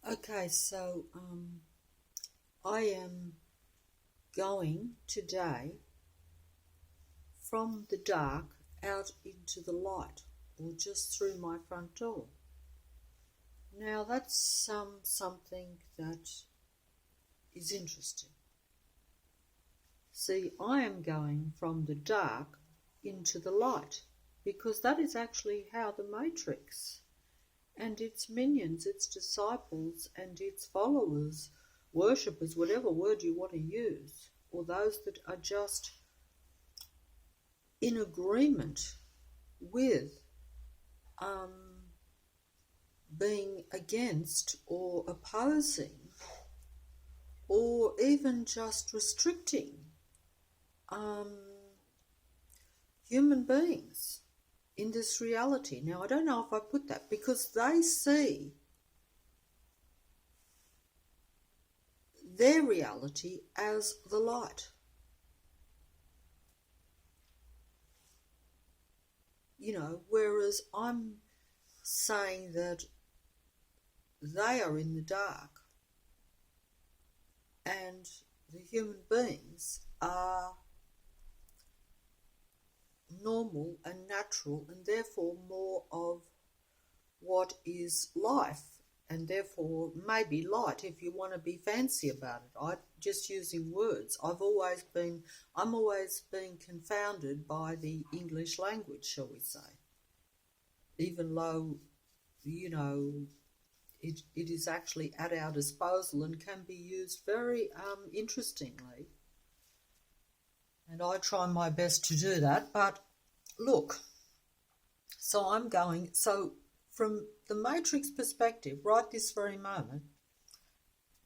Okay, so I am going today from the dark out into the light, or just through my front door. Now that's something that is interesting. See, I am going from the dark into the light because that is actually how the Matrix and its minions, its disciples, and its followers, worshippers, whatever word you want to use, or those that are just in agreement with um, being against or opposing or even just restricting um, human beings in this reality. Now, I don't know if I put that because they see their reality as the light. Whereas I'm saying that they are in the dark and the human beings are normal and natural and therefore more of what is life and therefore maybe light if you want to be fancy about it. I'm just using words. I'm always being confounded by the English language, shall we say, even though it is actually at our disposal and can be used very interestingly. And I try my best to do that. But look, so from the Matrix perspective, right this very moment,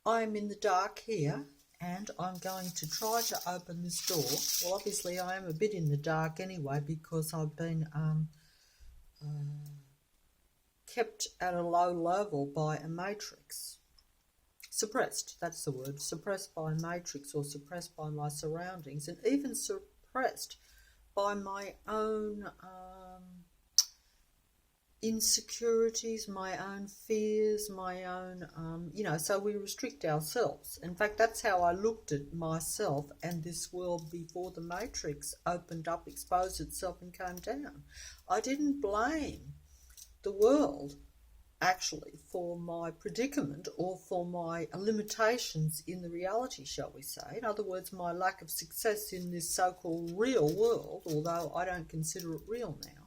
I'm in the dark here and I'm going to try to open this door. Well, obviously I am a bit in the dark anyway because I've been kept at a low level by a matrix. Suppressed, that's the word, suppressed by a matrix or suppressed by my surroundings and even suppressed by my own insecurities, my own fears, my own, so we restrict ourselves. In fact, that's how I looked at myself and this world before the matrix opened up, exposed itself and came down. I didn't blame the world actually for my predicament or for my limitations in the reality, shall we say. In other words, my lack of success in this so-called real world, although I don't consider it real now.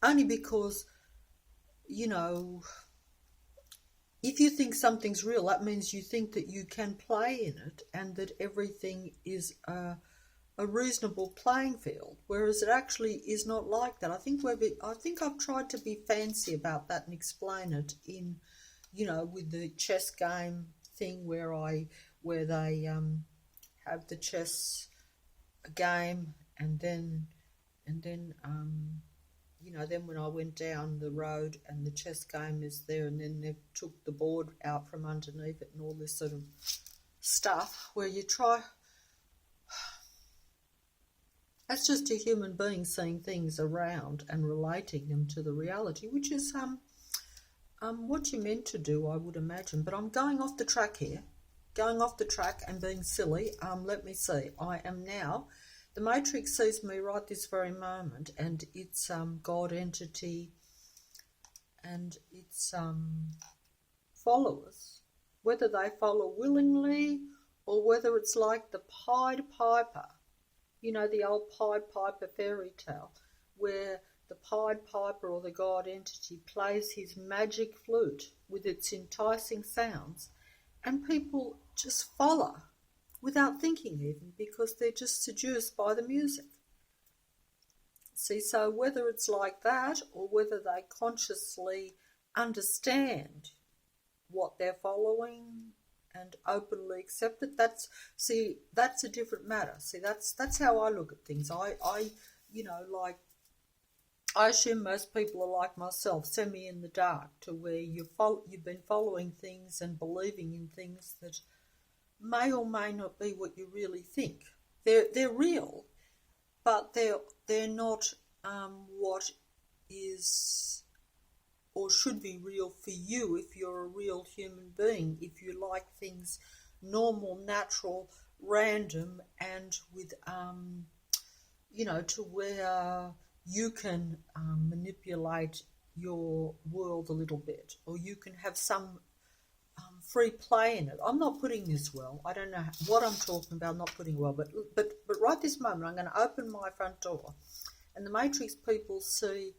Only because, if you think something's real, that means you think that you can play in it and that everything is a reasonable playing field, whereas it actually is not like that. I think I've tried to be fancy about that and explain it in, with the chess game thing where they have the chess game and then then when I went down the road and the chess game is there and then they took the board out from underneath it and all this sort of stuff where you try. That's just a human being seeing things around and relating them to the reality, which is what you're meant to do, I would imagine. But I'm going off the track here, and being silly. Let me see. I am now. The Matrix sees me right this very moment, and its God entity and its followers, whether they follow willingly or whether it's like the Pied Piper, the old Pied Piper fairy tale, where the Pied Piper or the God entity plays his magic flute with its enticing sounds, and people just follow without thinking even because they're just seduced by the music. See, so whether it's like that or whether they consciously understand what they're following and openly accept it, that's a different matter. See, that's how I look at things. I assume most people are like myself, semi in the dark, to where you've been following things and believing in things that may or may not be what you really think. They're real, but they're not what is or should be real for you if you're a real human being, if you like things normal, natural, random, and with, to where you can manipulate your world a little bit, or you can have some free play in it. I'm not putting this well. I don't know what I'm talking about. I'm not putting well, but right this moment, I'm going to open my front door, and the Matrix people see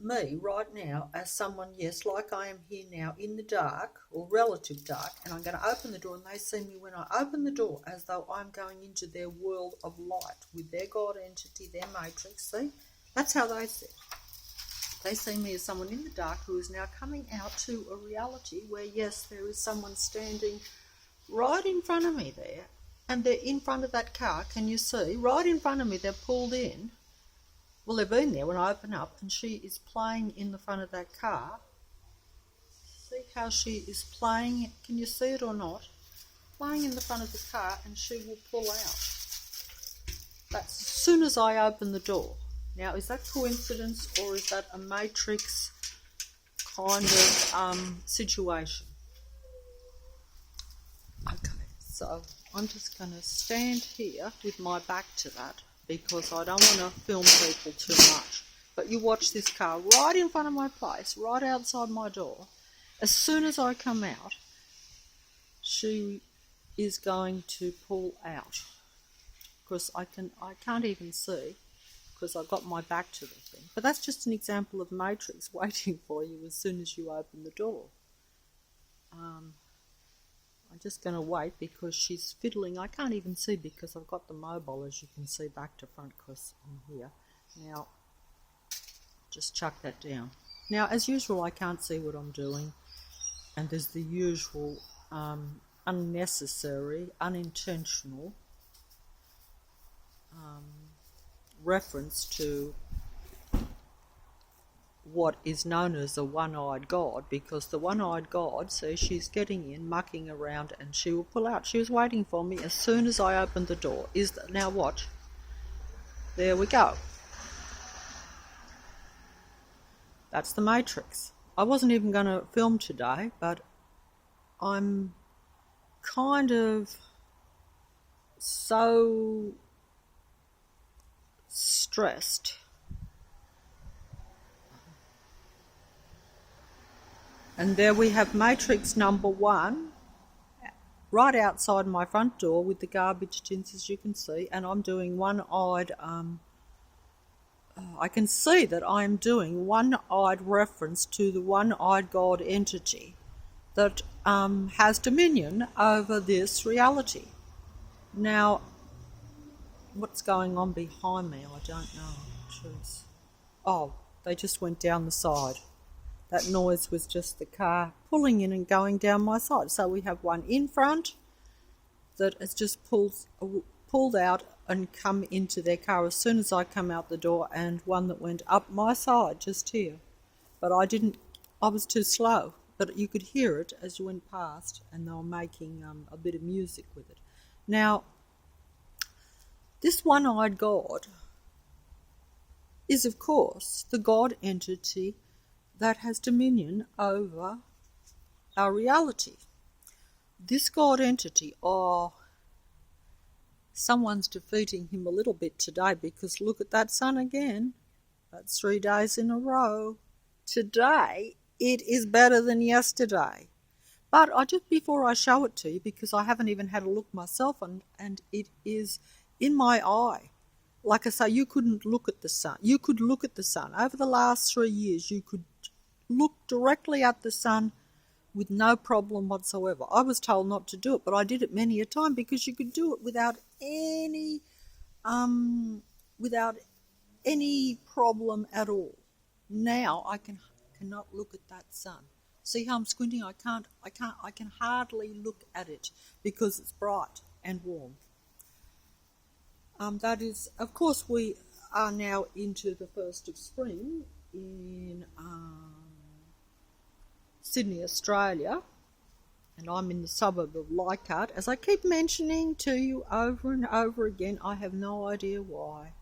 me right now as someone, yes, like I am here now, in the dark or relative dark, and I'm going to open the door, and they see me when I open the door as though I'm going into their world of light with their God entity, their Matrix. See, that's how they see it. They see me as someone in the dark who is now coming out to a reality where, yes, there is someone standing right in front of me there, and they're in front of that car. Can you see? Right in front of me, they're pulled in. Well, they've been there when I open up, and she is playing in the front of that car. See how she is playing? Can you see it or not? Playing in the front of the car, and she will pull out. That's as soon as I open the door. Now, is that coincidence, or is that a Matrix kind of situation? Okay, so I'm just going to stand here with my back to that because I don't want to film people too much. But you watch this car right in front of my place, right outside my door. As soon as I come out, she is going to pull out. Because I can't even see, because I've got my back to the thing. But that's just an example of Matrix waiting for you as soon as you open the door. I'm just going to wait because she's fiddling. I can't even see because I've got the mobile, as you can see, back to front because I'm here. Now, just chuck that down. Now, as usual, I can't see what I'm doing. And there's the usual unnecessary, unintentional reference to what is known as a one-eyed god, because the one-eyed god, see, she's getting in, mucking around, and she will pull out. She was waiting for me as soon as I opened the door. Now watch. There we go. That's the Matrix. I wasn't even going to film today, but I'm kind of so stressed and there we have Matrix number 1 right outside my front door with the garbage tins, as you can see, and I'm doing one-eyed I can see that I'm doing one-eyed reference to the one-eyed God entity that has dominion over this reality. Now, what's going on behind me? I don't know. Jeez. Oh, they just went down the side. That noise was just the car pulling in and going down my side. So we have one in front that has just pulled out and come into their car as soon as I come out the door, and one that went up my side just here. But I was too slow. But you could hear it as you went past, and they were making a bit of music with it. Now, this one-eyed God is, of course, the God entity that has dominion over our reality. This God entity, someone's defeating him a little bit today, because look at that sun again. That's 3 days in a row. Today, it is better than yesterday. But before I show it to you, because I haven't even had a look myself, and it is in my eye. Like I say, you couldn't look at the sun. You could look at the sun. Over the last 3 years, you could look directly at the sun with no problem whatsoever. I was told not to do it, but I did it many a time, because you could do it without any problem at all. Now I cannot look at that sun. See how I'm squinting? I can hardly look at it because it's bright and warm. That is, of course, we are now into the 1st of spring in Sydney, Australia, and I'm in the suburb of Leichhardt. As I keep mentioning to you over and over again, I have no idea why.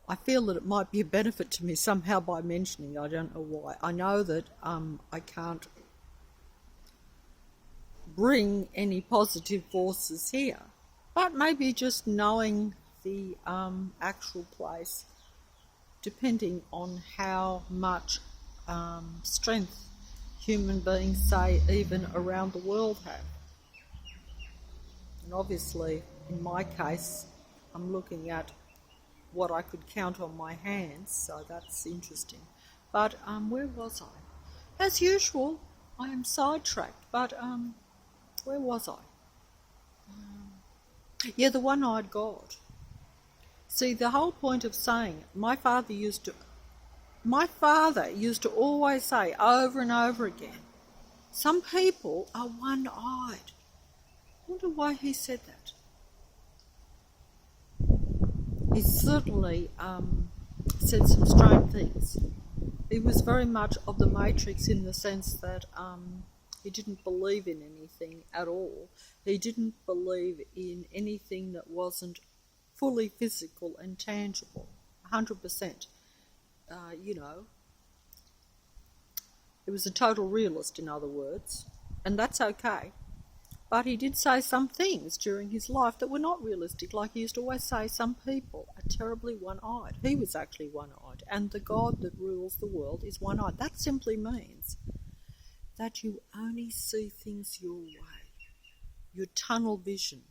I feel that it might be a benefit to me somehow by mentioning. I don't know why. I know that I can't bring any positive forces here, but maybe just knowing the actual place, depending on how much strength human beings, say, even around the world have. And obviously, in my case, I'm looking at what I could count on my hands, so that's interesting. But where was I? As usual, I am sidetracked, but where was I? Yeah, the one-eyed God. See, the whole point of saying it, my father used to always say over and over again, some people are one-eyed. I wonder why he said that. He certainly said some strange things. He was very much of the Matrix in the sense that he didn't believe in anything at all. He didn't believe in anything that wasn't fully physical and tangible, 100%. He was a total realist, in other words, and that's okay. But he did say some things during his life that were not realistic, like he used to always say some people are terribly one-eyed. He was actually one-eyed, and the God that rules the world is one-eyed. That simply means that you only see things your way. You're tunnel vision.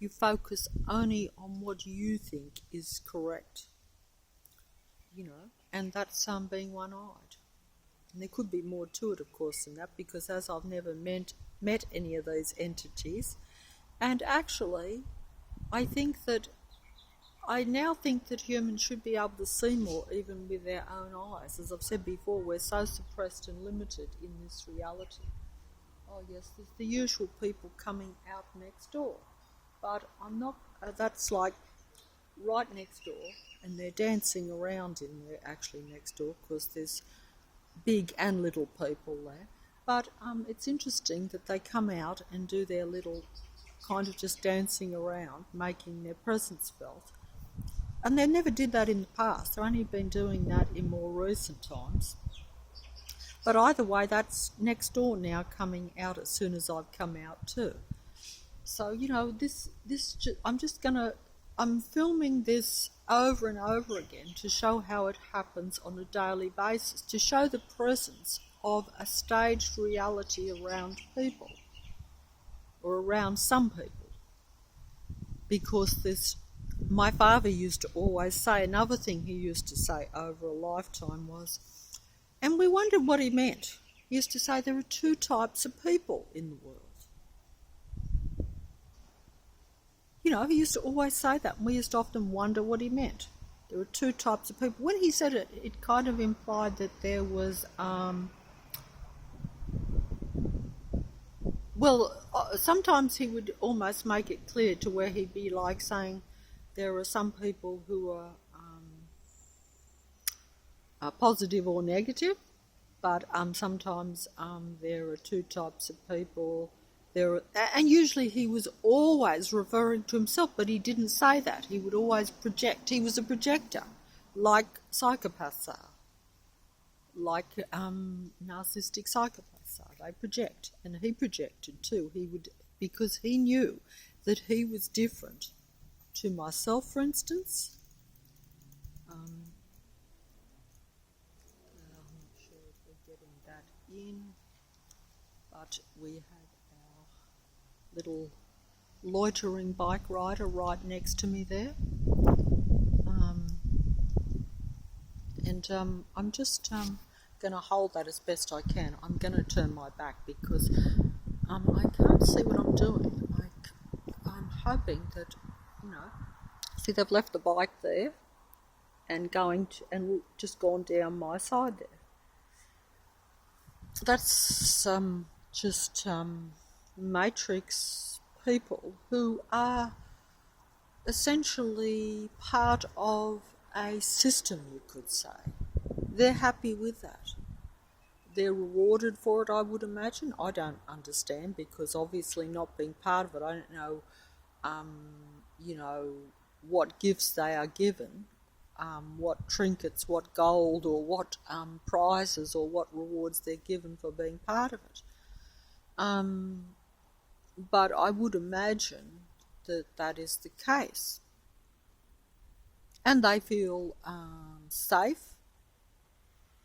You focus only on what you think is correct, and that's being one-eyed. And there could be more to it, of course, than that, because as I've never met any of these entities, and actually, I now think that humans should be able to see more, even with their own eyes. As I've said before, we're so suppressed and limited in this reality. Oh yes, there's the usual people coming out next door, but I'm not. That's like right next door, and they're dancing around in there actually next door, because there's big and little people there. But it's interesting that they come out and do their little kind of just dancing around, making their presence felt. And they never did that in the past. They've only been doing that in more recent times. But either way, that's next door now, coming out as soon as I've come out too. So, I'm filming this over and over again to show how it happens on a daily basis, to show the presence of a staged reality around people, or around some people. Because my father used to always say, another thing he used to say over a lifetime was, and we wondered what he meant. He used to say there are two types of people in the world. He used to always say that, and we used to often wonder what he meant. There were two types of people. When he said it, it kind of implied that there was, sometimes he would almost make it clear to where he'd be like saying there are some people who are positive or negative, but sometimes there are two types of people. And usually he was always referring to himself, but he didn't say that. He would always project. He was a projector, like psychopaths are, like narcissistic psychopaths are. They project, and he projected too. Because he knew that he was different to myself, for instance. I'm not sure if we're getting that in, but we have little loitering bike rider right next to me there. I'm just going to hold that as best I can. I'm going to turn my back because I can't see what I'm doing. I'm hoping that, see, they've left the bike there and just gone down my side there. That's just Matrix people who are essentially part of a system, you could say. They're happy with that. They're rewarded for it, I would imagine. I don't understand, because obviously not being part of it, I don't know, what gifts they are given. what trinkets, what gold, or what prizes or what rewards they're given for being part of it. But I would imagine that that is the case. And they feel safe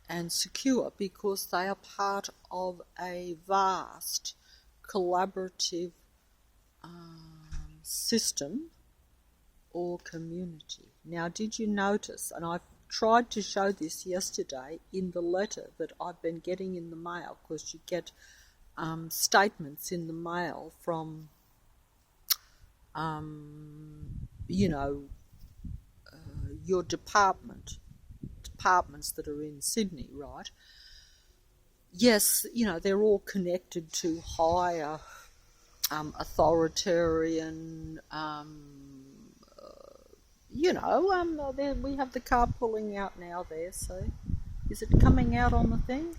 and secure because they are part of a vast collaborative system or community. Now, did you notice, and I tried to show this yesterday in the letter that I've been getting in the mail, because you get statements in the mail from, your departments that are in Sydney, right? Yes, they're all connected to higher authoritarian, there we have the car pulling out now there, so is it coming out on the thing?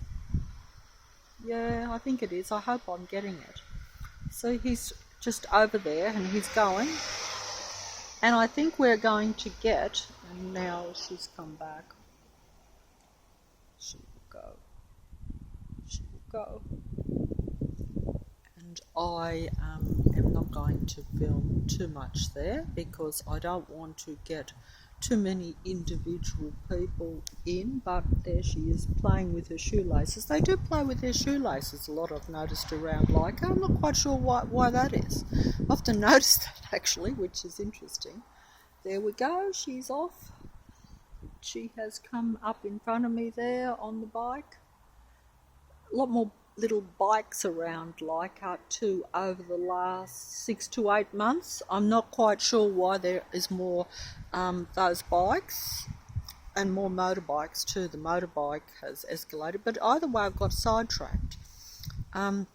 Yeah, I think it is. I hope I'm getting it. So he's just over there and he's going. And I think we're going to get, and now she's come back. She will go. She will go. And I am not going to film too much there because I don't want to get too many individual people in, but there she is playing with her shoelaces. They do play with their shoelaces a lot, I've noticed around Leica. I'm not quite sure why that is. I often notice that actually, which is interesting. There we go, she's off. She has come up in front of me there on the bike. A lot more little bikes around Leichhardt too over the last 6 to 8 months. I'm not quite sure why there is more those bikes and more motorbikes too. The motorbike has escalated, but either way I've got sidetracked. And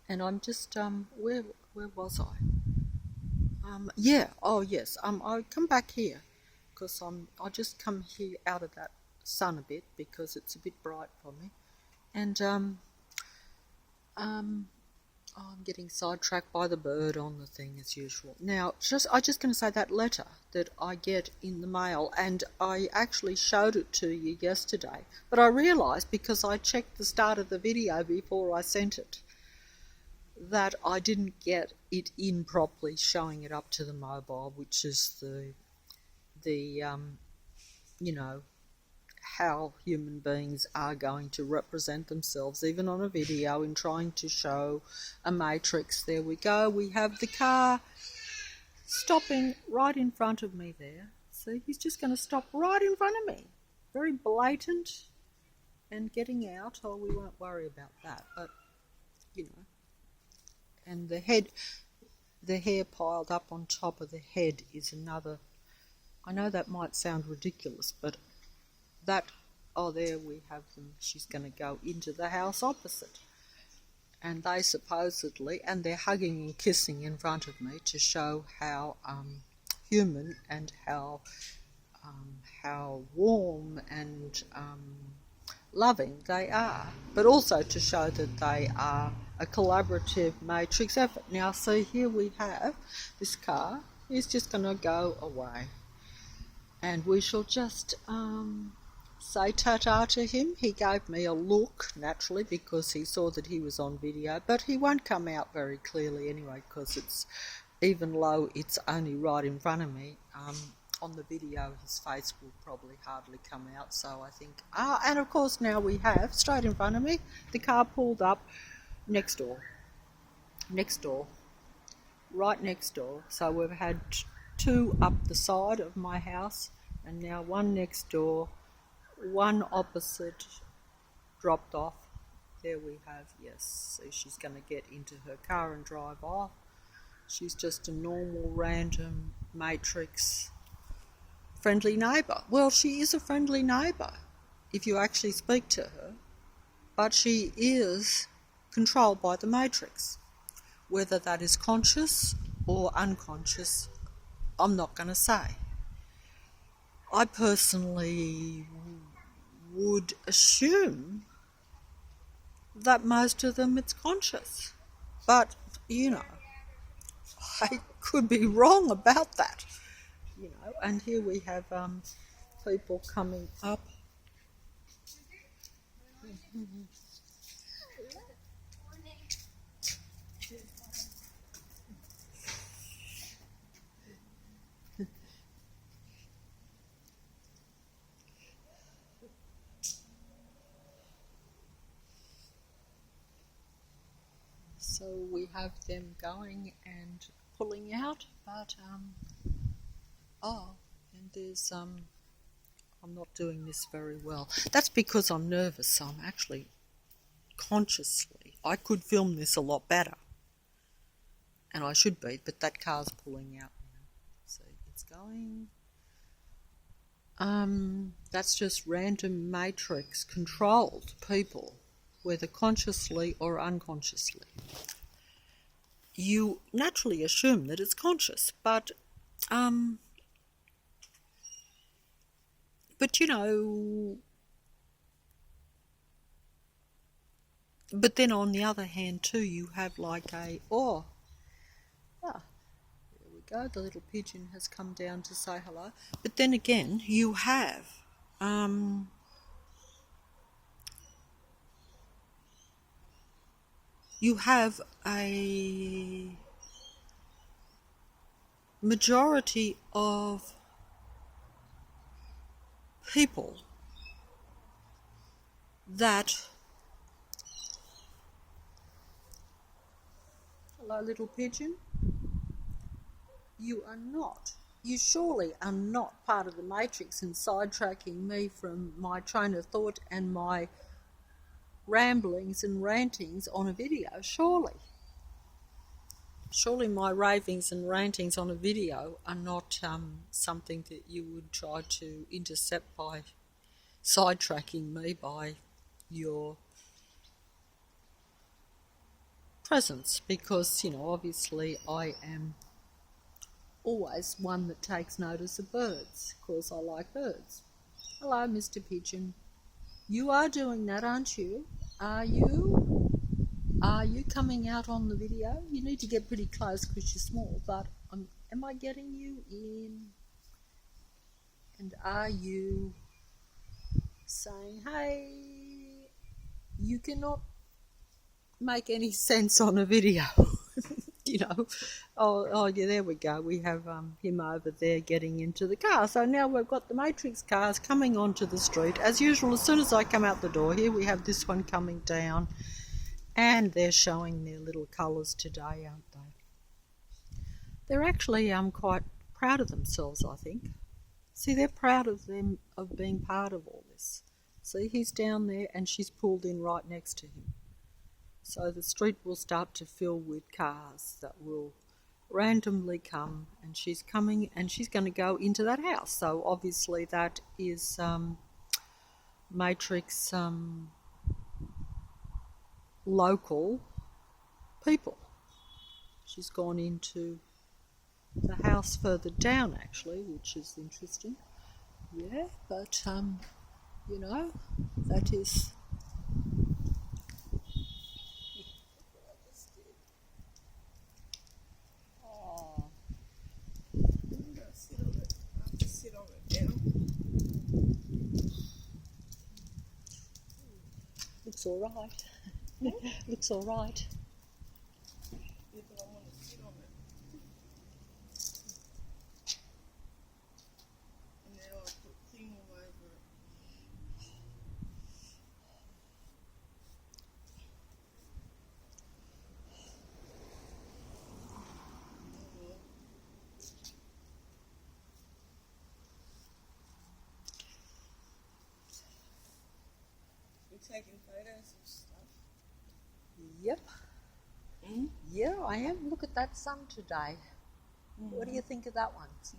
I'm just where was I? I'll come back here because I'll just come here out of that sun a bit because it's a bit bright for me. And I'm getting sidetracked by the bird on the thing as usual. Now, I'm just going to say that letter that I get in the mail, and I actually showed it to you yesterday, but I realised because I checked the start of the video before I sent it that I didn't get it in properly, showing it up to the mobile, which is the how human beings are going to represent themselves, even on a video, in trying to show a matrix. There we go. We have the car stopping right in front of me there. See, he's just going to stop right in front of me. Very blatant and getting out. Oh, we won't worry about that. But, and the hair piled up on top of the head is another. I know that might sound ridiculous, but there we have them. She's going to go into the house opposite. And they supposedly, and they're hugging and kissing in front of me to show how human and how warm and loving they are. But also to show that they are a collaborative matrix effort. Now, see, here we have this car. He's just going to go away. And we shall just say ta-ta to him. He gave me a look, naturally, because he saw that he was on video, but he won't come out very clearly anyway, because it's, even though it's only right in front of me, on the video his face will probably hardly come out, so I think, and of course now we have, straight in front of me, the car pulled up next door, right next door, so we've had two up the side of my house, and now one next door, one opposite, dropped off. There we have, yes, so she's going to get into her car and drive off. She's just a normal, random matrix friendly neighbour. Well, she is a friendly neighbour if you actually speak to her, but she is controlled by the matrix. Whether that is conscious or unconscious, I'm not going to say. I personally would assume that most of them it's conscious, but I could be wrong about that, and here we have people coming up. So we have them going and pulling out, but and there's I'm not doing this very well. That's because I'm nervous. So I'm actually consciously. I could film this a lot better, and I should be, but that car's pulling out now. So it's going. That's just random matrix controlled people, whether consciously or unconsciously. You naturally assume that it's conscious, but you know, but then on the other hand too, you have like there we go, the little pigeon has come down to say hello. But then again, you have a majority of people that, hello little pigeon, you surely are not part of the matrix and sidetracking me from my train of thought and my ramblings and rantings on a video, surely my ravings and rantings on a video are not something that you would try to intercept by sidetracking me by your presence, because obviously I am always one that takes notice of birds, because I like birds. Hello, Mr. Pigeon. You are doing that, aren't you? Are you coming out on the video? You need to get pretty close because you're small, but am I getting you in? And are you saying, hey, you cannot make any sense on a video? Oh yeah, there we go. We have him over there getting into the car. So now we've got the Matrix cars coming onto the street. As usual, as soon as I come out the door here, we have this one coming down. And they're showing their little colours today, aren't they? They're actually quite proud of themselves, I think. See, they're proud of being part of all this. See, he's down there and she's pulled in right next to him. So the street will start to fill with cars that will randomly come, and she's coming and she's going to go into that house. So obviously that is Matrix local people. She's gone into the house further down actually, which is interesting. Yeah, but that is looks all right. Looks all right. Yeah, but I want to sit on it. And now I put thing all over it. We're taking photos of stuff. Yep. Yeah, I am. Look at that sun today. What do you think of that one? It's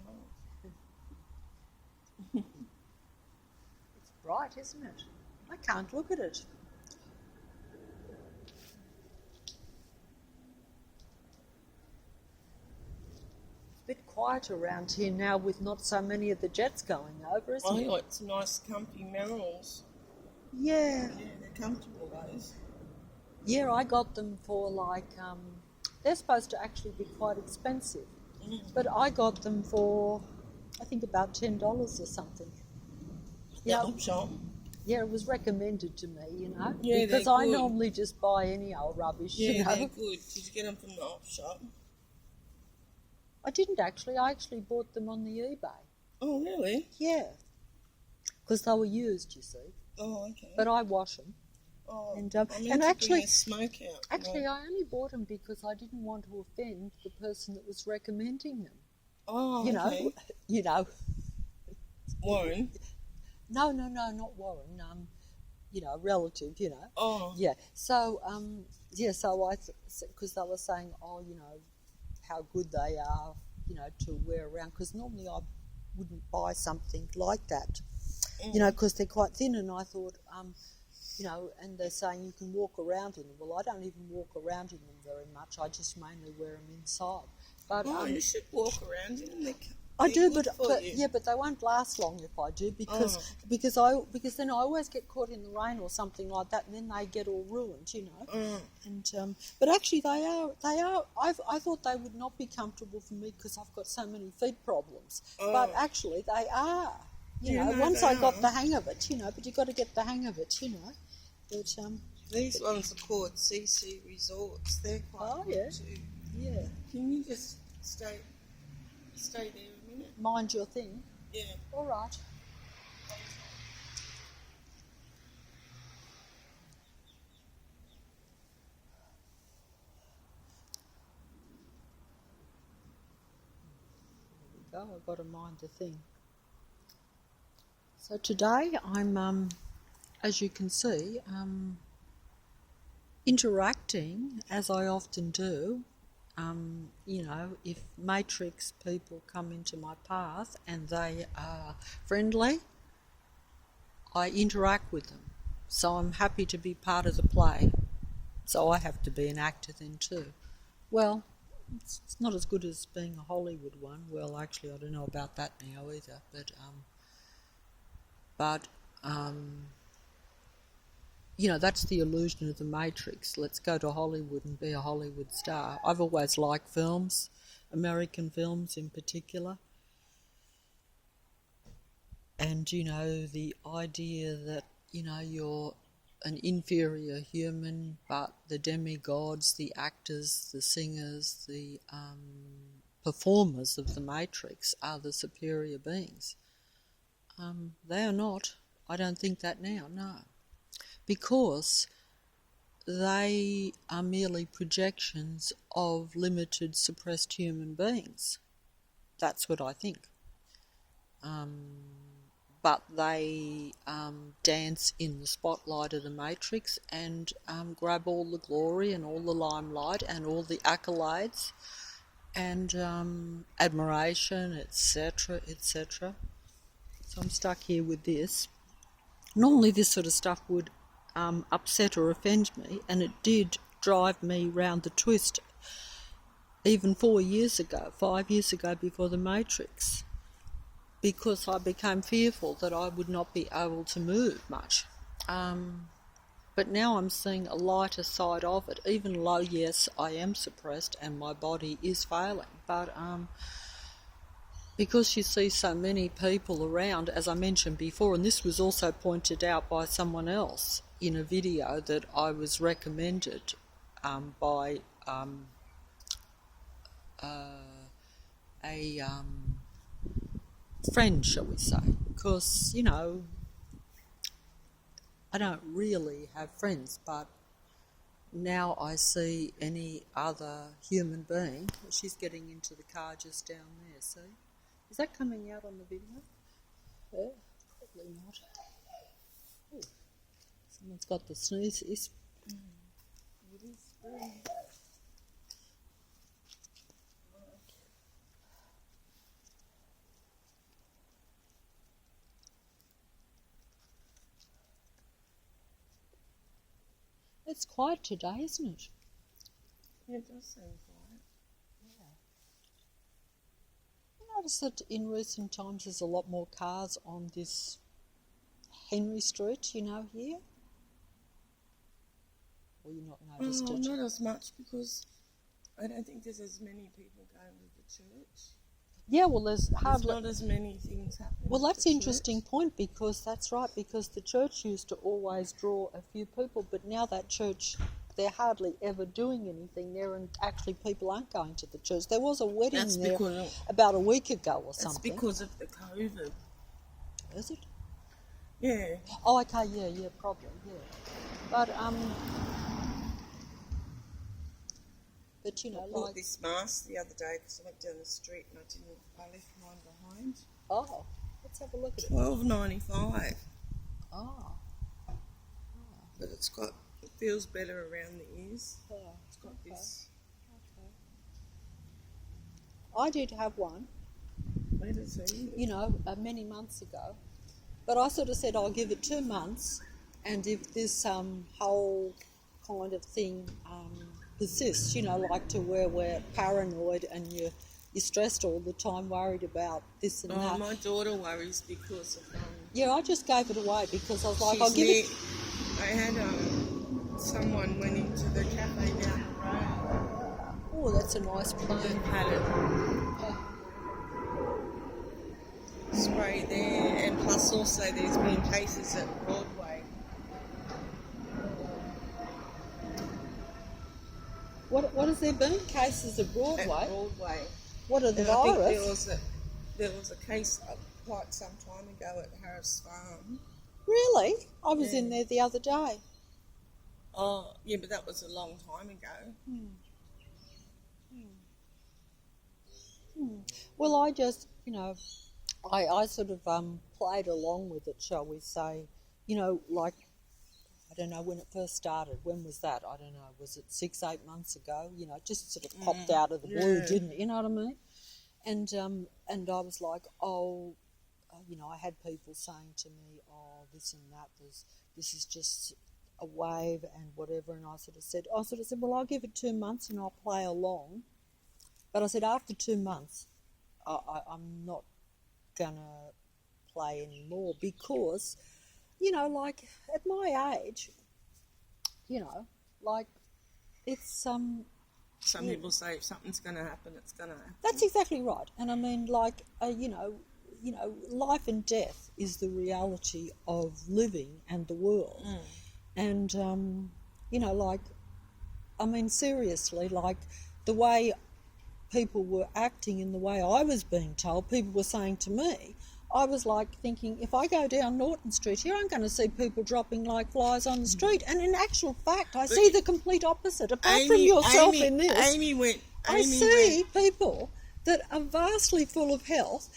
nice. It's bright, isn't it? I can't look at it. It's a bit quiet around here now with not so many of the jets going over, isn't it? Oh, it's nice, comfy minerals. Yeah. Yeah, they're comfortable, those. Yeah, I got them for they're supposed to actually be quite expensive. But I got them for, I think, about $10 or something. The op shop. Yeah, it was recommended to me, you know, Yeah, because they're I good. normally just buy any old rubbish, Yeah, you know. they're good. Did you get them from the op shop? I didn't actually. I actually bought them on the eBay. Oh, really? Yeah, because they were used, you see. Oh, okay. But I wash them. Oh, And, I meant and to actually, bring a smoke out. actually, No. I only bought them because I didn't want to offend the person that was recommending them. Oh, You know, okay. you know. Warren. No, not Warren. You know, a relative. You know. Oh. Yeah. So, So I, because they were saying, oh, you know, how good they are, you know, to wear around. Because normally I wouldn't buy something like that, you know, because they're quite thin. And I thought, you know, and they're saying you can walk around in them. Well, I don't even walk around in them very much. I just mainly wear them inside. But You should walk around in them. I do, but but they won't last long if I do because then I always get caught in the rain or something like that, and then they get all ruined, you know. And but actually they are. I thought they would not be comfortable for me because I've got so many feet problems, but actually they are. You know, once I got the hang of it, you know. But you got to get the hang of it, you know. But these ones are called CC Resorts. They're quite good too. Yeah. Can you just stay there a minute? Mind your thing. Yeah. All right. There we go. I've got to mind the thing. So today I'm, as you can see, interacting as I often do. You know, if Matrix people come into my path and they are friendly, I interact with them. So I'm happy to be part of the play. So I have to be an actor then too. Well, it's not as good as being a Hollywood one. Well, actually, I don't know about that now either. But you know, that's the illusion of the Matrix. Let's go to Hollywood and be a Hollywood star. I've always liked films, American films in particular. And, you know, the idea that, you know, you're an inferior human, but the demigods, the actors, the singers, the performers of the Matrix are the superior beings. They are not. I don't think that now, no. Because they are merely projections of limited, suppressed human beings. That's what I think. But they dance in the spotlight of the Matrix and grab all the glory and all the limelight and all the accolades and admiration, etc., etc. So I'm stuck here with this. Normally this sort of stuff would upset or offend me, and it did drive me round the twist even 5 years ago before the Matrix, because I became fearful that I would not be able to move much. But now I'm seeing a lighter side of it, even though, yes, I am suppressed and my body is failing, but because you see so many people around, as I mentioned before, and this was also pointed out by someone else in a video that I was recommended by a friend, shall we say, because, you know, I don't really have friends, but now I see any other human being. She's getting into the car just down there, see? Is that coming out on the video? Yeah, probably not. Ooh, someone's got the sneeze. It is very bad. It's quiet today, isn't it? Yeah, it does sound quiet. Yeah. I noticed that in recent times there's a lot more cars on this Henry Street, you know, here. Or you not noticed it? Not as much, because I don't think there's as many people going to the church. Yeah, well, there's There's hardly. not as many things happening. Well, at that's the an interesting church. point, because that's right, because the church used to always draw a few people, but now that church, they're hardly ever doing anything there, and actually people aren't going to the church. There was a wedding That's there because about a week ago or that's something. because of the COVID. Is it? Yeah. Oh, okay, yeah, probably, yeah. But you know, I bought like, this mask the other day because I went down the street and I left mine behind. oh, let's have a look at it. $12.95, Oh, but it feels better around the ears. oh, It's got okay, this. okay. I did have one, Where does it? you know, many months ago. But I sort of said I'll give it 2 months, and if this whole kind of thing persists, you know, like to where we're paranoid and you're stressed all the time, worried about this and that. My daughter worries because of Yeah, I just gave it away because I was like, I'll she's give it. I had someone went into the cafe down the road Oh, that's a nice with plane. a pallet spray there, and plus also there's been cases at Broadway. What has there been? Cases of At Broadway? Broadway. What are the And I think virus? there was a case quite some time ago at Harris Farm. Really? I was Yeah. in there the other day. Oh, yeah, but that was a long time ago. Well, I just, you know, I sort of played along with it, shall we say. You know, like, I don't know when it first started. When was that? I don't know. Was it 6, 8 months ago? You know, it just sort of popped out of the blue, Yeah. didn't it? You know what I mean? And I was like, oh, you know, I had people saying to me, oh, this and that this is just a wave and whatever. And I sort of said, well, I'll give it 2 months and I'll play along. But I said, after 2 months, I'm not gonna play anymore, because, you know, like at my age, you know, like it's Some people say if something's going to happen, it's going to happen. that's exactly right. And I mean, like, you know, life and death is the reality of living and the world. And you know, like, I mean, seriously, like the way people were acting and the way I was being told, people were saying to me, I was like thinking, if I go down Norton Street here, I'm going to see people dropping like flies on the street. And in actual fact, I see the complete opposite. Apart from yourself in this, I see people that are vastly full of health.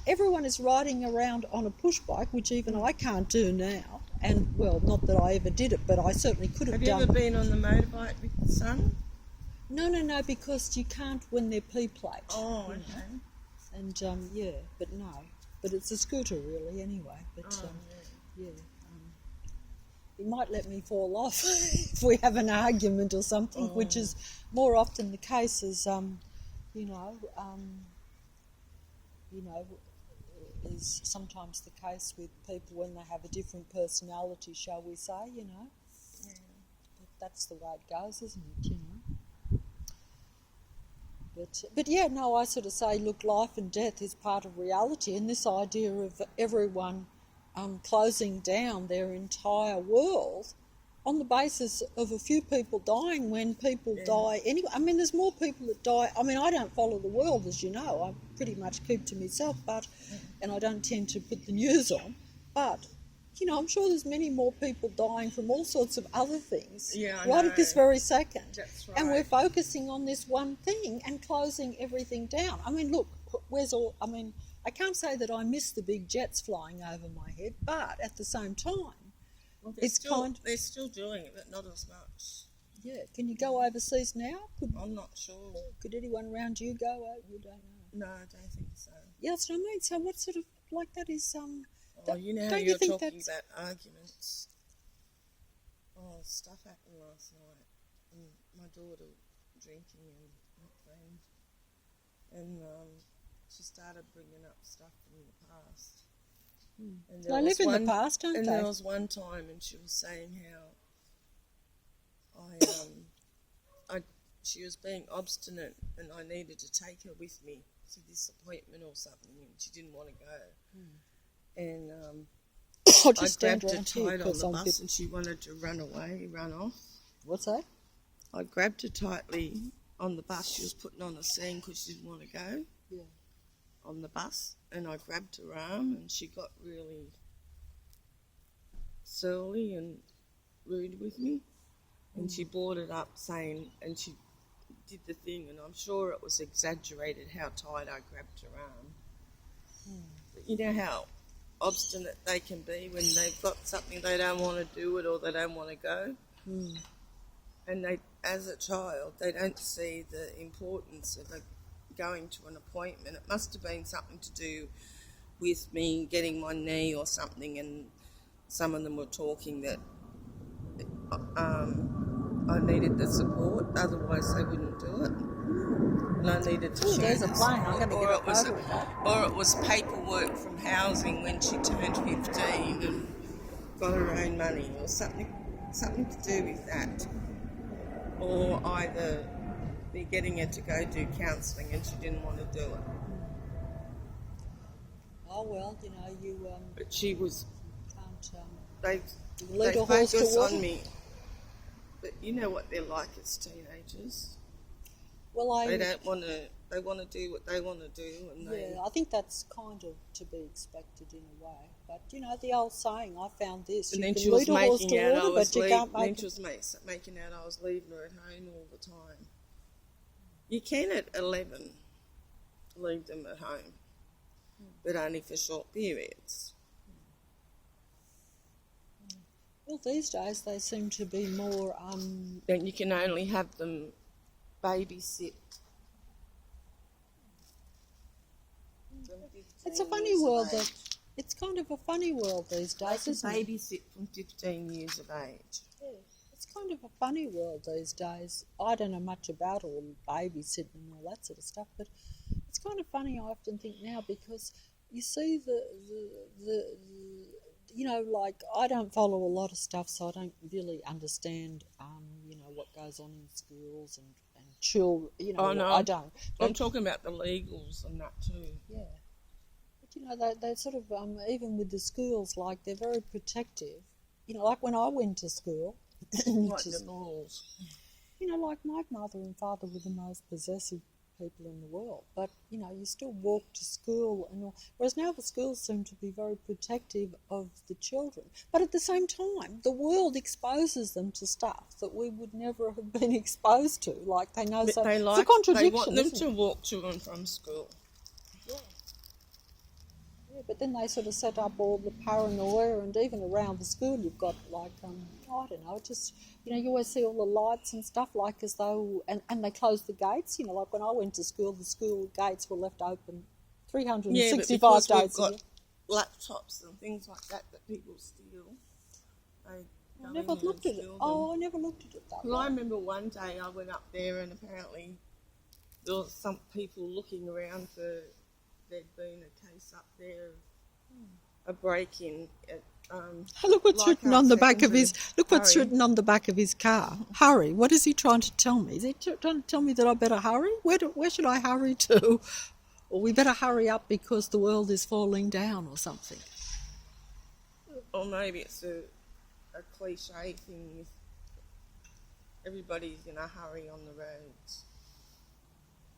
Everyone is riding around on a push bike, which even I can't do now. And, well, not that I ever did it, but I certainly could have done. Have you ever been on the motorbike with the son? No, because you can't when they're P-plate. Oh, okay. And, yeah, but no. But it's a scooter, really, anyway. But, yeah. He might let me fall off if we have an argument or something, which is more often the case, as, you know, is sometimes the case with people when they have a different personality, shall we say, you know. Yeah. But that's the way it goes, isn't it, you know. But yeah, no, I sort of say, look, life and death is part of reality, and this idea of everyone closing down their entire world on the basis of a few people dying when people die anyway. I mean, there's more people that die. I mean, I don't follow the world, as you know. I pretty much keep to myself, and I don't tend to put the news on. But, you know, I'm sure there's many more people dying from all sorts of other things right at this very second. That's right. And we're focusing on this one thing and closing everything down. I mean, look, I can't say that I miss the big jets flying over my head, but at the same time, Well, they're still doing it, but not as much. Yeah, can you go overseas now? I'm not sure. Could anyone around you go? You don't know. No, I don't think so. Yeah, that's what I mean. So what sort of, like, that is, Oh, you know how don't you're you think talking that's... about arguments. Oh, stuff happened last night. And my daughter drinking and not playing. And she started bringing up stuff from the past. And They live in the past, don't and they? there was one time, and she was saying how she was being obstinate, and I needed to take her with me. to this appointment or something, and she didn't want to go. And I'll I just stand grabbed her around here tight on because the I'm bus, and she wanted to run away, run off. What's that? I grabbed her tightly on the bus. She was putting on a scene because she didn't want to go on the bus, and I grabbed her arm, and she got really surly and rude with me, and she brought it up saying, and she did the thing, and I'm sure it was exaggerated how tight I grabbed her arm. But you know how obstinate they can be when they've got something they don't want to do it or they don't want to go. And they, as a child, they don't see the importance of going to an appointment. It must have been something to do with me getting my knee or something, and some of them were talking that I needed the support, otherwise they wouldn't do it. And I needed to show There's a this plane. I'm going to support. get a photo of that. Or it was paperwork from housing when she turned 15 and got her own money, or something to do with that. Or either be getting her to go do counselling and she didn't want to do it. Oh, well, you know, you But she was, can't they lead a horse to focus water. on me. But you know what they're like as teenagers. Well, They don't want to, they want to do what they want to do. And they, I think that's kind of to be expected in a way. But, you know, the old saying, I found this, and you then can she was lead a horse making to out water, I was but you can't then make she was making out I was leaving her at home all the time. You can at 11 leave them at home, but only for short periods. Well, these days they seem to be more, Then you can only have them babysit. it's a funny world. It's kind of a funny world these days, isn't it? Babysit from 15 years of age. Yeah. It's kind of a funny world these days. I don't know much about all babysitting and all that sort of stuff, but it's kind of funny, I often think now, because you see the you know, like, I don't follow a lot of stuff, so I don't really understand, you know, what goes on in schools and children, you know. Oh, no. I don't. I'm talking about the legals and that too. Yeah. But, you know, they sort of, even with the schools, like, they're very protective. You know, like when I went to school, Like the laws. you know, like my mother and father were the most possessive people in the world, but, you know, you still walk to school and all. Whereas now the schools seem to be very protective of the children. But at the same time, the world exposes them to stuff that we would never have been exposed to. Like, they know, But so they it's a like, contradiction, they want them isn't to it? walk to and from school. Yeah, but then they sort of set up all the paranoia, and even around the school you've got, like, I don't know, just, you know, you always see all the lights and stuff, like as though, and they close the gates, you know, like when I went to school, the school gates were left open 365 because days we've got a year. laptops and things like that people steal. They I never looked at it. I never looked at it that Well, I way. remember one day I went up there and apparently there was some people looking around for, there'd been a case up there of a break-in at Look what's written on the back of his. Look what's Hurry. written on the back of his car. Hurry! What is he trying to tell me? Is he trying to tell me that I better hurry? Where should I hurry to? Or we better hurry up because the world is falling down or something. Or maybe it's a cliche thing with everybody's in a hurry on the roads.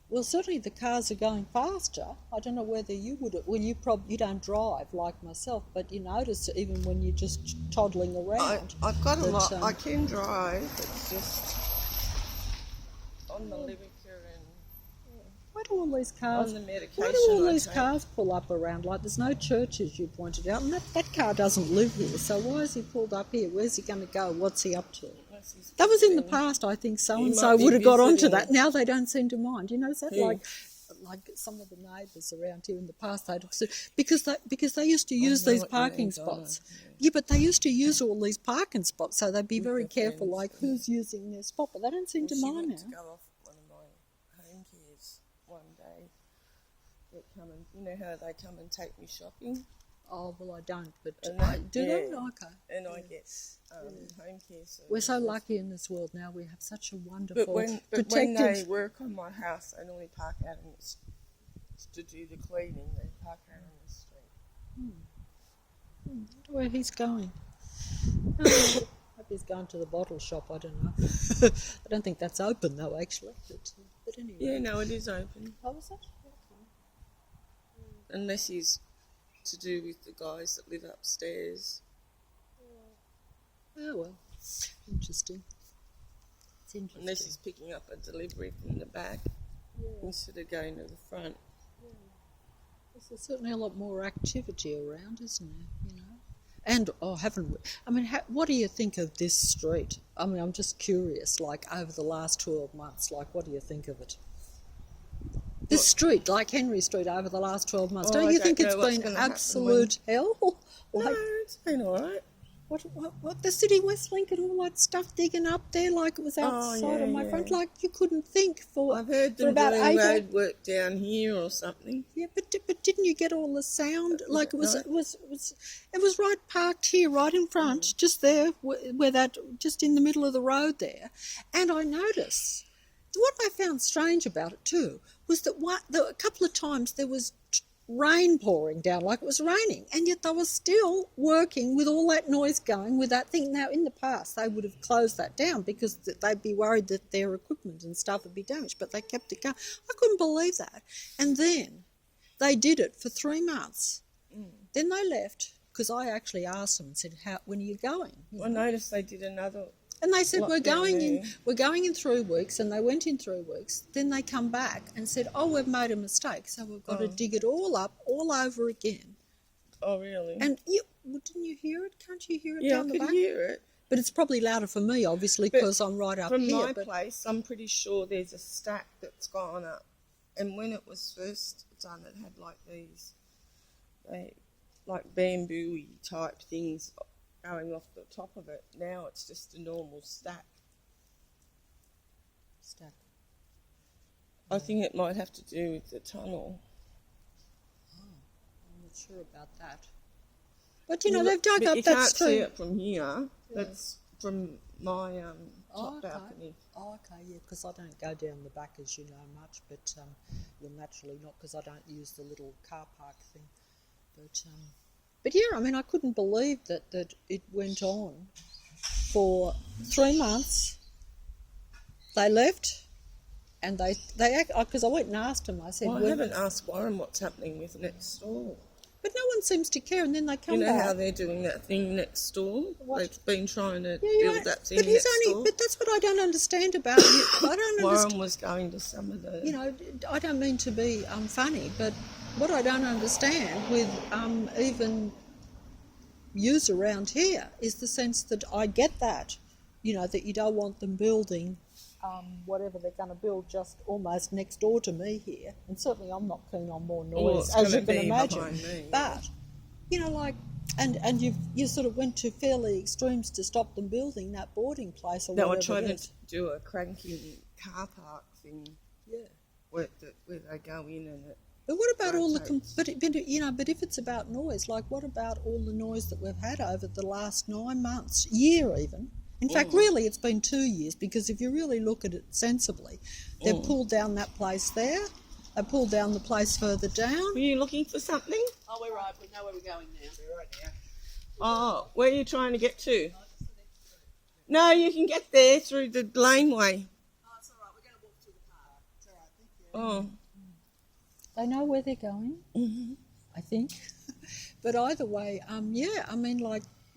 Well, certainly the cars are going faster. I don't know whether you would. Well, you don't drive like myself, but you notice even when you're just toddling around. I've got a that, lot. I can drive. It's just on the Livica and Why do all these cars? on the medication. Why do all I these take. cars pull up around? Like, there's no churches, you pointed out, and that car doesn't live here. So why is he pulled up here? Where's he going to go? What's he up to? That was in the past. I think so and so might be would have got onto visiting. that. Now they don't seem to mind. You know, is that Who? like some of the neighbours around here in the past, they'd because they used to use know these what you parking mean, Donna. spots. Yeah, but they used to use all these parking spots, so they'd be very their careful, friends, like who's using their spot. But they don't seem to She mind went now. to go off one of my home cares one day. They come and, you know how they come and take me shopping? Oh well, I don't. But And I that- do they? yeah. Okay. And I get home care services. We're so lucky in this world now. We have such a wonderful, But when protective. they work on my house, they normally park out in the to do the cleaning. They park out on the street. Wonder where he's going. Hope he's going to the bottle shop. I don't know. I don't think that's open though, actually. But anyway. Yeah, no, it is open. Oh, is it? Okay. Unless he's to do with the guys that live upstairs. Oh well, interesting. It's interesting. Unless he's picking up a delivery from the back instead of going to the front. There's certainly a lot more activity around, isn't there? You know. And haven't we? I mean, what do you think of this street? I mean, I'm just curious. Like over the last 12 months, like what do you think of it? This street, like Henry Street, over the last 12 months, don't you think it's been absolute hell? Like, no, it's been all right. What the City West Link and all that stuff digging up there like it was outside on my front, like you couldn't think for. I've heard them about doing road work down here or something. Yeah, but didn't you get all the sound? Like it was right parked here, right in front, just there, where that, just in the middle of the road there. And I noticed what I found strange about it too was that a couple of times there was rain pouring down, like it was raining, and yet they were still working with all that noise going with that thing. Now, in the past, they would have closed that down because they'd be worried that their equipment and stuff would be damaged, but they kept it going. I couldn't believe that. And then they did it for 3 months. Then they left because I actually asked them and said, when are you going? I noticed they did another. And they said, we're going in 3 weeks, and they went in 3 weeks. Then they come back and said, we've made a mistake, so we've got to dig it all up, all over again. Oh, really? And didn't you hear it? Can't you hear it down the back? Yeah, I could hear it. But it's probably louder for me, obviously, because I'm right up here. From my place, I'm pretty sure there's a stack that's gone up. And when it was first done, it had like these, like bamboo-y type things going off the top of it. Now it's just a normal stack. I think it might have to do with the tunnel. I'm not sure about that. But they've dug up that street. You can't see it from here. That's from my top balcony. Oh, okay, yeah, because I don't go down the back, as you know, much, but naturally not, because I don't use the little car park thing. But yeah, I mean, I couldn't believe that it went on for 3 months. They left, and they because I went and asked them. I said, I haven't asked Warren what's happening with next door. But no one seems to care, and then they come back. You know how they're doing that thing next door? What? They've been trying to build that thing but next door. But that's what I don't understand about you. I don't understand. Warren was going to some of the... I don't mean to be funny, but what I don't understand with even yous around here is the sense that I get that, that you don't want them building whatever they're going to build just almost next door to me here. And certainly I'm not keen on more noise, as you can imagine. But, and you sort of went to fairly extremes to stop them building that boarding place or whatever. No, I tried to do a cranky car park thing. Yeah. Where they go in and it... But what about all the... But if it's about noise, like what about all the noise that we've had over the last 9 months, year even? In fact, really, it's been 2 years, because if you really look at it sensibly, they've pulled down that place there, they pulled down the place further down. Were you looking for something? Oh, we're right. We know where we're going now. We're right now. Oh, where are you trying to get to? No, you can get there through the laneway. Oh, it's all right. We're going to walk through the park. It's all right. Thank you. Oh. They know where they're going, I think. But either way,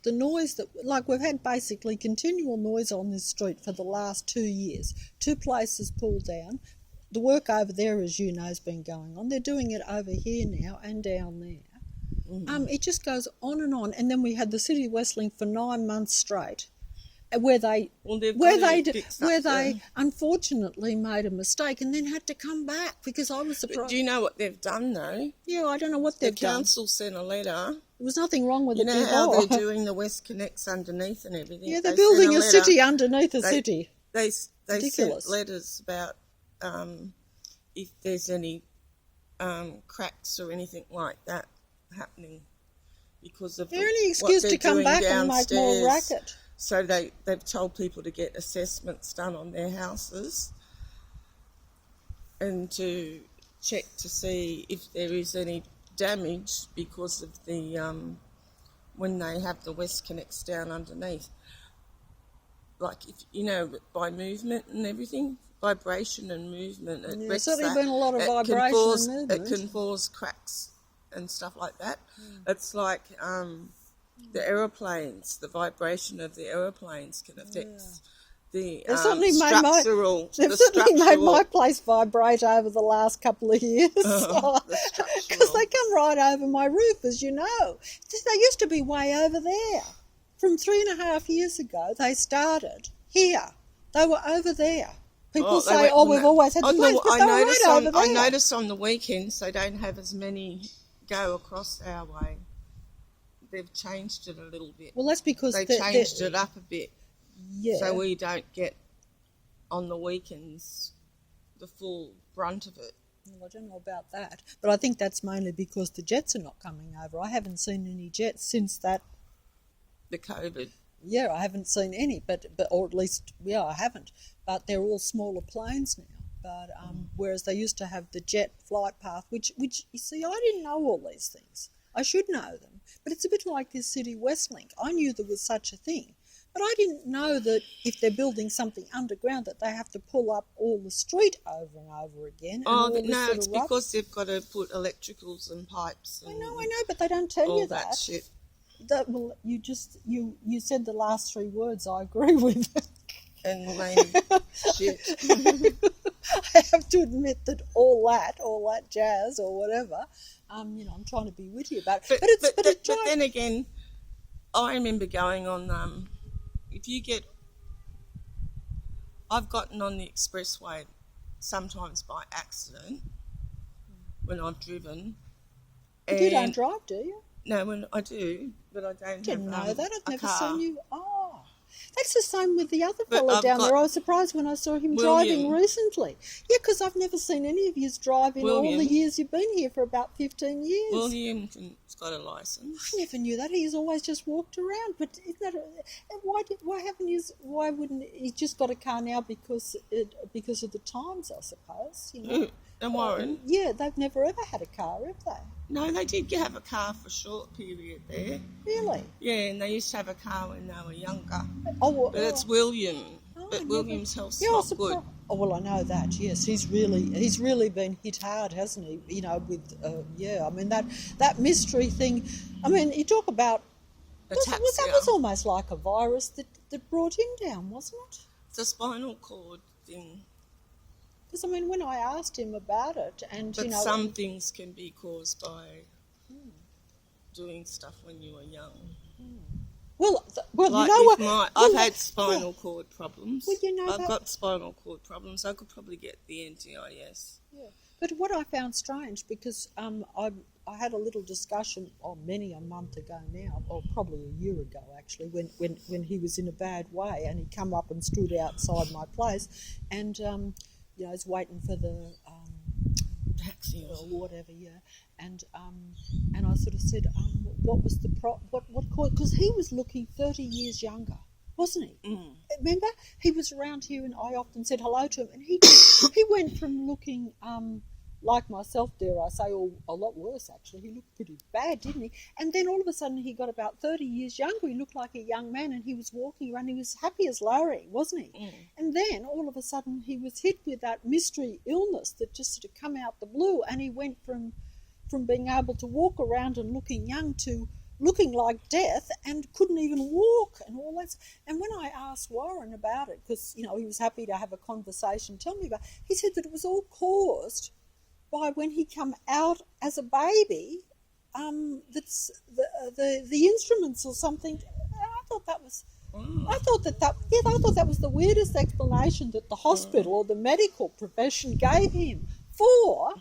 the noise that, we've had basically continual noise on this street for the last 2 years. 2 places pulled down. The work over there, as you know, has been going on. They're doing it over here now and down there. It just goes on. And then we had the City West Link for 9 months straight, where they unfortunately made a mistake and then had to come back, because I was surprised. But do you know what they've done though? Yeah, I don't know what they've done. The council sent a letter. There was nothing wrong with it before. You know how they're doing the West Connects underneath and everything? Yeah, they're building a city underneath a city. They sent letters about if there's any cracks or anything like that happening because of the only excuse to come back and make more racket. So they've told people to get assessments done on their houses and to check to see if there is any damage because of the when they have the WestConnex down underneath. Like, if you know, by movement and everything, vibration and movement, it There's wrecks certainly that. been a lot of It can vibration cause- and movement. It can cause cracks and stuff like that. It's like the aeroplanes, the vibration of the aeroplanes can affect the They've certainly made my- structural. They've the certainly made structural- my place vibrate over the last couple of years. the Because structural. they come right over my roof, as you know. They used to be way over there. From 3.5 years ago, they started here. They were over there. People They say, went "Oh, on we've the- always had the on the- planes," but I they were noticed right on, over I there. noticed on the weekends they don't have as many go across our way. They've changed it a little bit. Well, that's because They changed it up a bit, Yeah. so we don't get on the weekends the full brunt of it. Well, I don't know about that, but I think that's mainly because the jets are not coming over. I haven't seen any jets since that. The COVID. Yeah, I haven't seen any, but or at least I haven't. But they're all smaller planes now. But whereas they used to have the jet flight path, which you see, I didn't know all these things. I should know them, but it's a bit like this City Westlink. I knew there was such a thing, but I didn't know that if they're building something underground, that they have to pull up all the street over and over again. And all this No, sort it's of rubbish. because they've got to put electricals and pipes I and know, but they don't tell all you that shit. Well, you said the last three words. I agree with. And lame shit. I have to admit that all that jazz or whatever, I'm trying to be witty about it. But then again, I remember going on, I've gotten on the expressway sometimes by accident when I've driven. You don't drive, do you? No, when I do, but I don't Didn't have know that. I've a never car. seen you. Oh, that's the same with the other But fellow I've down there. got I was surprised when I saw him William. driving recently. Yeah, because I've never seen any of you drive in all the William. years you've been here for about 15 years. William's got a license. I never knew that. He's always just walked around. But isn't that why wouldn't he just got a car now because of the times, I suppose, And Warren? Yeah, they've never ever had a car, have they? No, they did have a car for a short period there. Really? Yeah, and they used to have a car when they were younger. Oh, well, But it's William. I But never- William's health's Yeah, I not suppose. good. Oh well, I know that. Yes, he's really been hit hard, hasn't he? With I mean that mystery thing. I mean, you talk about that Ataxia. was almost like a virus that brought him down, wasn't it? It's a spinal cord thing. Because I mean, when I asked him about it, and But some things can be caused by doing stuff when you were young. well, Like you know with what? I've had spinal cord problems. Well, you know I've that- got spinal cord problems. I could probably get the NTIS. But what I found strange, because I had a little discussion, many a month ago now, or probably a year ago actually, when he was in a bad way, and he come up and stood outside my place, and I was waiting for the Taxi or or whatever, and I sort of said, what was the what caused? Because he was looking 30 years younger, wasn't he? Remember, he was around here, and I often said hello to him, and he went from looking like myself, dare I say, or a lot worse actually. He looked pretty bad, didn't he? And then all of a sudden he got about 30 years younger. He looked like a young man, and he was walking around. He was happy as Larry, wasn't he? And then all of a sudden he was hit with that mystery illness that just sort of come out the blue, and he went from being able to walk around and looking young to looking like death and couldn't even walk and all that. And when I asked Warren about it, because he was happy to have a conversation, tell me about, he said that it was all caused by when he come out as a baby, that's the instruments or something. I thought that was. I thought that was the weirdest explanation that the hospital or the medical profession gave him for.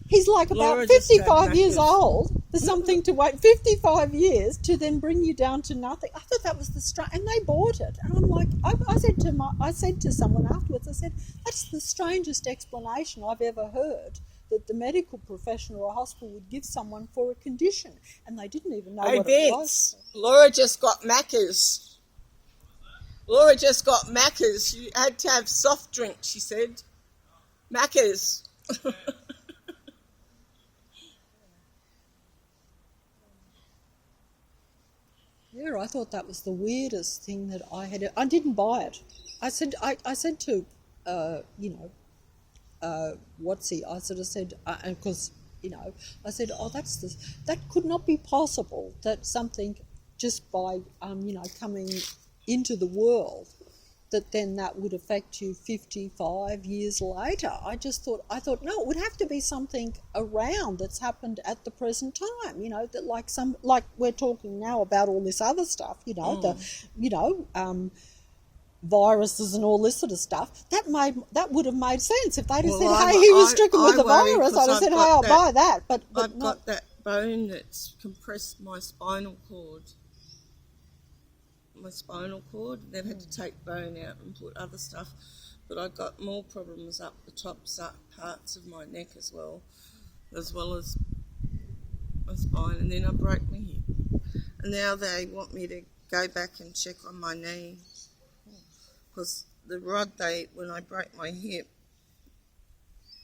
He's like about Laura just 55 years backwards. old. There's something to wait 55 years to then bring you down to nothing. I thought that was and they bought it. And I'm like, I said to someone afterwards, I said, that's the strangest explanation I've ever heard that the medical profession or a hospital would give someone for a condition. And they didn't even know Hey what it was. Vince, Laura just got Macca's. Laura just got Macca's. She had to have soft drink, she said. Macca's. Yeah, I thought that was the weirdest thing that I had. I didn't buy it. I said to, you know, what's he? I sort of said, and because you know, I said, oh, that could not be possible. That something just by you know, coming into the world, that then that would affect you 55 years later. I thought no, it would have to be something around that's happened at the present time, you know, that like we're talking now about all this other stuff, you know, viruses and all this sort of stuff. That would have made sense if they'd have said, hey, he was stricken with the virus. I'd have said, hey, I'll buy that. But I've got that bone that's compressed my spinal cord. They've had to take bone out and put other stuff, but I got more problems up the top parts of my neck as well as my spine, and then I broke my hip, and now they want me to go back and check on my knee, because the rod when I broke my hip,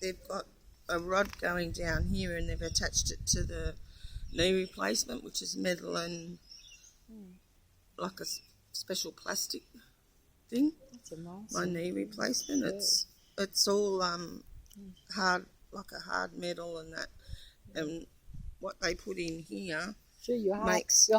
they've got a rod going down here and they've attached it to the knee replacement, which is metal and like a special plastic thing. That's amazing. My knee replacement. Yeah. It's all hard, like a hard metal and that. And what they put in here you're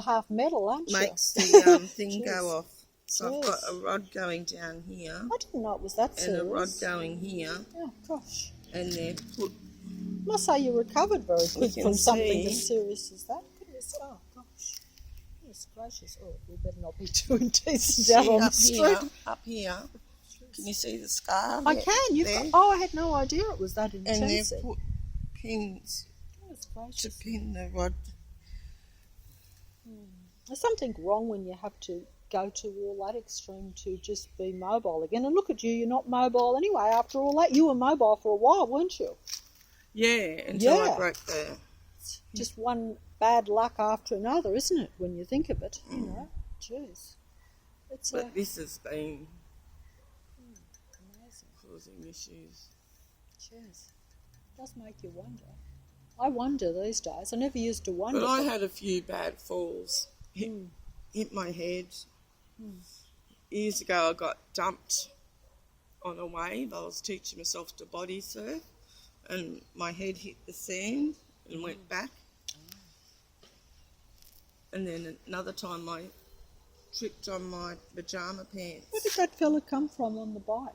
half metal, aren't you? Makes the thing go off. So I've got a rod going down here. I didn't know it was that serious. And a rod going here. Oh gosh. And they've put. I must say you recovered very quick from something as serious as that. Goodness, oh gosh. Goodness gracious. Oh, we better not be too indecent out on the street. Up here. Can you see the scar? I can. I had no idea it was that intense. And they've put pins to pin the rod. There's something wrong when you have to go to all that extreme to just be mobile again. And look at you, you're not mobile anyway after all that. You were mobile for a while, weren't you? Yeah, until I broke the... Just one bad luck after another, isn't it, when you think of it? You know, jeez. But this has been amazing. Causing issues. Jeez. It does make you wonder. I wonder these days. I never used to wonder. But I had a few bad falls. Hit my head. Years ago I got dumped on a wave. I was teaching myself to body surf and my head hit the sand and went back. And then another time I tripped on my pyjama pants. Where did that fella come from on the bike?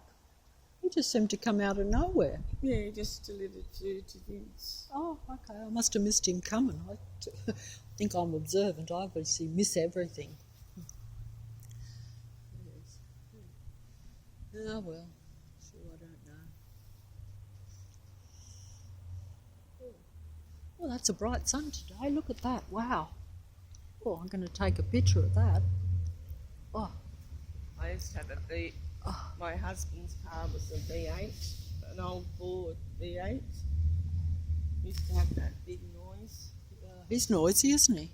He just seemed to come out of nowhere. Yeah, he just delivered food to Vince. Oh, okay. I must have missed him coming. I think I'm observant. I obviously miss everything. Oh, well. Sure, I don't know. Well, that's a bright sun today. Look at that. Wow. Oh, I'm going to take a picture of that. Oh. I used to have my husband's car was a V8, an old Ford V8. Used to have that big noise. He's noisy, isn't he?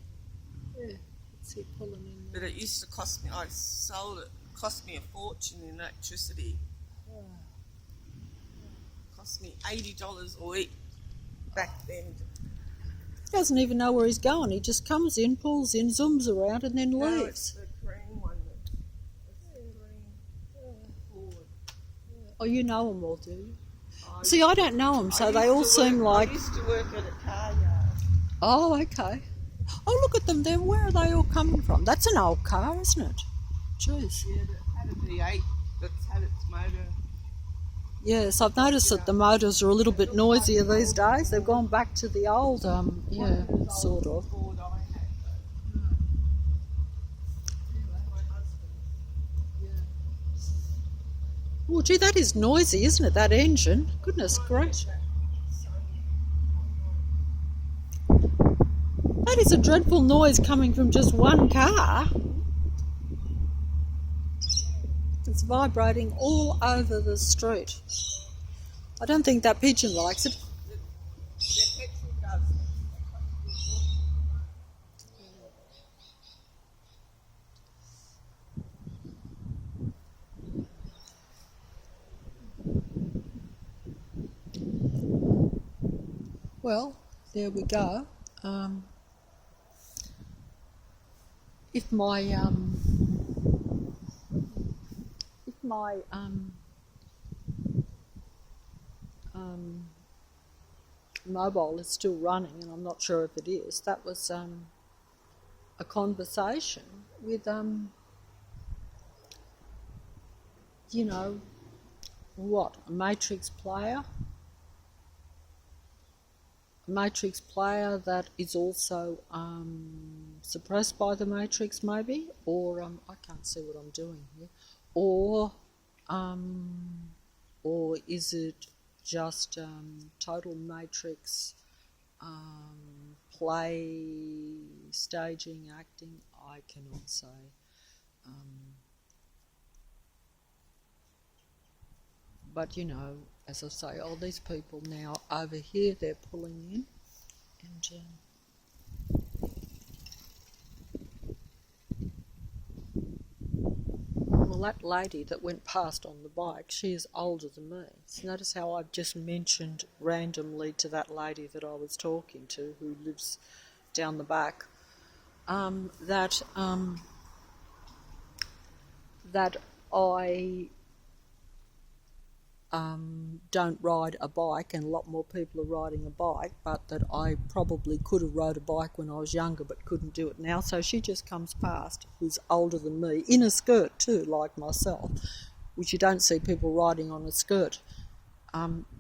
Yeah. Let's see, pulling in there. But it used to cost me, I sold it, cost me a fortune in electricity. Oh. Cost me $80 a week back then. He doesn't even know where he's going. He just comes in, pulls in, zooms around and then leaves. No, it's the green one. Oh, you know them all, do you? See, I don't know them, so they all seem like... I used to work at a car yard. Oh, okay. Oh, look at them there. Where are they all coming from? That's an old car, isn't it? Jeez. Yeah, that had a V8 that's had its motor. Yes, I've noticed that the motors are a little bit noisier these days. They've gone back to the old, sort of. Oh, gee, that is noisy, isn't it, that engine? Goodness gracious. That is a dreadful noise coming from just one car. It's vibrating all over the street. I don't think that pigeon likes it. Well, there we go. if my mobile is still running, and I'm not sure if it is, that was a conversation with you know, what, a Matrix player that is also suppressed by the Matrix, maybe, or I can't see what I'm doing here, or is it just total Matrix play, staging, acting? I cannot say. But you know, as I say, all these people now over here, they're pulling in, and well, that lady that went past on the bike, she is older than me. So notice how I've just mentioned randomly to that lady that I was talking to, who lives down the back, that I don't ride a bike, and a lot more people are riding a bike, but that I probably could have rode a bike when I was younger but couldn't do it now. So she just comes past, who's older than me, in a skirt too, like myself, which you don't see people riding on a skirt.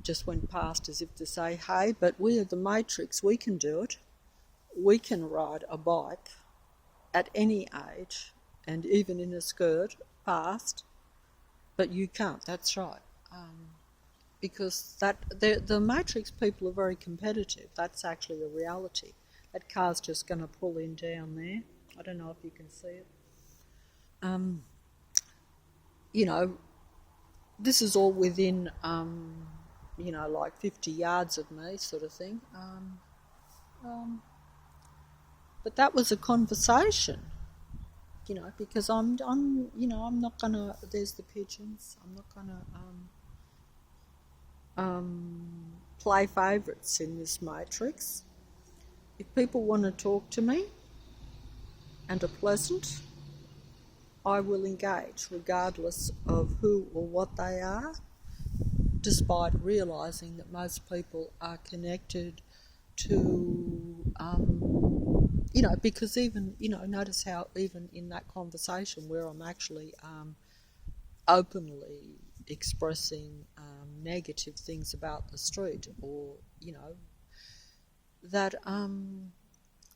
Just went past as if to say, hey, but we are the Matrix, we can do it. We can ride a bike at any age, and even in a skirt, past, but you can't, that's right. Because the Matrix people are very competitive. That's actually a reality. That car's just going to pull in down there. I don't know if you can see it. You know, this is all within, you know, like 50 yards of me, sort of thing. But that was a conversation, you know, because I'm not gonna. There's the pigeons. I'm not gonna play favourites in this Matrix. If people want to talk to me and are pleasant, I will engage regardless of who or what they are, despite realising that most people are connected to, you know, because even, you know, notice how even in that conversation where I'm actually openly expressing negative things about the street, or, you know, that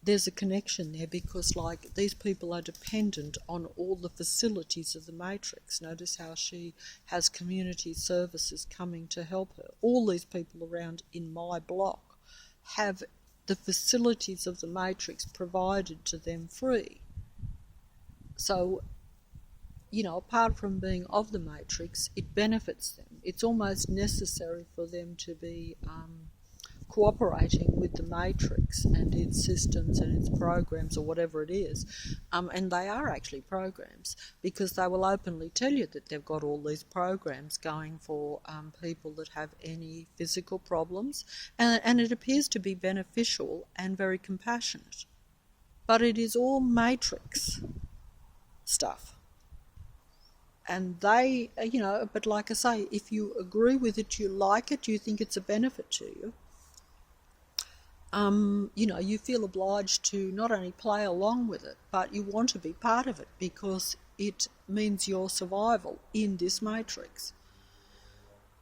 there's a connection there, because like these people are dependent on all the facilities of the Matrix. Notice how she has community services coming to help her. All these people around in my block have the facilities of the Matrix provided to them free. So, you know, apart from being of the Matrix, it benefits them. It's almost necessary for them to be cooperating with the Matrix and its systems and its programs, or whatever it is. And they are actually programs, because they will openly tell you that they've got all these programs going for people that have any physical problems, and it appears to be beneficial and very compassionate. But it is all Matrix stuff. And they, you know, but like I say, if you agree with it, you like it, you think it's a benefit to you, you know, you feel obliged to not only play along with it, but you want to be part of it, because it means your survival in this Matrix.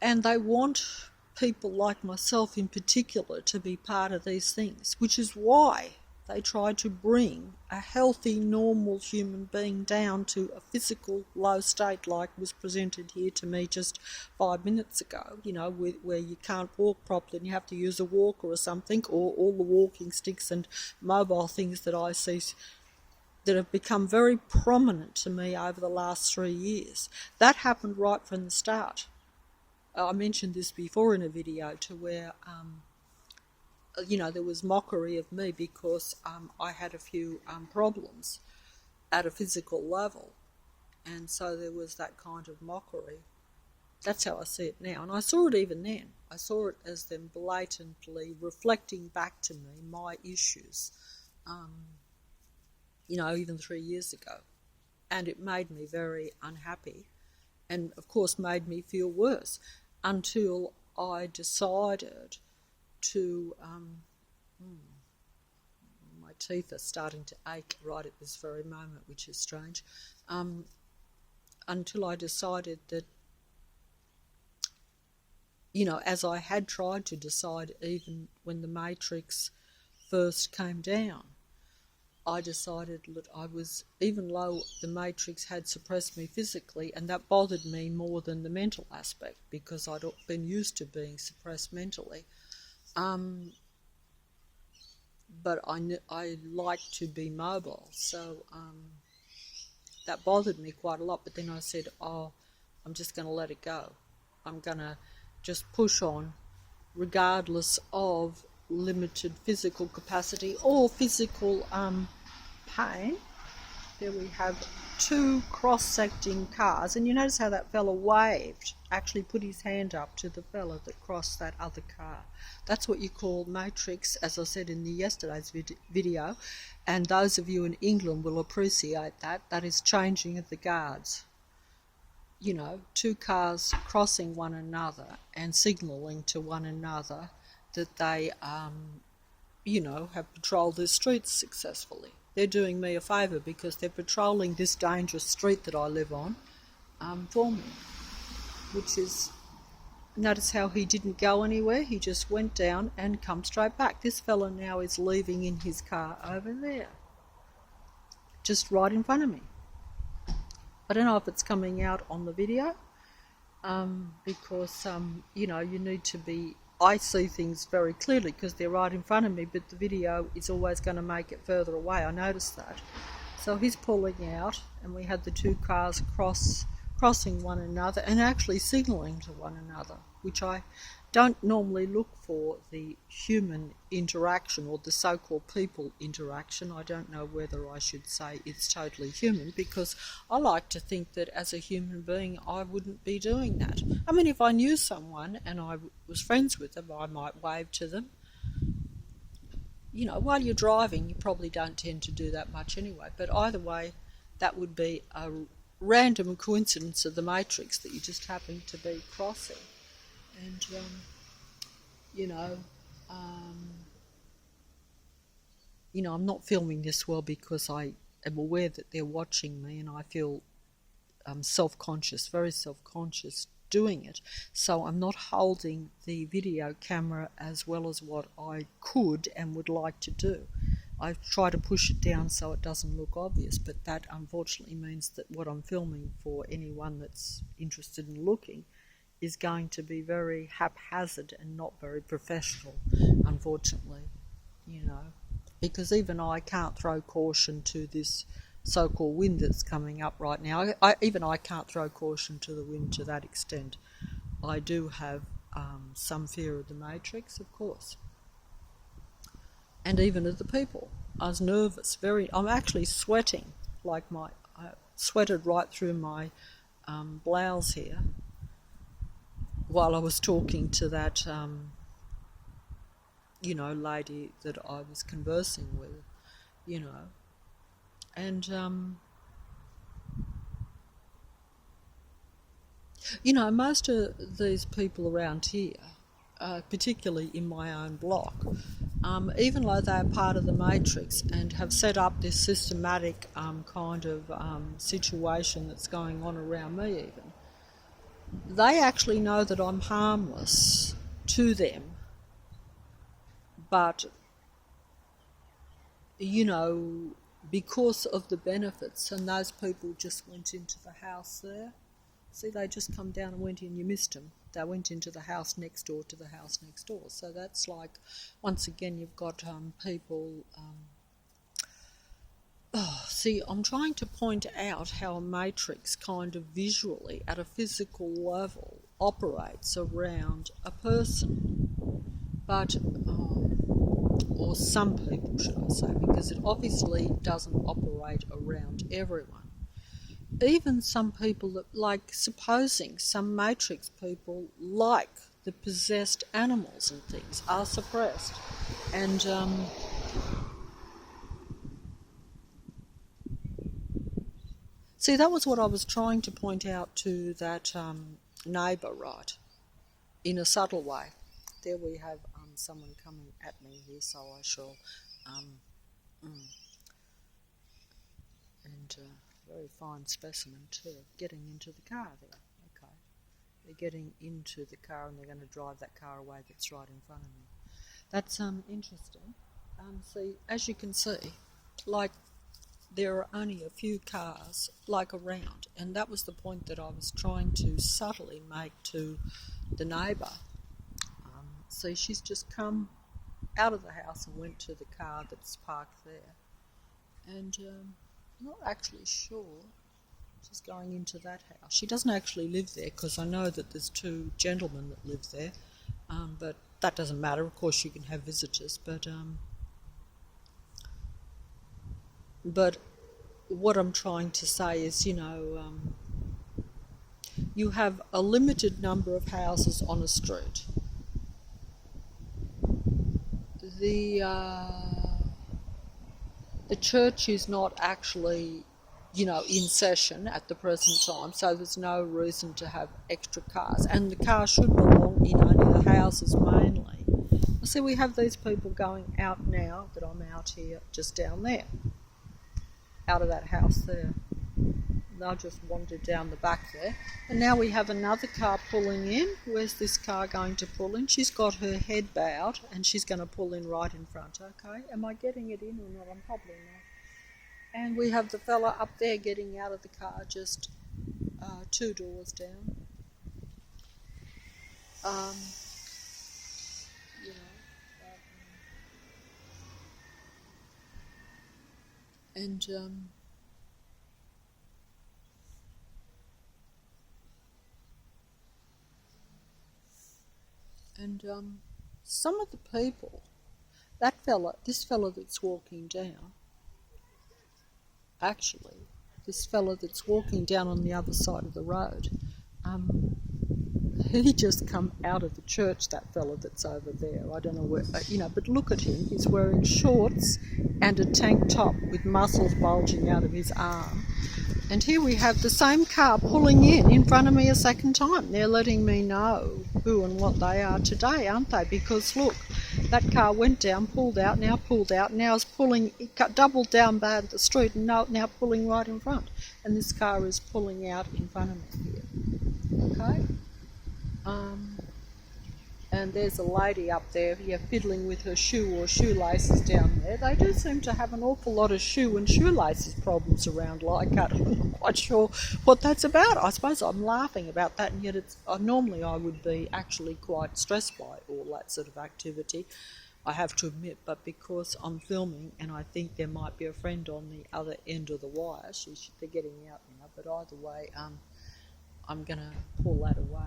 And they want people like myself in particular to be part of these things, which is why they try to bring a healthy, normal human being down to a physical low state, like was presented here to me just 5 minutes ago, you know, where you can't walk properly and you have to use a walker or something, or all the walking sticks and mobile things that I see that have become very prominent to me over the last 3 years. That happened right from the start. I mentioned this before in a video, to where you know, there was mockery of me because I had a few problems at a physical level, and so there was that kind of mockery. That's how I see it now, and I saw it even then. I saw it as them blatantly reflecting back to me my issues, even 3 years ago. And it made me very unhappy and, of course, made me feel worse until I decided to... my teeth are starting to ache right at this very moment, which is strange. Until I decided that, as I had tried to decide even when the Matrix first came down, I decided that I was, even though the Matrix had suppressed me physically, and that bothered me more than the mental aspect because I'd been used to being suppressed mentally. But I like to be mobile, so that bothered me quite a lot. But then I said, I'm just going to let it go. I'm going to just push on regardless of limited physical capacity or physical pain. There we have 2 cross-secting cars, and you notice how that fella waved, actually put his hand up to the fella that crossed that other car. That's what you call Matrix, as I said in yesterday's video, and those of you in England will appreciate that. That is changing of the guards. 2 cars crossing one another and signalling to one another that they, have patrolled the streets successfully. They're doing me a favour because they're patrolling this dangerous street that I live on for me, which is, notice how he didn't go anywhere, he just went down and come straight back. This fella now is leaving in his car over there, just right in front of me. I don't know if it's coming out on the video because, you need to be... I see things very clearly because they're right in front of me, but the video is always going to make it further away. I noticed that. So he's pulling out, and we had the 2 cars crossing one another and actually signalling to one another, which I don't normally look for, the human interaction or the so-called people interaction. I don't know whether I should say it's totally human, because I like to think that as a human being I wouldn't be doing that. I mean, if I knew someone and I was friends with them, I might wave to them. While you're driving, you probably don't tend to do that much anyway, but either way, that would be a random coincidence of the Matrix that you just happen to be crossing. And, I'm not filming this well because I am aware that they're watching me, and I feel self-conscious, very self-conscious doing it. So I'm not holding the video camera as well as what I could and would like to do. I try to push it down so it doesn't look obvious, but that unfortunately means that what I'm filming, for anyone that's interested in looking, is going to be very haphazard and not very professional, unfortunately, because even I can't throw caution to this so-called wind that's coming up right now. I can't throw caution to the wind to that extent. I do have some fear of the Matrix, of course, and even of the people. I was nervous, I'm actually sweating, I sweated right through my blouse here while I was talking to that, lady that I was conversing with, and, most of these people around here, particularly in my own block, even though they're part of the Matrix and have set up this systematic kind of situation that's going on around me even, they actually know that I'm harmless to them, but, because of the benefits, and those people just went into the house there. See, they just come down and went in, you missed them. They went into the house next door to the house next door. So that's like, once again, you've got people... see, I'm trying to point out how a Matrix kind of visually, at a physical level, operates around a person. But, or some people, should I say, because it obviously doesn't operate around everyone. Even some people that, supposing some Matrix people, like the possessed animals and things, are suppressed. And, See, that was what I was trying to point out to that neighbour, right, in a subtle way. There we have someone coming at me here, so I shall... And very fine specimen too, getting into the car there. Okay, they're getting into the car and they're going to drive that car away that's right in front of me. That's interesting. See, as you can see, like, there are only a few cars like around, and that was the point that I was trying to subtly make to the neighbour. See, she's just come out of the house and went to the car that's parked there, and I'm not actually sure she's going into that house. She doesn't actually live there, because I know that there's two gentlemen that live there, but that doesn't matter. Of course, you can have visitors, but what I'm trying to say is, you have a limited number of houses on a street. The church is not actually, in session at the present time, so there's no reason to have extra cars. And the car should belong in only the houses mainly. See, we have these people going out now that I'm out here, just down there, out of that house there. They'll just wander down the back there. And now we have another car pulling in. Where's this car going to pull in? She's got her head bowed and she's going to pull in right in front. Okay, am I getting it in or not? I'm probably not. And we have the fella up there getting out of the car, just 2 doors down. Some of the people, this fella that's walking down, actually, this fella that's walking down on the other side of the road, he just come out of the church, that fella that's over there. I don't know where, but look at him. He's wearing shorts and a tank top with muscles bulging out of his arm. And here we have the same car pulling in front of me a second time. They're letting me know who and what they are today, aren't they? Because look, that car went down, pulled out, now is pulling, it doubled down bad the street and now pulling right in front. And this car is pulling out in front of me here. Okay? And there's a lady up there, fiddling with her shoe or shoelaces down there. They do seem to have an awful lot of shoe and shoelaces problems around Leichhardt. I'm not quite sure what that's about. I suppose I'm laughing about that, and yet normally I would be actually quite stressed by all that sort of activity, I have to admit, but because I'm filming and I think there might be a friend on the other end of the wire, they're getting out now, but either way, I'm going to pull that away.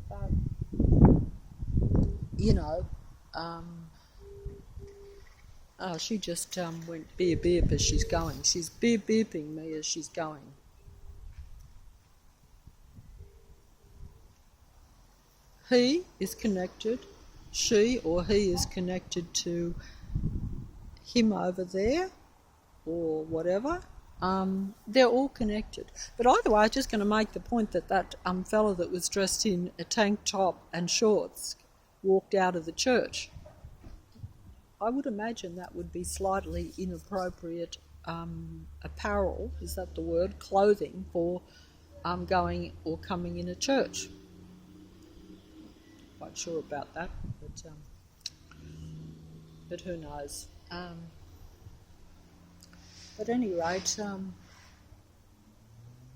But she just went beep beep as she's going. She's beep beeping me as she's going. He is connected, she or he is connected to him over there or whatever. They're all connected. But either way, I'm just going to make the point that fella that was dressed in a tank top and shorts walked out of the church. I would imagine that would be slightly inappropriate apparel, is that the word, clothing for going or coming in a church. Quite sure about that, but who knows. At any rate,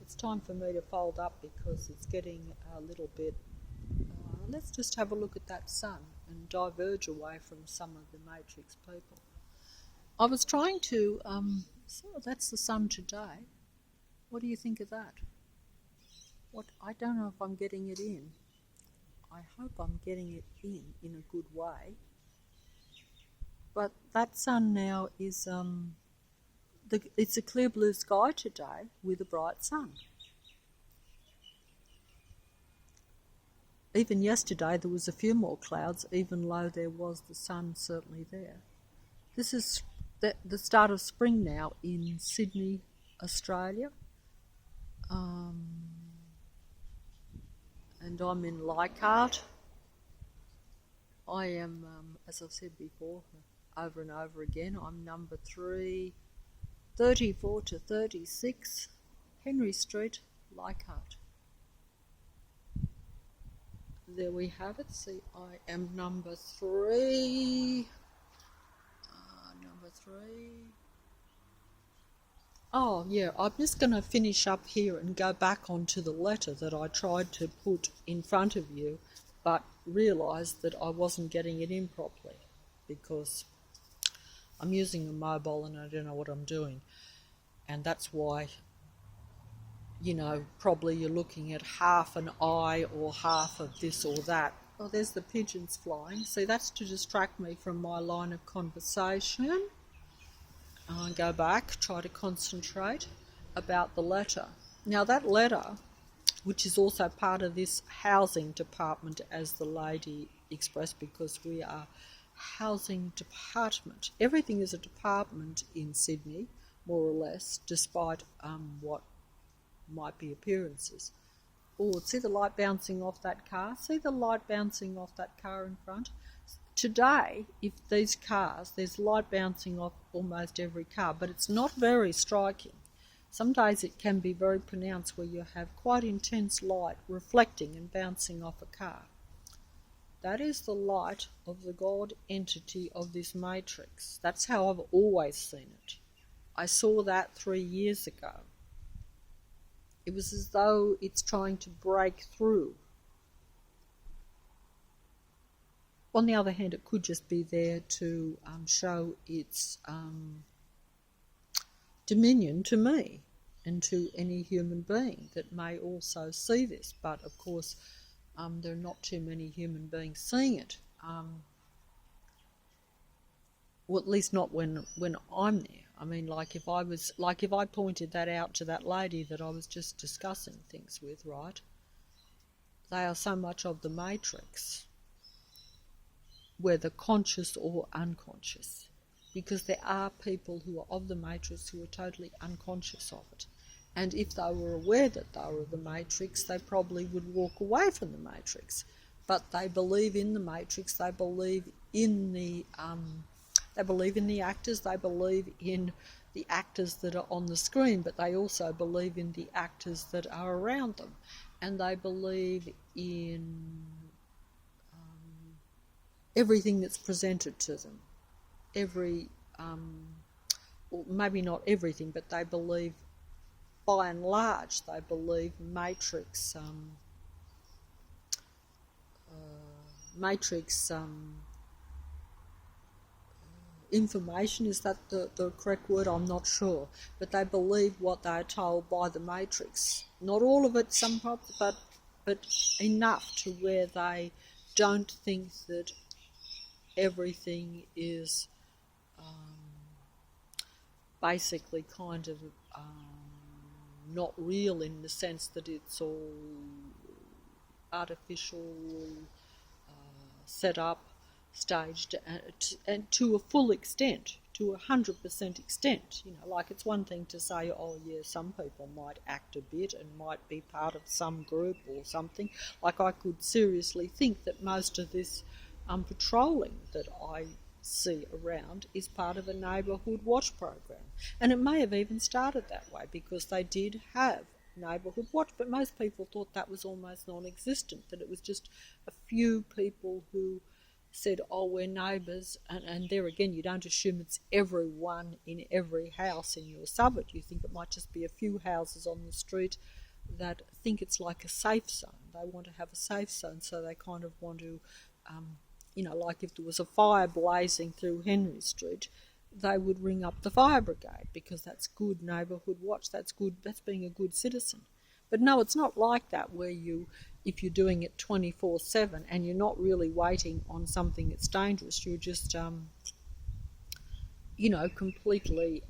it's time for me to fold up because it's getting a little bit... let's just have a look at that sun and diverge away from some of the Matrix people. I was trying to... that's the sun today. What do you think of that? I don't know if I'm getting it in. I hope I'm getting it in a good way. But that sun now is... it's a clear blue sky today with a bright sun. Even yesterday there was a few more clouds, even though there was the sun certainly there. This is the start of spring now in Sydney, Australia. And I'm in Leichhardt. I am, as I've said before, over and over again, I'm number 334 to 36, Henry Street, Leichhardt. There we have it. See, I am number 3. Number 3. Oh, yeah, I'm just going to finish up here and go back onto the letter that I tried to put in front of you, but realised that I wasn't getting it in properly because I'm using a mobile and I don't know what I'm doing. And that's why, you know, probably you're looking at half an eye or half of this or that. Oh, there's the pigeons flying. See, that's to distract me from my line of conversation. I'll go back, try to concentrate about the letter. Now that letter, which is also part of this housing department, as the lady expressed, because we are housing department. Everything is a department in Sydney, more or less, despite what might be appearances. Oh, see the light bouncing off that car? See the light bouncing off that car in front? Today, if these cars, there's light bouncing off almost every car, but it's not very striking. Some days it can be very pronounced where you have quite intense light reflecting and bouncing off a car. That is the light of the God entity of this matrix. That's how I've always seen it. I saw that 3 years ago. It was as though it's trying to break through. On the other hand, it could just be there to show its dominion to me and to any human being that may also see this. But, of course, there are not too many human beings seeing it. Well, at least not when I'm there. I mean, like if I pointed that out to that lady that I was just discussing things with, right? They are so much of the matrix, whether conscious or unconscious, because there are people who are of the matrix who are totally unconscious of it. And if they were aware that they were of the matrix, they probably would walk away from the matrix. But they believe in the matrix, they believe in the actors, they believe in the actors that are on the screen, but they also believe in the actors that are around them. And they believe in everything that's presented to them. Well, maybe not everything, but they believe, by and large, they believe matrix information, is that the correct word? I'm not sure. But they believe what they are told by the matrix. Not all of it, some parts, but enough to where they don't think that everything is basically kind of not real, in the sense that it's all artificial, set up, staged, and to a full extent, to 100% extent. You know, like it's one thing to say, oh yeah, some people might act a bit and might be part of some group or something. Like I could seriously think that most of this patrolling that I see around is part of a neighbourhood watch program. And it may have even started that way, because they did have neighbourhood watch, but most people thought that was almost non-existent, that it was just a few people who said, oh, we're neighbours, and there again, you don't assume it's everyone in every house in your suburb. You think it might just be a few houses on the street that think it's like a safe zone. They want to have a safe zone, so they kind of want to like if there was a fire blazing through Henry Street, they would ring up the fire brigade, because that's good neighbourhood watch, that's good, that's being a good citizen. But no, it's not like that, where if you're doing it 24/7 and you're not really waiting on something that's dangerous, you're just, completely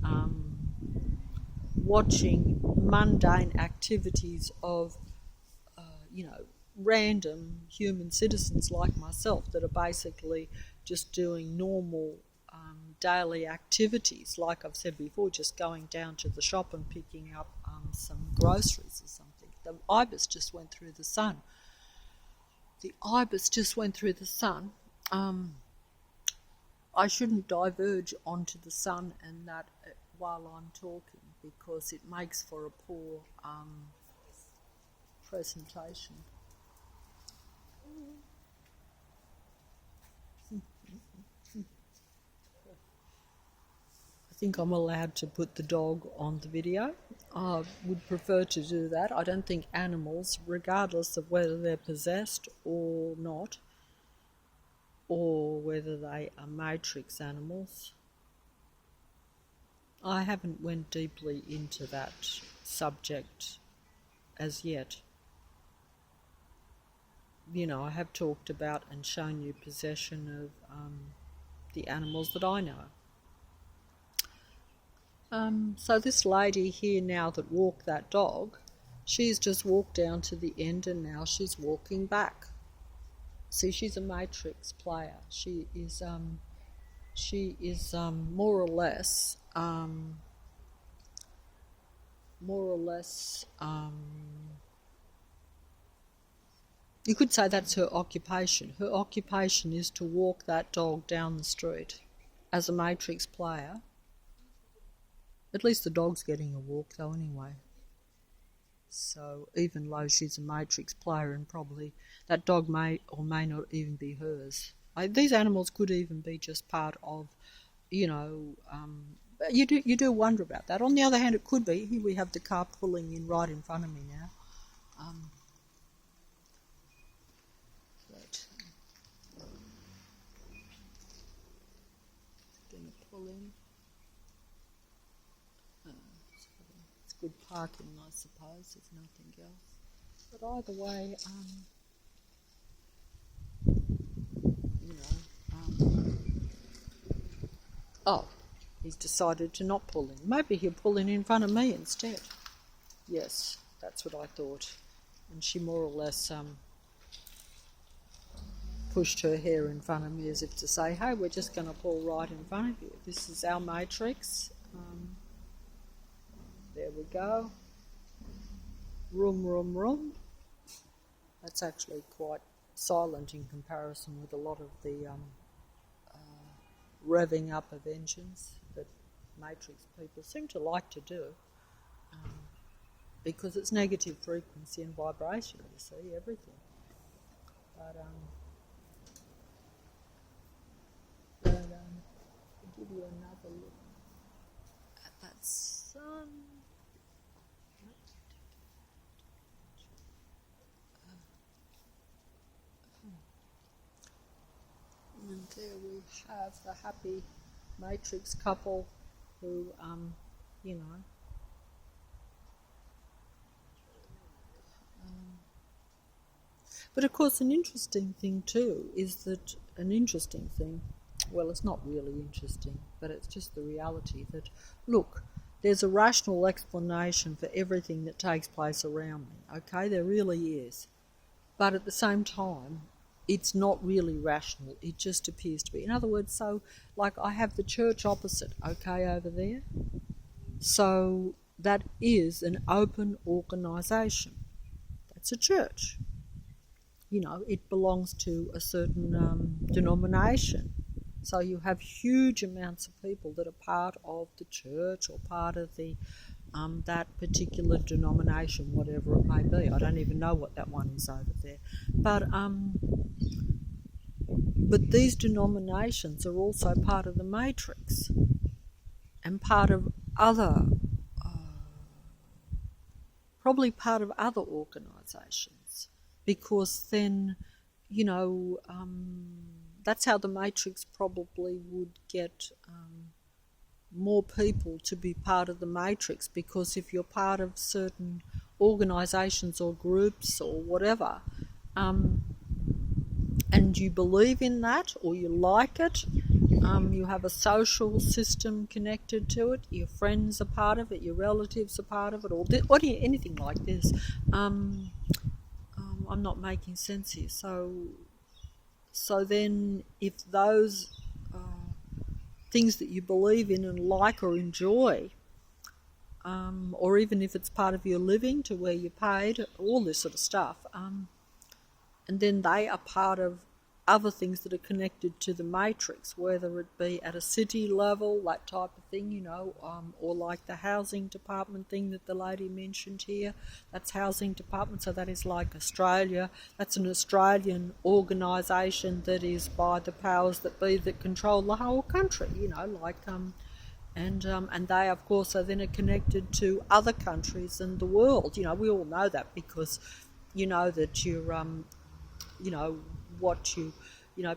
watching mundane activities of, random human citizens like myself that are basically just doing normal daily activities, like I've said before, just going down to the shop and picking up some groceries or something. The ibis just went through the sun. I shouldn't diverge onto the sun and that while I'm talking, because it makes for a poor presentation. I think I'm allowed to put the dog on the video. I would prefer to do that. I don't think animals, regardless of whether they're possessed or not, or whether they are matrix animals, I haven't went deeply into that subject as yet. You know, I have talked about and shown you possession of the animals that I know. So this lady here now that walked that dog, she's just walked down to the end and now she's walking back. See, she's a matrix player. She is more or less you could say that's her occupation. Her occupation is to walk that dog down the street as a matrix player. At least the dog's getting a walk though anyway. So even though she's a matrix player and probably that dog may or may not even be hers. These animals could even be just part of, you know, you do wonder about that. On the other hand, it could be. Here we have the car pulling in right in front of me now. Going to pull in. It's good parking, I suppose, if nothing else. But either way, oh, he's decided to not pull in. Maybe he'll pull in front of me instead. Yes, that's what I thought. And she more or less pushed her hair in front of me as if to say, hey, we're just going to pull right in front of you. This is our matrix. There we go. Room. That's actually quite silent in comparison with a lot of the revving up of engines that matrix people seem to like to do, because it's negative frequency and vibration, you see, everything. But I'll give you another look at that sun. And there we have the happy matrix couple who, but of course an interesting thing too is that well, it's not really interesting, but it's just the reality that, look, there's a rational explanation for everything that takes place around me, okay? There really is. But at the same time, it's not really rational. It just appears to be. In other words, so, like, I have the church opposite, okay, over there. So that is an open organisation. That's a church. You know, it belongs to a certain denomination. So you have huge amounts of people that are part of the church or part of the that particular denomination, whatever it may be. I don't even know what that one is over there. But these denominations are also part of the matrix and part of other, probably part of other organisations, because then, you know, that's how the matrix probably would get more people to be part of the matrix, because if you're part of certain organisations or groups or whatever, and you believe in that or you like it, you have a social system connected to it, your friends are part of it, your relatives are part of it, or anything like this. I'm not making sense here. So then if those things that you believe in and like or enjoy, or even if it's part of your living to where you're paid, all this sort of stuff. And then they are part of other things that are connected to the matrix, whether it be at a city level, that type of thing, or like the housing department thing that the lady mentioned here. That's housing department, so that is like Australia. That's an Australian organisation that is by the powers that be that control the whole country, and they, of course, are then connected to other countries and the world. We all know that because that you're,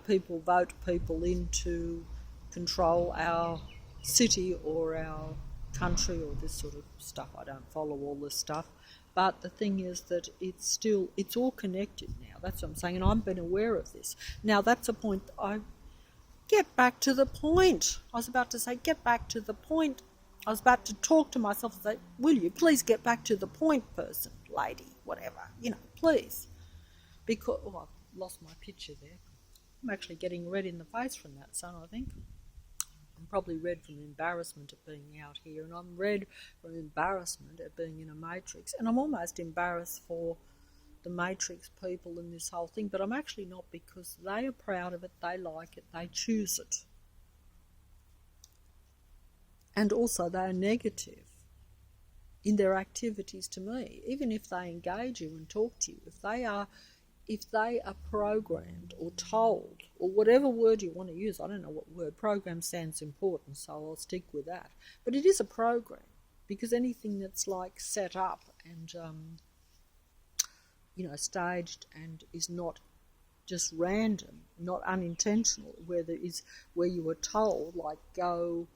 people vote people in to control our city or our country or this sort of stuff. I don't follow all this stuff. But the thing is that it's all connected now. That's what I'm saying, and I've been aware of this. Now, that's a point get back to the point. I was about to say, get back to the point. I was about to talk to myself and say, will you please get back to the point, person, lady, whatever, please. Because, I've lost my picture there. I'm actually getting red in the face from that, son, I think. I'm probably red from embarrassment at being out here, and I'm red from embarrassment at being in a matrix. And I'm almost embarrassed for the matrix people in this whole thing, but I'm actually not, because they are proud of it, they like it, they choose it. And also they are negative in their activities to me, even if they engage you and talk to you. If they are programmed or told, or whatever word you want to use, I don't know what word, program sounds important, so I'll stick with that. But it is a program, because anything that's like set up and staged and is not just random, not unintentional, where you were told, like, go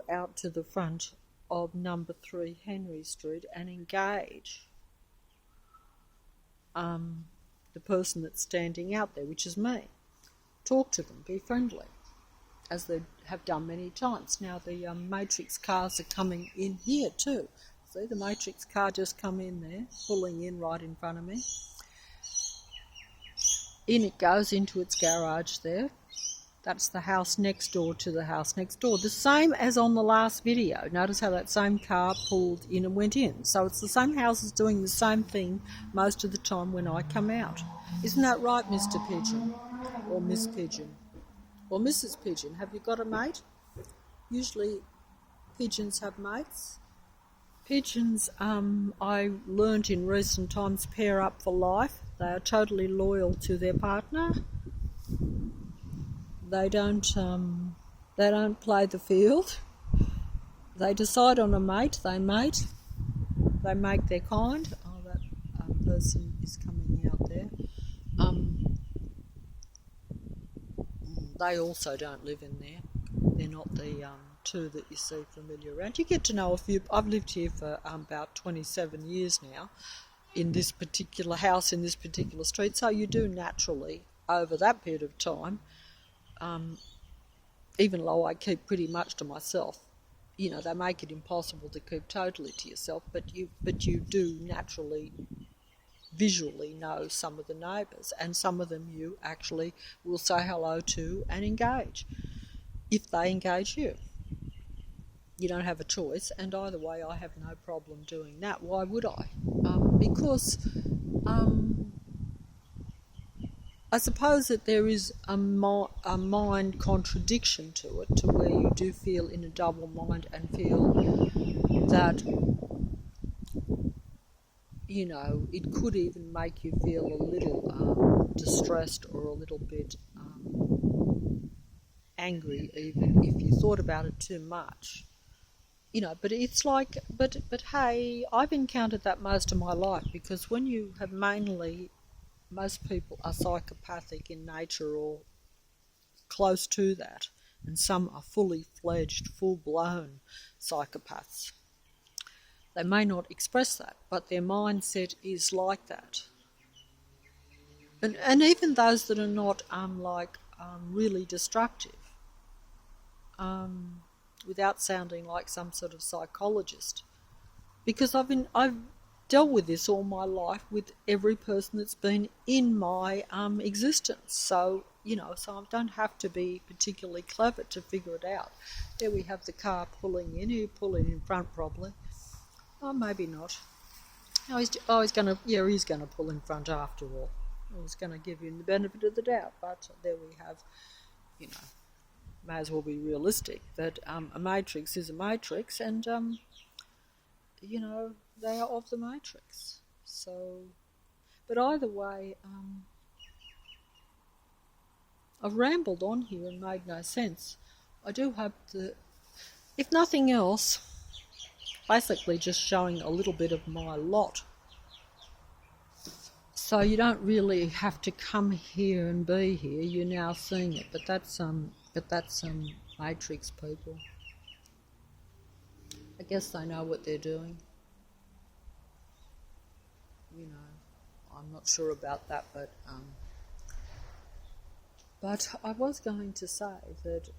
out to the front of number 3 Henry Street and engage the person that's standing out there, which is me. Talk to them, be friendly, as they have done many times. Now the Matrix cars are coming in here too. See, the Matrix car just come in there, pulling in right in front of me. In it goes into its garage there. That's the house next door to the house next door. The same as on the last video. Notice how that same car pulled in and went in. So it's the same houses doing the same thing most of the time when I come out. Isn't that right, Mr. Pigeon? Or Miss Pigeon? Or Mrs. Pigeon? Have you got a mate? Usually pigeons have mates. Pigeons, I learned in recent times, pair up for life. They are totally loyal to their partner. They don't play the field. They decide on a mate. They mate. They make their kind. Oh, that person is coming out there. They also don't live in there. They're not the two that you see familiar around. You get to know a few. I've lived here for about 27 years now, in this particular house, in this particular street. So you do naturally, over that period of time, even though I keep pretty much to myself, they make it impossible to keep totally to yourself, but you do naturally, visually know some of the neighbours, and some of them you actually will say hello to and engage, if they engage you. You don't have a choice, and either way I have no problem doing that. Why would I? Because I suppose that there is a mind contradiction to it, to where you do feel in a double mind and feel that, it could even make you feel a little distressed or a little bit angry, even if you thought about it too much. But it's like, but hey, I've encountered that most of my life, because when you have most people are psychopathic in nature or close to that, and some are fully fledged, full-blown psychopaths. They may not express that, but their mindset is like that. And even those that are not really destructive, without sounding like some sort of psychologist, because I've dealt with this all my life with every person that's been in my existence. So so I don't have to be particularly clever to figure it out. There we have the car pulling in. You pull in front probably. Oh, maybe not. He's going to pull in front after all. I was going to give him the benefit of the doubt, but there we have, may as well be realistic that a matrix is a matrix, and they are of the matrix. So, but either way, I've rambled on here and made no sense. I do hope that, if nothing else, basically just showing a little bit of my lot. So you don't really have to come here and be here. You're now seeing it, but that's matrix people. I guess they know what they're doing. I'm not sure about that, but I was going to say that,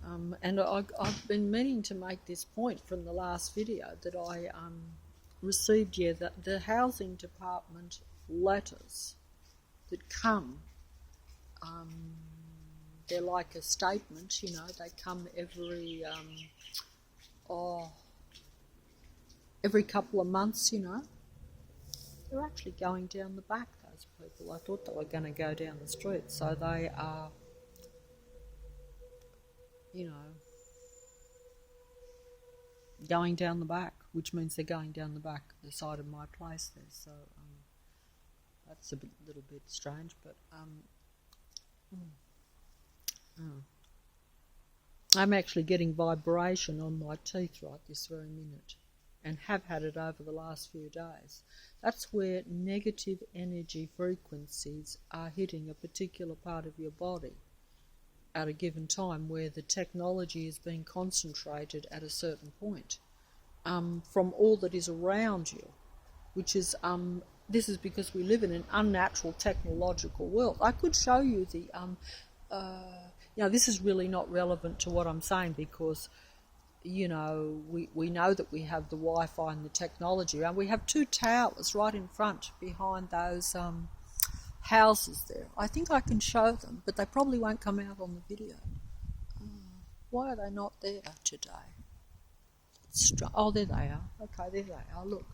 and I've been meaning to make this point from the last video, that I received the housing department letters that come. They're like a statement, they come every couple of months, They're actually going down the back, those people. I thought they were going to go down the street, so they are, going down the back, which means they're going down the side of my place there. So that's a little bit strange, but I'm actually getting vibration on my teeth right this very minute, and have had it over the last few days. That's where negative energy frequencies are hitting a particular part of your body at a given time, where the technology is being concentrated at a certain point from all that is around you, which is this is because we live in an unnatural technological world. I could show you the this is really not relevant to what I'm saying, because we know that we have the Wi-Fi and the technology around. We have 2 towers right in front behind those houses there. I think I can show them, but they probably won't come out on the video. Why are they not there today? Oh, there they are. Okay, there they are. Look,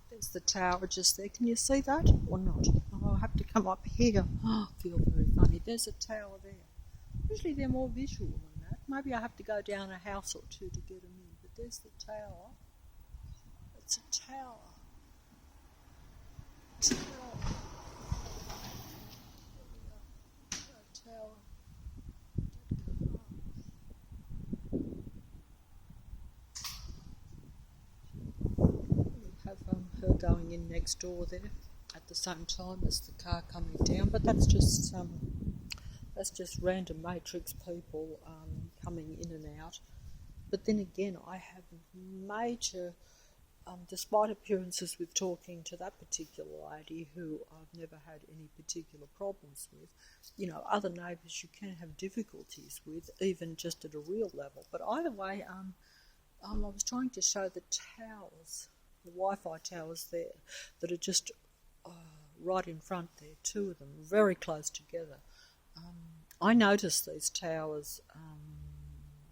there's the tower just there. Can you see that or not? Oh, I have to come up here. Oh, I feel very funny. There's a tower there. Usually they're more visual than that. Maybe I have to go down a house or 2 to get them in. But there's the tower. It's a tower. Her going in next door there at the same time as the car coming down, but that's just random matrix people coming in and out. But then again, I have major, despite appearances with talking to that particular lady who I've never had any particular problems with, other neighbours you can have difficulties with, even just at a real level. But either way, I was trying to show the towers, the Wi-Fi towers there, that are just right in front there, 2 of them, very close together. I noticed these towers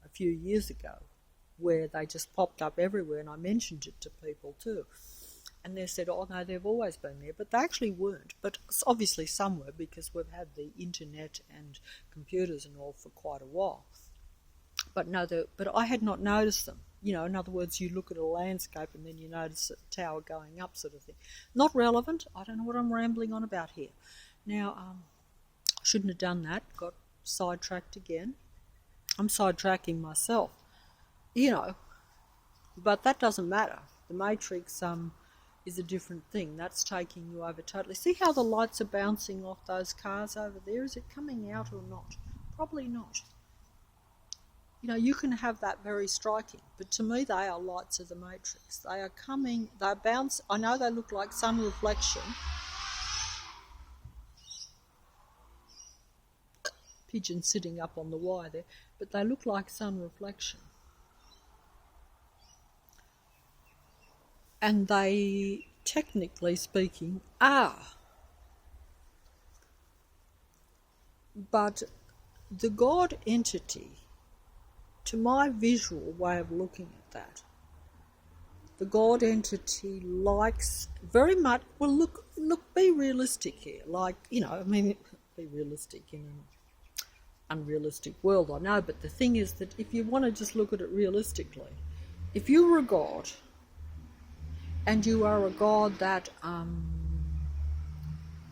a few years ago, where they just popped up everywhere, and I mentioned it to people too. And they said, oh no, they've always been there, but they actually weren't. But obviously some were, because we've had the internet and computers and all for quite a while. But no, but I had not noticed them. In other words, you look at a landscape and then you notice a tower going up, sort of thing. Not relevant. I don't know what I'm rambling on about here. Now, I shouldn't have done that. Got sidetracked again. I'm sidetracking myself. But that doesn't matter. The matrix is a different thing. That's taking you over totally. See how the lights are bouncing off those cars over there? Is it coming out or not? Probably not. You can have that very striking, but to me they are lights of the matrix. They are coming, they bounce. I know they look like sun reflection. Pigeon sitting up on the wire there, but they look like sun reflection. And they, technically speaking, are. But the God entity, to my visual way of looking at that, the God entity likes very much, well, look, be realistic here. Like, you know, I mean, be realistic in an unrealistic world, I know, but the thing is that if you want to just look at it realistically, if you were a God, and you are a God that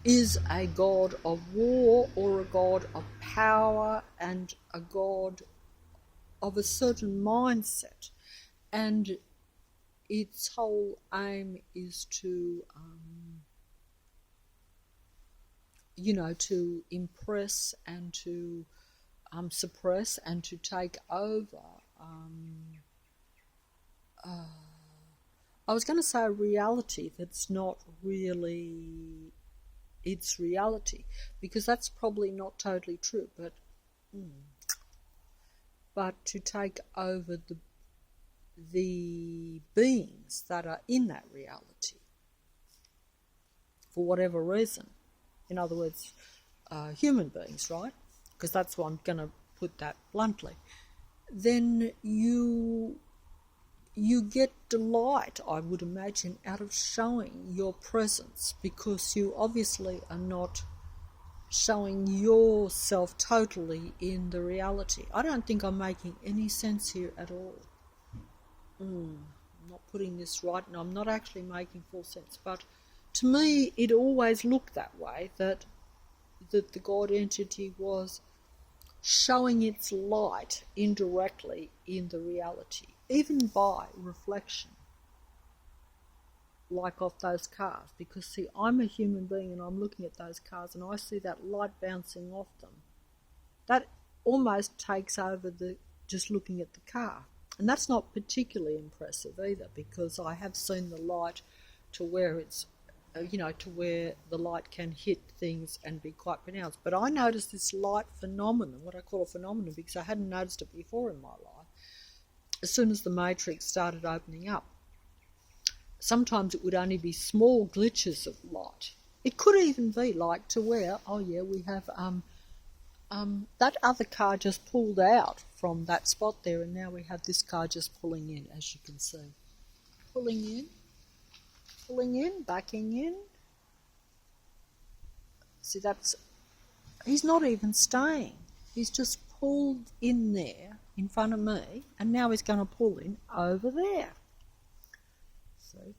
is a God of war or a God of power and a God of a certain mindset, and its whole aim is to, to impress and to suppress and to take over. I was going to say a reality that's not really its reality, because that's probably not totally true, but to take over the beings that are in that reality for whatever reason. In other words, human beings, right? Because that's what I'm going to put that bluntly. Then you get delight, I would imagine, out of showing your presence, because you obviously are not showing yourself totally in the reality. I don't think I'm making any sense here at all. I'm not putting this right, and I'm not actually making full sense. But to me, it always looked that way, that the God entity was showing its light indirectly in the reality, even by reflection, like off those cars. Because, see, I'm a human being and I'm looking at those cars and I see that light bouncing off them. That almost takes over just looking at the car. And that's not particularly impressive either, because I have seen the light to where it's, to where the light can hit things and be quite pronounced. But I noticed this light phenomenon, what I call a phenomenon, because I hadn't noticed it before in my life, as soon as the matrix started opening up. Sometimes it would only be small glitches of light. It could even be like to where, we have that other car just pulled out from that spot there, and now we have this car just pulling in, as you can see. Pulling in, backing in. See, he's not even staying. He's just pulled in there in front of me, and now he's going to pull in over there. See?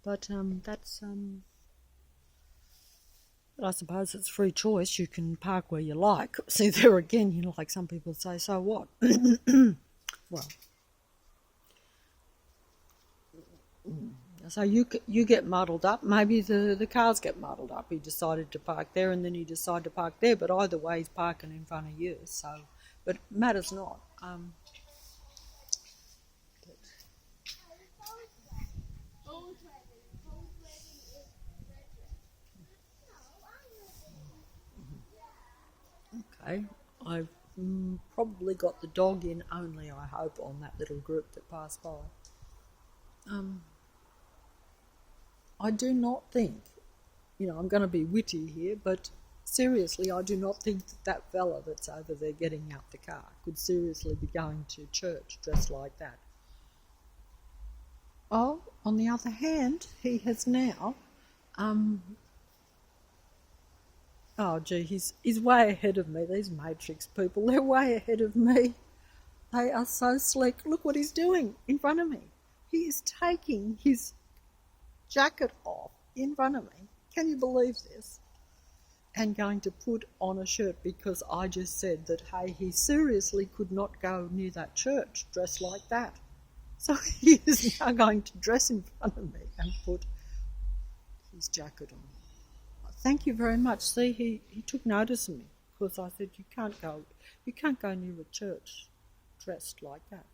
But that's but I suppose it's free choice. You can park where you like. See, there again, like some people say, so what? Well, so you get muddled up. Maybe the cars get muddled up. He decided to park there, and then he decided to park there. But either way, he's parking in front of you. So, but matters not. Okay, I've probably got the dog in only, I hope, on that little group that passed by. I do not think, I'm going to be witty here, but seriously, I do not think that fella that's over there getting out the car could seriously be going to church dressed like that. Oh, on the other hand, he has now, he's way ahead of me. These Matrix people, they're way ahead of me. They are so slick. Look what he's doing in front of me. He is taking his jacket off in front of me. Can you believe this? And going to put on a shirt, because I just said that, hey, he seriously could not go near that church dressed like that. So he is now going to dress in front of me and put his jacket on. Thank you very much. See, he took notice of me, because I said you can't go near a church dressed like that.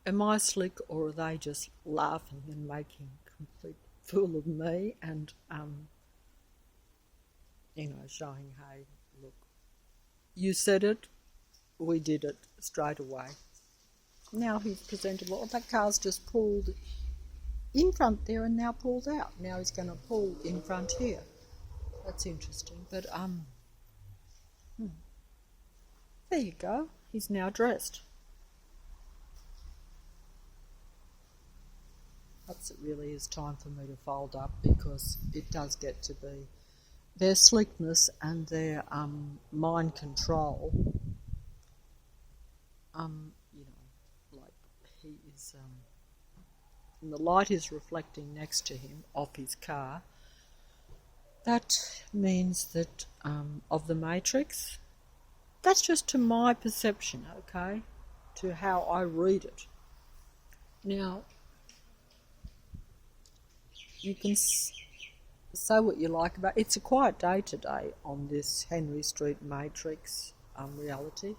Am I slick, or are they just laughing and making a complete fool of me and showing, hey, look, you said it, we did it straight away. Now he's presentable. That car's just pulled in front there and now pulled out. Now he's going to pull in front here. That's interesting. But there you go. He's now dressed. Perhaps it really is time for me to fold up, because it does get to be their slickness and their mind control. Like he is, and the light is reflecting next to him off his car. That means that of the matrix. That's just to my perception, okay, to how I read it. Now, you can say what you like about it. It's a quiet day today on this Henry Street Matrix reality.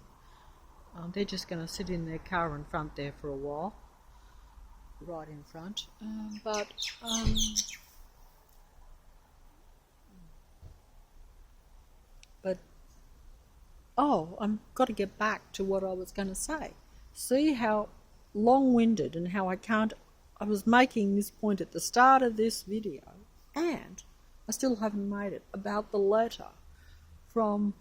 They're just going to sit in their car in front there for a while, right in front. I've got to get back to what I was going to say. See how long-winded and how I was making this point at the start of this video, and I still haven't made it, about the letter from,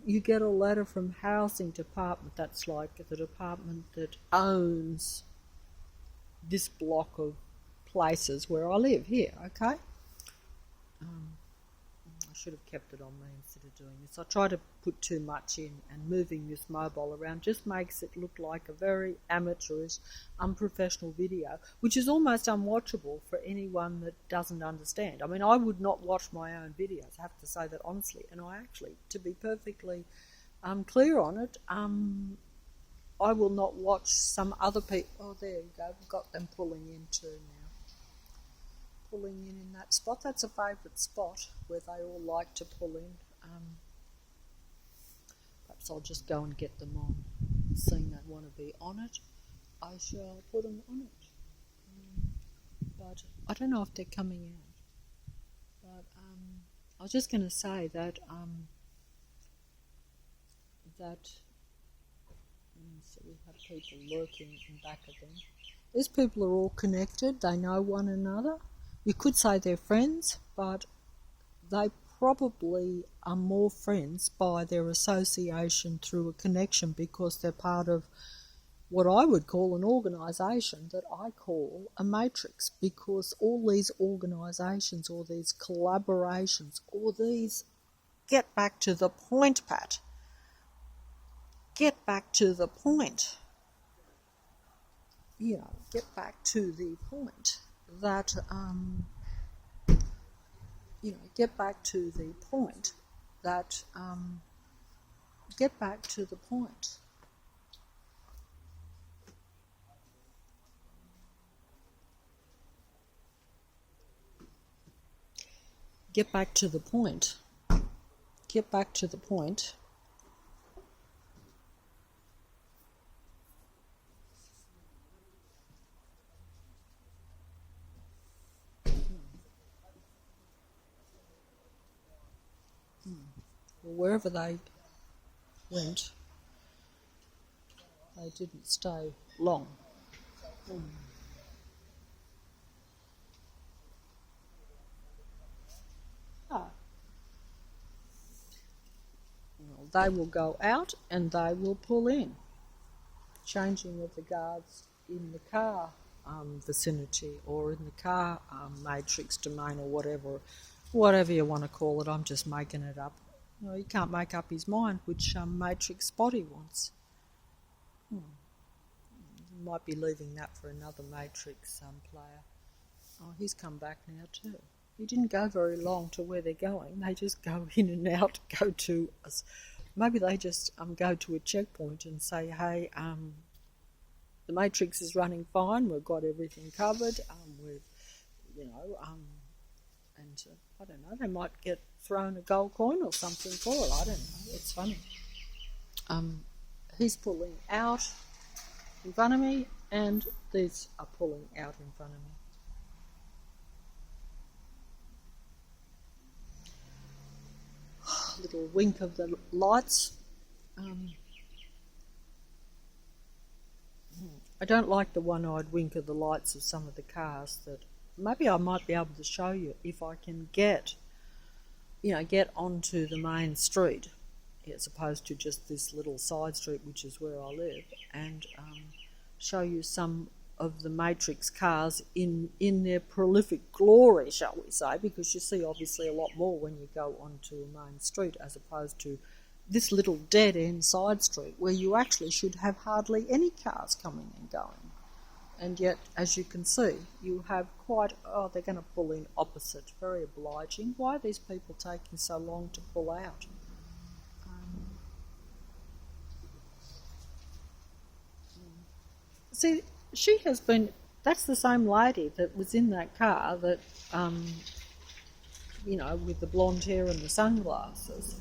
you get a letter from housing department, that's like the department that owns this block of places where I live here, okay? I should have kept it on me instead of doing this. I try to put too much in, and moving this mobile around just makes it look like a very amateurish, unprofessional video, which is almost unwatchable for anyone that doesn't understand. I mean, I would not watch my own videos, I have to say that honestly, and I actually, to be perfectly clear on it, I will not watch some other people. Oh, there you go, we've got them pulling in too now. Pulling in that spot. That's a favourite spot where they all like to pull in. Perhaps I'll just go and get them on. Seeing they want to be on it, I shall put them on it. But I don't know if they're coming out. But I was just going to say that so we have people lurking in back of them. These people are all connected. They know one another. You could say they're friends, but they probably are more friends by their association through a connection, because they're part of what I would call an organisation that I call a matrix, because all these organisations or these collaborations or these, get back to the point, Pat. Get back to the point. Get back to the point. That, get back to the point that, get back to the point. Get back to the point. Get back to the point. Wherever they went, they didn't stay long. Well, they will go out and they will pull in. Changing of the guards in the car vicinity, or in the car matrix domain, or whatever you want to call it. I'm just making it up. He can't make up his mind which matrix spot he wants. He might be leaving that for another matrix player. Oh, he's come back now too. He didn't go very long to where they're going. They just go in and out, go to us. Maybe they just go to a checkpoint and say, hey, the matrix is running fine, we've got everything covered, and I don't know, they might get thrown a gold coin or something for it, I don't know, it's funny. He's pulling out in front of me, and these are pulling out in front of me. Little wink of the lights. I don't like the one-eyed wink of the lights of some of the cars that maybe I might be able to show you if I can get onto the main street as opposed to just this little side street, which is where I live, and show you some of the Matrix cars in their prolific glory, shall we say, because you see obviously a lot more when you go onto a main street as opposed to this little dead-end side street where you actually should have hardly any cars coming and going. And yet, as you can see, you have they're going to pull in opposite. Very obliging. Why are these people taking so long to pull out? See, that's the same lady that was in that car that, with the blonde hair and the sunglasses,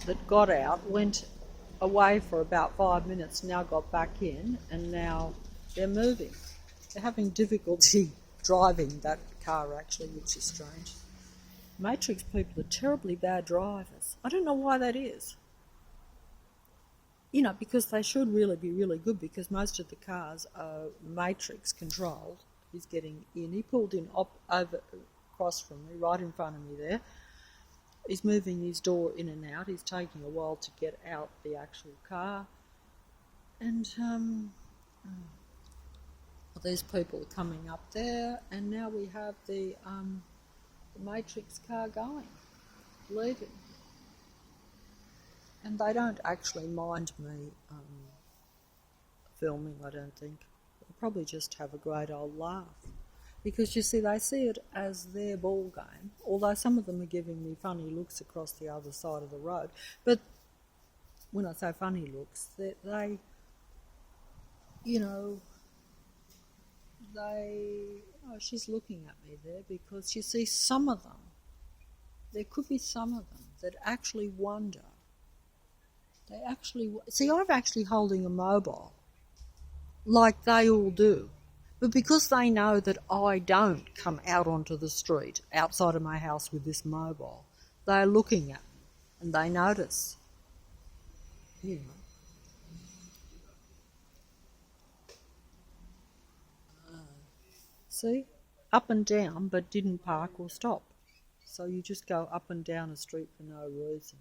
that got out, went away for about 5 minutes, now got back in, and now they're moving. They're having difficulty driving that car, actually, which is strange. Matrix people are terribly bad drivers. I don't know why that is. Because they should really be really good, because most of the cars are Matrix controlled. He's getting in. He pulled in across from me, right in front of me there. He's moving his door in and out. He's taking a while to get out the actual car. And these people are coming up there, and now we have the Matrix car leaving. And they don't actually mind me filming, I don't think. They'll probably just have a great old laugh. Because, you see, they see it as their ball game, although some of them are giving me funny looks across the other side of the road. But when I say funny looks, she's looking at me there, because you see some of them, there could be some of them that actually wonder. I'm actually holding a mobile, like they all do. But because they know that I don't come out onto the street outside of my house with this mobile, they're looking at me and they notice. See? Up and down, but didn't park or stop. So you just go up and down a street for no reason.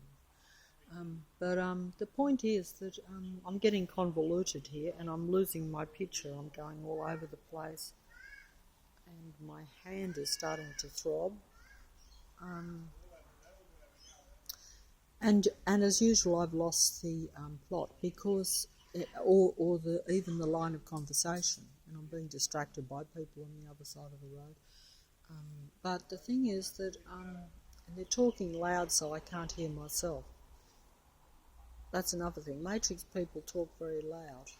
But the point is that I'm getting convoluted here, and I'm losing my picture. I'm going all over the place, and my hand is starting to throb. And as usual, I've lost the plot, because even the line of conversation, and I'm being distracted by people on the other side of the road. But the thing is that and they're talking loud, so I can't hear myself. That's another thing. Matrix people talk very loud,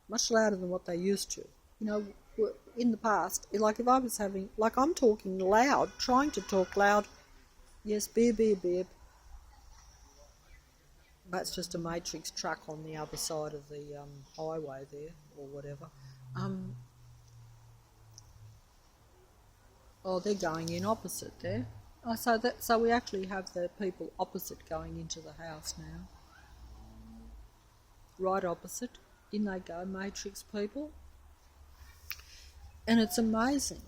much louder than what they used to. In the past, like if I was I'm talking loud, trying to talk loud. Yes, beep, beep, beep. That's just a Matrix truck on the other side of the highway there, or whatever. They're going in opposite there. So we actually have the people opposite going into the house now. Right opposite. In they go, Matrix people. And it's amazing.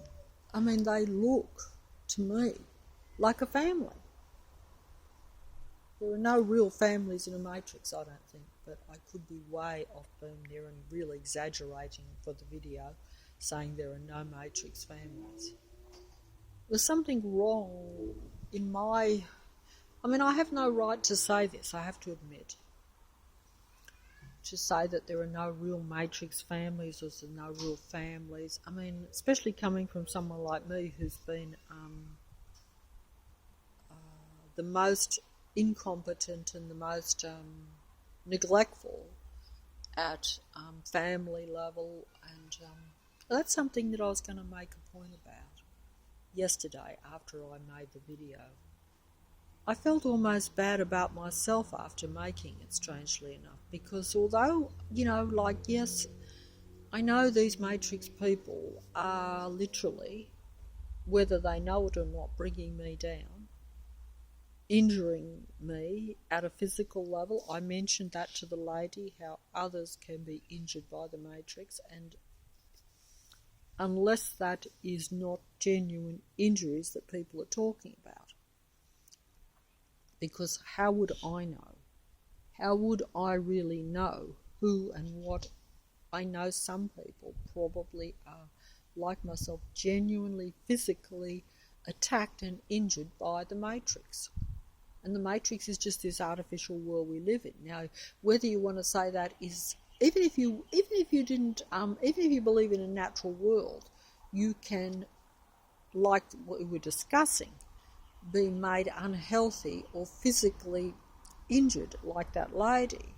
I mean, they look to me like a family. There are no real families in a Matrix, I don't think, but I could be way off beam there and really exaggerating for the video, saying there are no Matrix families. There's something wrong in I have no right to say this, I have to admit. To say that there are no real Matrix families, or there's no real families. I mean, especially coming from someone like me who's been the most incompetent and the most neglectful at family level, and that's something that I was going to make a point about yesterday after I made the video. I felt almost bad about myself after making it, strangely enough, because although, yes, I know these Matrix people are literally, whether they know it or not, bringing me down, injuring me at a physical level. I mentioned that to the lady, how others can be injured by the Matrix, and unless that is not genuine injuries that people are talking about. Because how would I know? How would I really know who and what? I know some people probably are, like myself, genuinely physically attacked and injured by the Matrix. And the Matrix is just this artificial world we live in. Now, whether you want to say that is, even if you believe in a natural world, you can, like what we were discussing, be made unhealthy or physically injured, like that lady,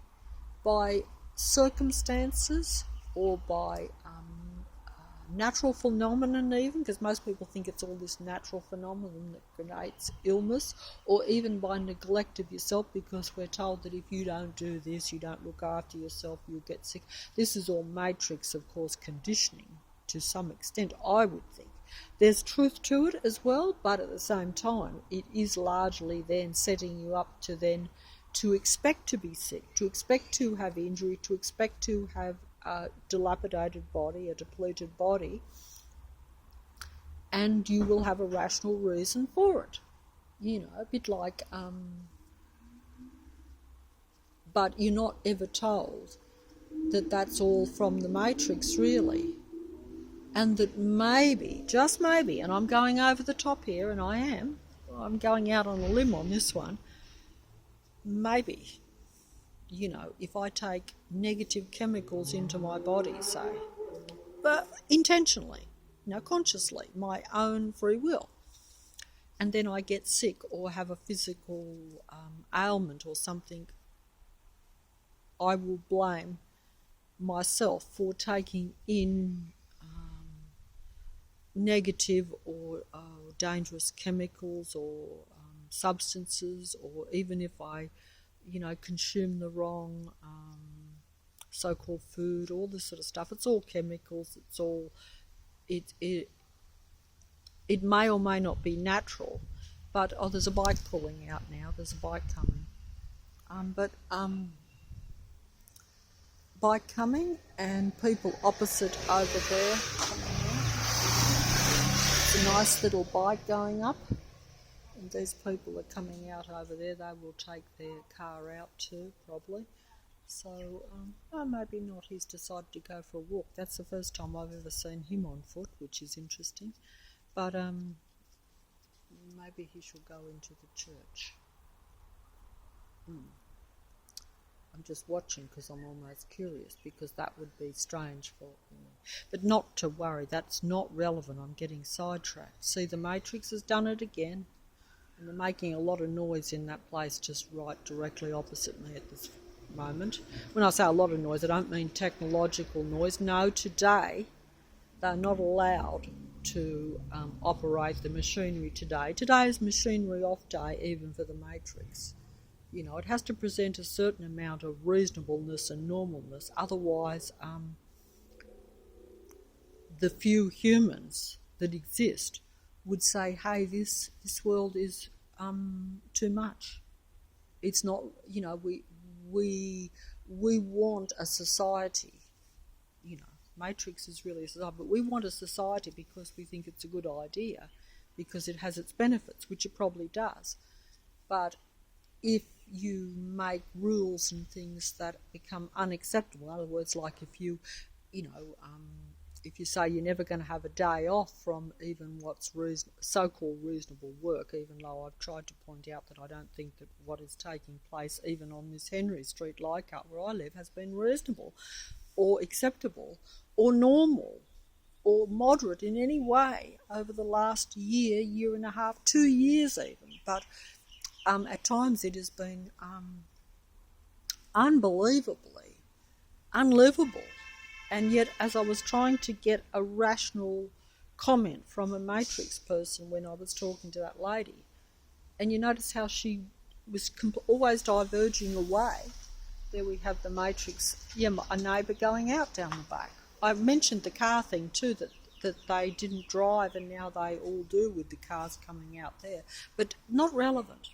by circumstances or by natural phenomenon, even, because most people think it's all this natural phenomenon that creates illness, or even by neglect of yourself, because we're told that if you don't do this, you don't look after yourself, you'll get sick. This is all Matrix, of course, conditioning to some extent, I would think. There's truth to it as well, but at the same time, it is largely then setting you up to expect to be sick, to expect to have injury, to expect to have a dilapidated body, a depleted body, and you will have a rational reason for it. You know, a bit like, but you're not ever told that that's all from the Matrix, really. And that maybe, just maybe, and I'm going over the top here, and I'm going out on a limb on this one, maybe, you know, if I take negative chemicals into my body, say, but intentionally, you know, consciously, my own free will, and then I get sick or have a physical ailment or something, I will blame myself for taking in negative or dangerous chemicals or substances, or even if I, you know, consume the wrong so-called food, all this sort of stuff. It's all chemicals. It's all it may or may not be natural, but there's a bike pulling out now. There's a bike coming, bike coming, and people opposite over there coming out. It's a nice little bike going up, and these people are coming out over there. They will take their car out too, probably. So, maybe not. He's decided to go for a walk. That's the first time I've ever seen him on foot, which is interesting. But maybe he should go into the church. I'm just watching because I'm almost curious, because that would be strange for me. But not to worry, that's not relevant. I'm getting sidetracked. See, the Matrix has done it again, and they're making a lot of noise in that place just right directly opposite me at this moment. When I say a lot of noise, I don't mean technological noise. No, today they're not allowed to operate the machinery today. Today is machinery off day, even for the Matrix. You know, it has to present a certain amount of reasonableness and normalness. Otherwise, the few humans that exist would say, hey, this world is too much. It's not, you know, we want a society, you know, Matrix is really a society, but we want a society because we think it's a good idea, because it has its benefits, which it probably does. But if you make rules and things that become unacceptable, in other words, like if you say you're never going to have a day off from even what's so-called reasonable work, even though I've tried to point out that I don't think that what is taking place even on this Henry Street Leichhardt where I live has been reasonable or acceptable or normal or moderate in any way over the last year and a half, 2 years even. But at times it has been unbelievably unlivable. And yet, as I was trying to get a rational comment from a Matrix person when I was talking to that lady, and you notice how she was always diverging away. There we have the Matrix, a neighbour going out down the back. I mentioned the car thing too, that they didn't drive and now they all do with the cars coming out there. But not relevant.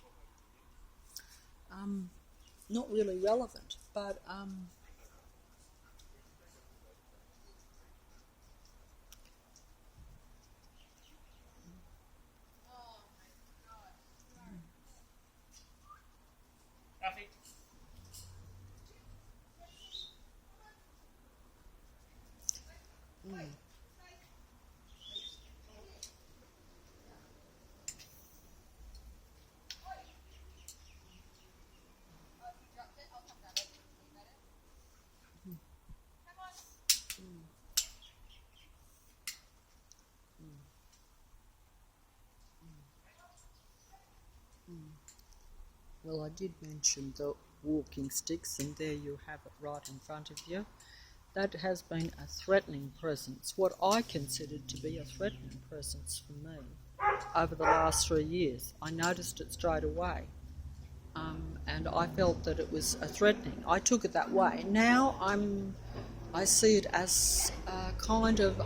Not really relevant, but Well, I did mention the walking sticks, and there you have it right in front of you. That has been a threatening presence, what I considered to be a threatening presence for me over the last 3 years. I noticed it straight away, and I felt that it was a threatening. I took it that way. Now I see it as a kind of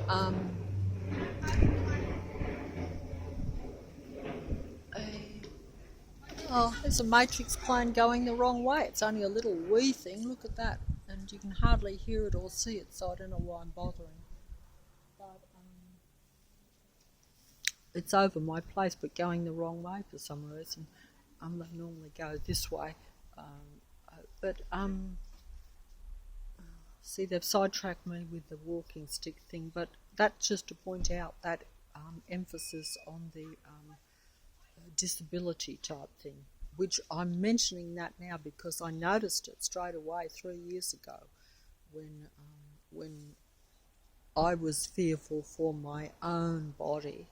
there's a matrix plane going the wrong way. It's only a little wee thing. Look at that. And you can hardly hear it or see it, so I don't know why I'm bothering. But it's over my place, but going the wrong way for some reason. They normally go this way. See, they've sidetracked me with the walking stick thing, but that's just to point out that emphasis on the disability type thing, which I'm mentioning that now because I noticed it straight away 3 years ago when I was fearful for my own body,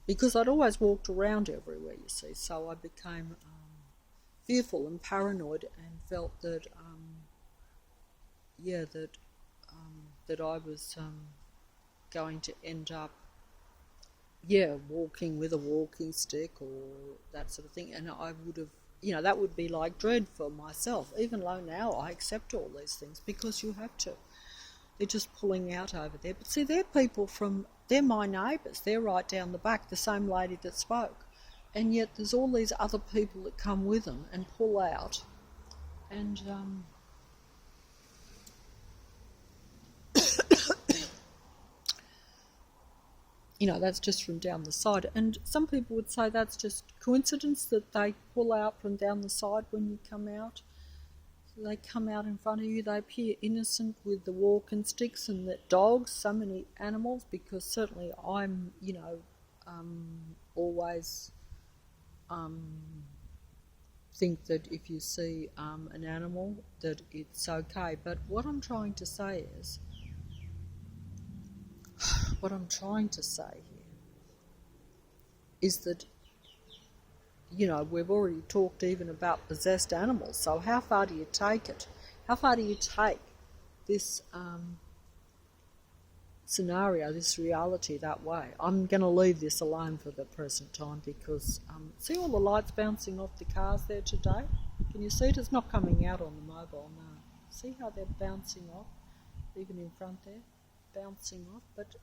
because I'd always walked around everywhere, you see, so I became fearful and paranoid and felt that that I was going to end up walking with a walking stick or that sort of thing, and I would have, that would be like dread for myself, even though now I accept all these things because you have to. They're just pulling out over there. But see, they're my neighbours, they're right down the back, the same lady that spoke, and yet there's all these other people that come with them and pull out, and that's just from down the side. And some people would say that's just coincidence that they pull out from down the side when you come out. So they come out in front of you, they appear innocent with the walking sticks and the dogs, so many animals, because certainly I'm, always think that if you see an animal that it's okay. But what I'm trying to say here is that, we've already talked even about possessed animals, so how far do you take it? How far do you take this scenario, this reality that way? I'm going to leave this alone for the present time because, see all the lights bouncing off the cars there today? Can you see it? It's not coming out on the mobile, no. See how they're bouncing off, even in front there? Bouncing off, but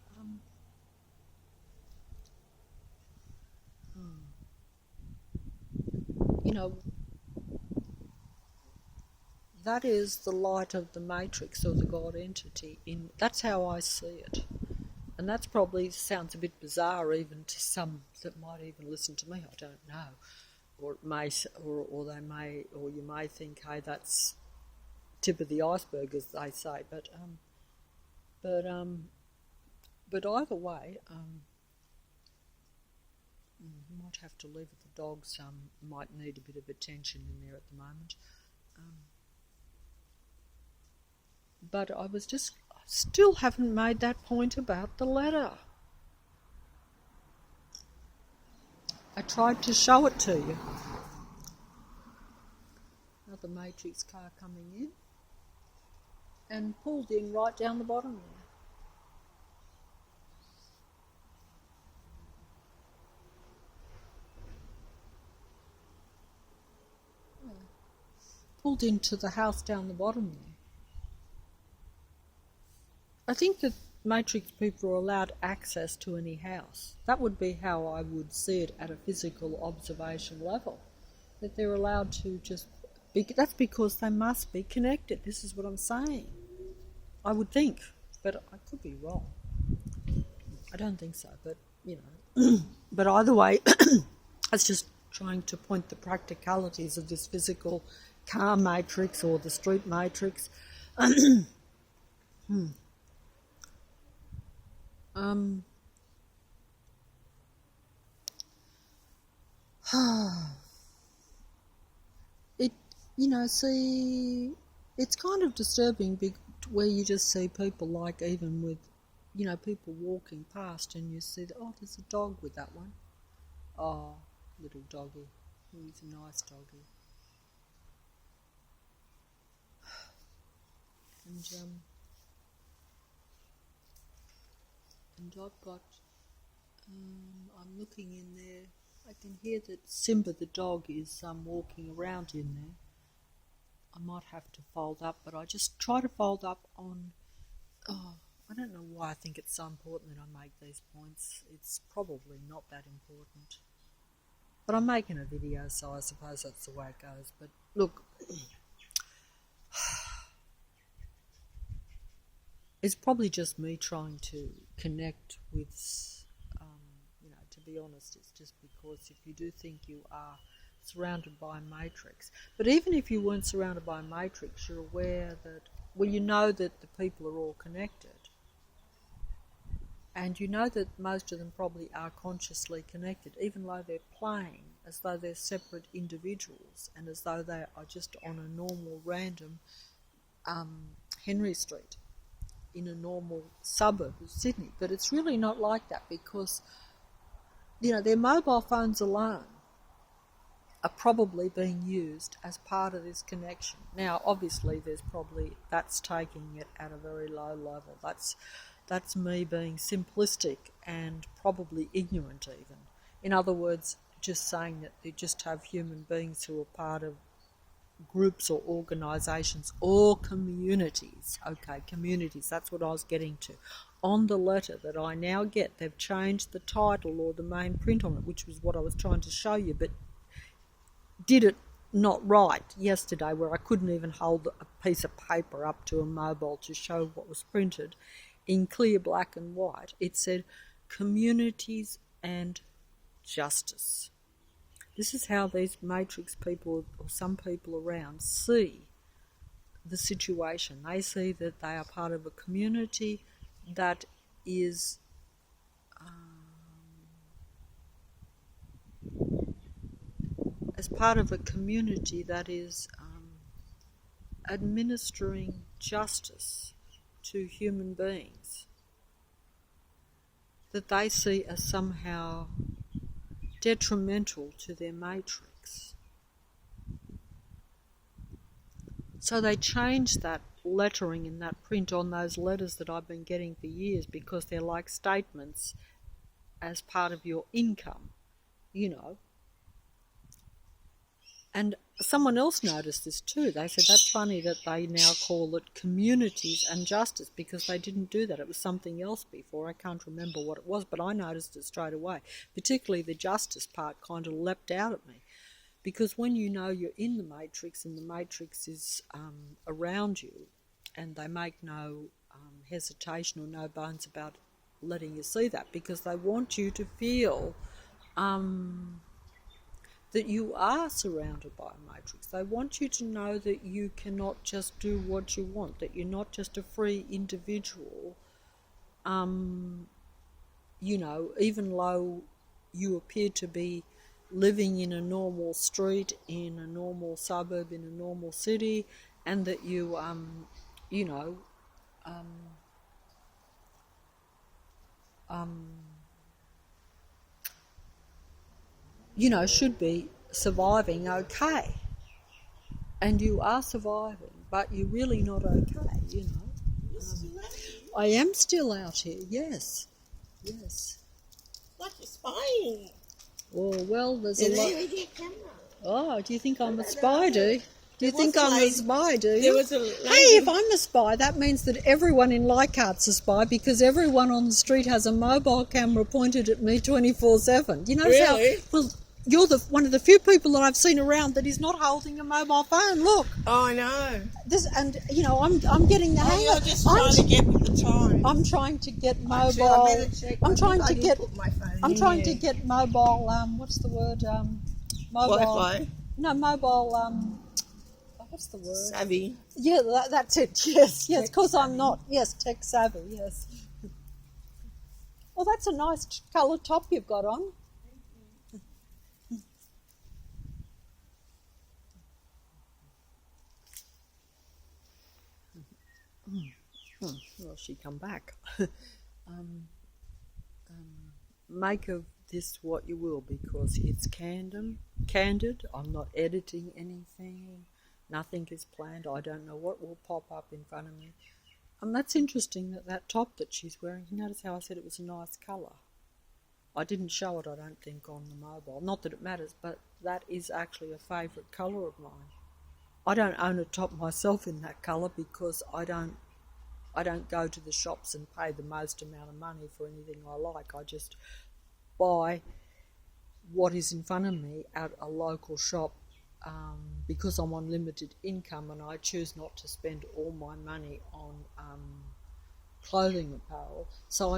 that is the light of the matrix or the God entity. That's how I see it, and that's probably sounds a bit bizarre even to some that might even listen to me. I don't know, or it may, or they may, or you may think, hey, that's tip of the iceberg, as they say, but either way, might have to leave it. The dogs might need a bit of attention in there at the moment. But I still haven't made that point about the letter. I tried to show it to you. Another matrix car coming in and pulled in right down the bottom there. Pulled into the house down the bottom there. I think that matrix people are allowed access to any house. That would be how I would see it at a physical observation level. That they're allowed to just be, that's because they must be connected. This is what I'm saying. I would think, but I could be wrong. I don't think so, but but either way, that's just trying to point the practicalities of this physical car matrix or the street matrix. See, it's kind of disturbing where you just see people, like, even with, people walking past, and you see, there's a dog with that one. Oh, little doggy. He's a nice doggy. And I've got, I'm looking in there. I can hear that Simba the dog is walking around in there. I might have to fold up, but I just try to fold up on, I don't know why I think it's so important that I make these points. It's probably not that important. But I'm making a video, so I suppose that's the way it goes. But look, it's probably just me trying to connect with, to be honest, it's just because if you do think you are surrounded by a matrix, but even if you weren't surrounded by a matrix, you're aware that, you know that the people are all connected. And you know that most of them probably are consciously connected, even though they're playing as though they're separate individuals and as though they are just on a normal, random Henry Street in a normal suburb of Sydney. But it's really not like that, because, their mobile phones alone are probably being used as part of this connection. Now, obviously, that's taking it at a very low level. That's me being simplistic and probably ignorant even. In other words, just saying that they just have human beings who are part of groups or organisations or communities. Okay, communities, that's what I was getting to. On the letter that I now get, they've changed the title or the main print on it, which was what I was trying to show you, but did it not right yesterday, where I couldn't even hold a piece of paper up to a mobile to show what was printed in clear black and white. It said communities and justice. This is how these matrix people, or some people around, see the situation. They see that they are part of a community that is as part of a community that is administering justice to human beings, that they see as somehow detrimental to their matrix. So they changed that lettering and that print on those letters that I've been getting for years, because they're like statements as part of your income, And someone else noticed this too. They said that's funny that they now call it communities and justice, because they didn't do that. It was something else before. I can't remember what it was, but I noticed it straight away. Particularly the justice part kind of leapt out at me, because when you're in the matrix and the matrix is around you, and they make no hesitation or no bones about letting you see that, because they want you to feel that you are surrounded by a matrix. They want you to know that you cannot just do what you want, that you're not just a free individual, even though you appear to be living in a normal street, in a normal suburb, in a normal city, and that you, should be surviving okay. And you are surviving, but you're really not okay, I am still out here, yes. Like you're spying. Oh, well, there's a lot. With your camera. Oh, do you think I'm a spy, do you think I'm a spy, do you? There was a lady. Hey, if I'm a spy, that means that everyone in Leichhardt's a spy, because everyone on the street has a mobile camera pointed at me 24/7. You know Really? Well, you're one of the few people that I've seen around that is not holding a mobile phone. Look. Oh, I know. I'm getting the hang You're of it. just trying to get with the time. I'm trying to get mobile. Actually, I better check. I'm trying to get. Put my phone I'm in trying here. to get mobile. What's the word? mobile. Wi-Fi. No, mobile. What's the word? Savvy. Yeah, that's it. Yes, because I'm not. Yes, tech savvy. Yes. Well, that's a nice coloured top you've got on. Well, she come back. Make of this what you will, because it's candid. I'm not editing anything. Nothing is planned. I don't know what will pop up in front of me. That's interesting that top that she's wearing. You notice how I said it was a nice colour. I didn't show it, I don't think, on the mobile. Not that it matters, but that is actually a favourite colour of mine. I don't own a top myself in that colour because I don't go to the shops and pay the most amount of money for anything I like. I just buy what is in front of me at a local shop because I'm on limited income and I choose not to spend all my money on clothing apparel. So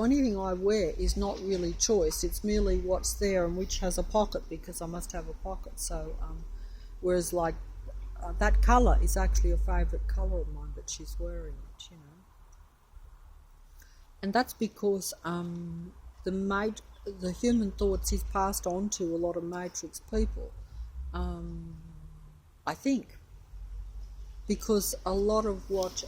anything I wear is not really choice. It's merely what's there and which has a pocket, because I must have a pocket. So whereas like that colour is actually a favourite colour of mine, but she's wearing it, you know. And that's because the human thoughts is passed on to a lot of matrix people, I think, because a lot of what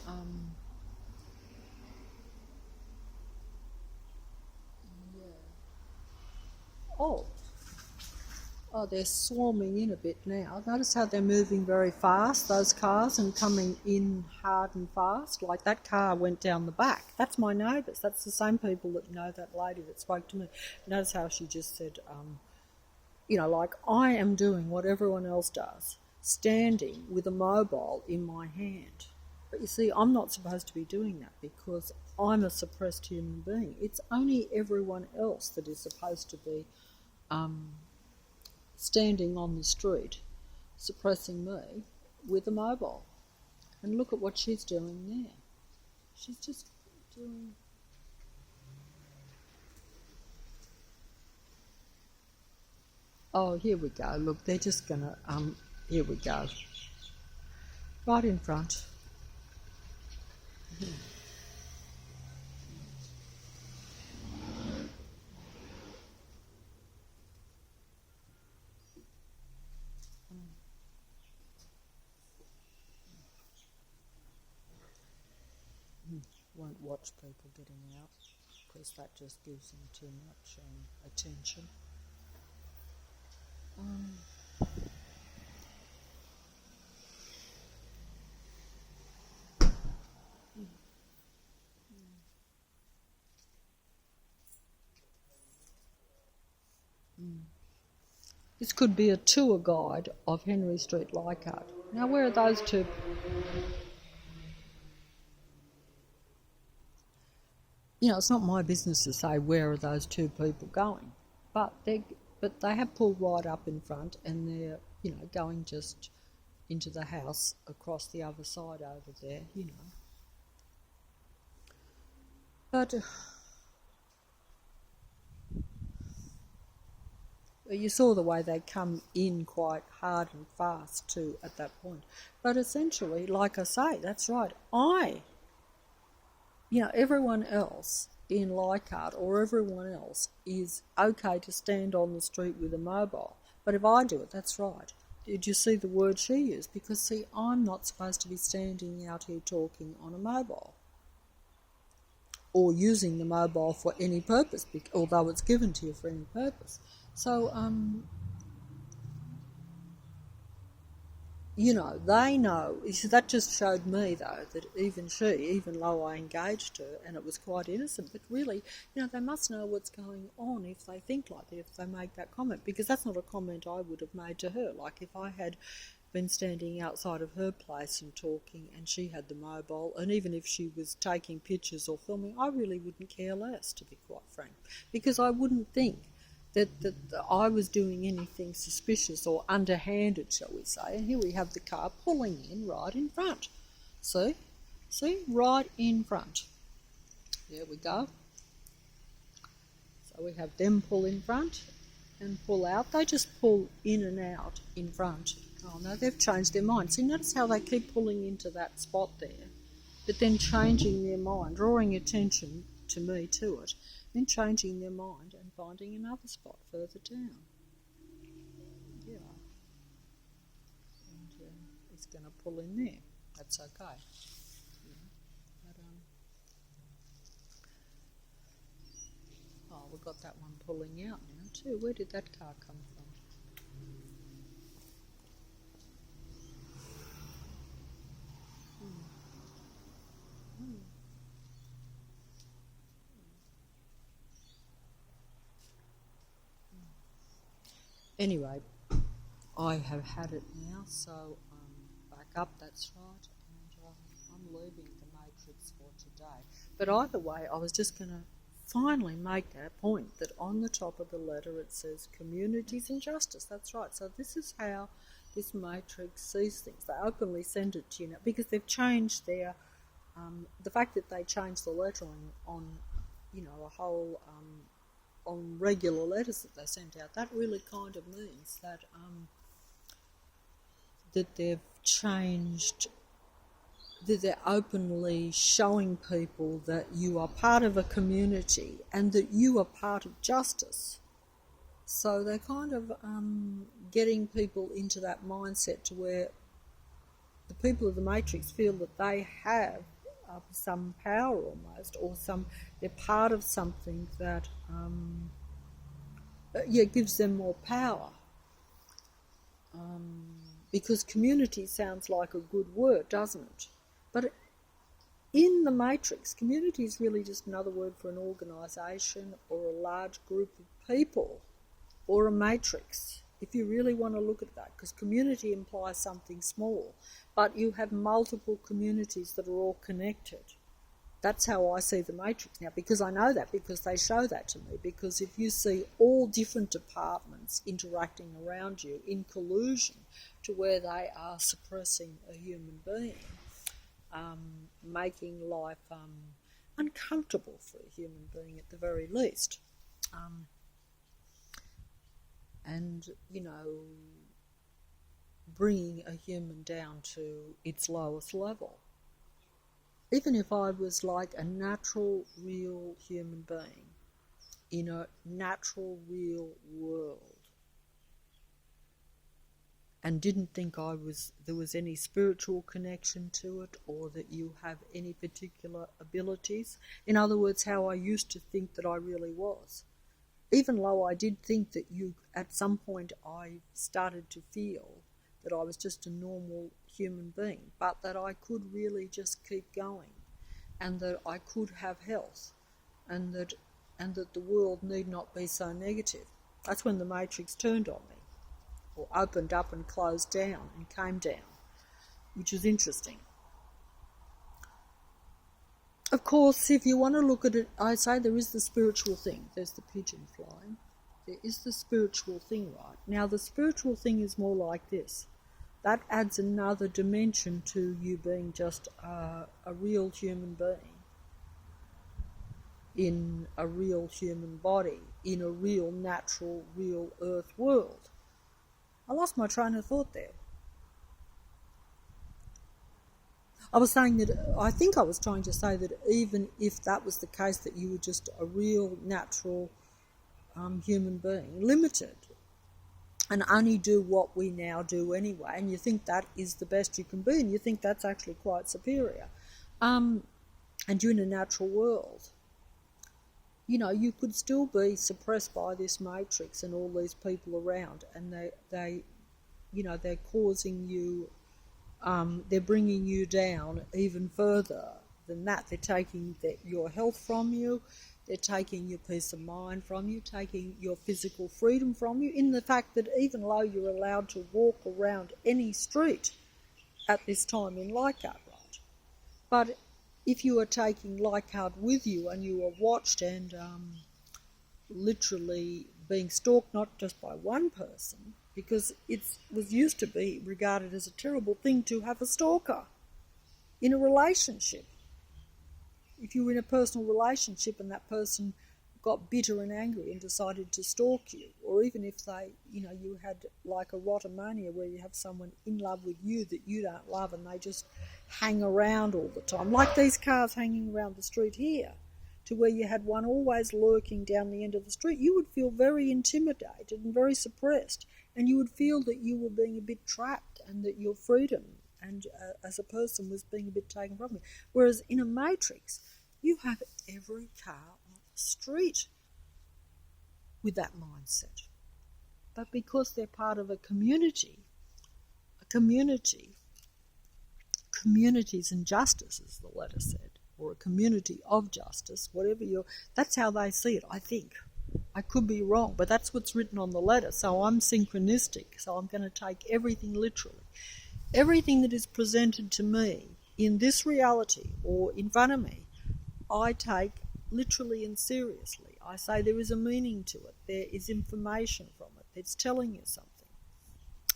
they're swarming in a bit now. Notice how they're moving very fast, those cars, and coming in hard and fast. Like that car went down the back. That's my neighbours. That's the same people that know that lady that spoke to me. Notice how she just said, like I am doing what everyone else does, standing with a mobile in my hand. But you see, I'm not supposed to be doing that because I'm a suppressed human being. It's only everyone else that is supposed to be standing on the street, suppressing me with a mobile. And look at what she's doing there. She's just doing... Oh, here we go. Look, they're just going to... here we go. Right in front. Won't watch people getting out because that just gives them too much attention. This could be a tour guide of Henry Street, Leichhardt. Now, where are those two? It's not my business to say where are those two people going, but they have pulled right up in front and they're going just into the house across the other side over there, But you saw the way they come in quite hard and fast too at that point. But essentially, like I say, that's right. Everyone else in Leichhardt or everyone else is okay to stand on the street with a mobile. But if I do it, that's right. Did you see the word she used? Because, see, I'm not supposed to be standing out here talking on a mobile or using the mobile for any purpose, although it's given to you for any purpose. So, they know. That just showed me, though, that even though I engaged her, and it was quite innocent, but really, they must know what's going on if they think like that, if they make that comment, because that's not a comment I would have made to her. Like if I had been standing outside of her place and talking and she had the mobile, and even if she was taking pictures or filming, I really wouldn't care less, to be quite frank, because I wouldn't think that I was doing anything suspicious or underhanded, shall we say. And here we have the car pulling in right in front. See, right in front. There we go. So we have them pull in front, and pull out. They just pull in and out in front. Oh no, they've changed their mind. See, notice how they keep pulling into that spot there, but then changing their mind, drawing attention to me to it, then changing their mind and finding another spot further down. Yeah. And it's going to pull in there. That's okay. Yeah. But, we've got that one pulling out now too. Where did that car come from? Anyway, I have had it now, so back up, that's right, and I'm leaving the Matrix for today. But either way, I was just going to finally make that point that on the top of the letter it says communities and justice. That's right. So this is how this Matrix sees things. They openly send it to you now because they've changed their, the fact that they changed the lettering on a whole on regular letters that they sent out, that really kind of means that that they've changed, that they're openly showing people that you are part of a community and that you are part of justice. So they're kind of getting people into that mindset to where the people of the Matrix feel that they have some power almost, or they're part of something that gives them more power. Because community sounds like a good word, doesn't it? But in the Matrix, community is really just another word for an organisation or a large group of people, or a matrix, if you really want to look at that, because community implies something small, but you have multiple communities that are all connected. That's how I see the Matrix now, because I know that, because they show that to me. Because if you see all different departments interacting around you in collusion to where they are suppressing a human being, making life uncomfortable for a human being at the very least, and, bringing a human down to its lowest level. Even if I was like a natural, real human being in a natural, real world and didn't think there was any spiritual connection to it, or that you have any particular abilities, in other words, how I used to think that I really was. Even though I did think that at some point I started to feel that I was just a normal human being, but that I could really just keep going, and that I could have health, and that the world need not be so negative. That's when the Matrix turned on me, or opened up and closed down and came down, which is interesting. Of course, if you want to look at it, I say there is the spiritual thing. There's the pigeon flying. There is the spiritual thing, right? Now, the spiritual thing is more like this. That adds another dimension to you being just a real human being in a real human body, in a real natural, real earth world. I lost my train of thought there. I was saying that, I think I was trying to say that even if that was the case, that you were just a real, natural human being, limited, and only do what we now do anyway, and you think that is the best you can be, and you think that's actually quite superior, and you're in a natural world, you could still be suppressed by this Matrix and all these people around, and they're causing you, they're bringing you down even further than that. They're taking your health from you, they're taking your peace of mind from you, taking your physical freedom from you, in the fact that even though you're allowed to walk around any street at this time in Leichhardt, right? But if you are taking Leichhardt with you and you are watched and literally being stalked not just by one person, because it was used to be regarded as a terrible thing to have a stalker in a relationship. If you were in a personal relationship and that person got bitter and angry and decided to stalk you, or even if they, you had like a rotomania where you have someone in love with you that you don't love and they just hang around all the time, like these cars hanging around the street here, to where you had one always lurking down the end of the street, you would feel very intimidated and very suppressed, and you would feel that you were being a bit trapped and that your freedom and as a person was being a bit taken from you. Whereas in a matrix, you have every car on the street with that mindset. But because they're part of a communities and justice, as the letter said, or a community of justice, that's how they see it, I think. I could be wrong, but that's what's written on the letter. So I'm synchronistic, so I'm going to take everything literally. Everything that is presented to me in this reality or in front of me, I take literally and seriously. I say there is a meaning to it. There is information from it. It's telling you something.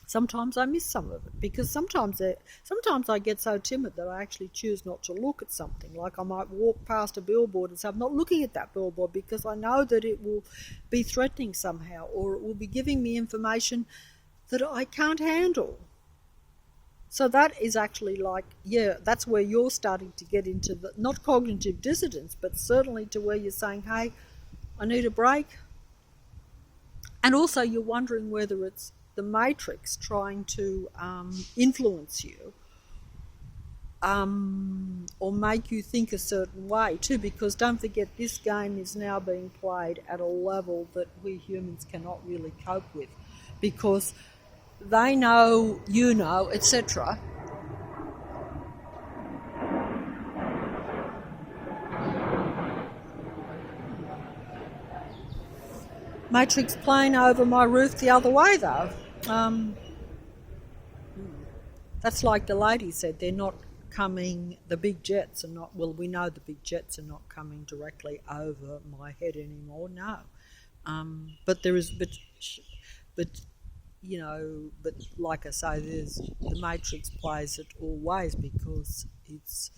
Sometimes I miss some of it because sometimes I get so timid that I actually choose not to look at something. Like I might walk past a billboard and say, I'm not looking at that billboard because I know that it will be threatening somehow, or it will be giving me information that I can't handle. So that is actually that's where you're starting to get into the, not cognitive dissonance, but certainly to where you're saying, hey, I need a break. And also you're wondering whether it's the matrix trying to influence you or make you think a certain way too, because don't forget, this game is now being played at a level that we humans cannot really cope with, because they know, you know, etc. Matrix plane over my roof the other way though. That's like the lady said, they're not coming, the big jets are not, well, we know the big jets are not coming directly over my head anymore, no. But there is, but like I say, the matrix plays it all ways because it's,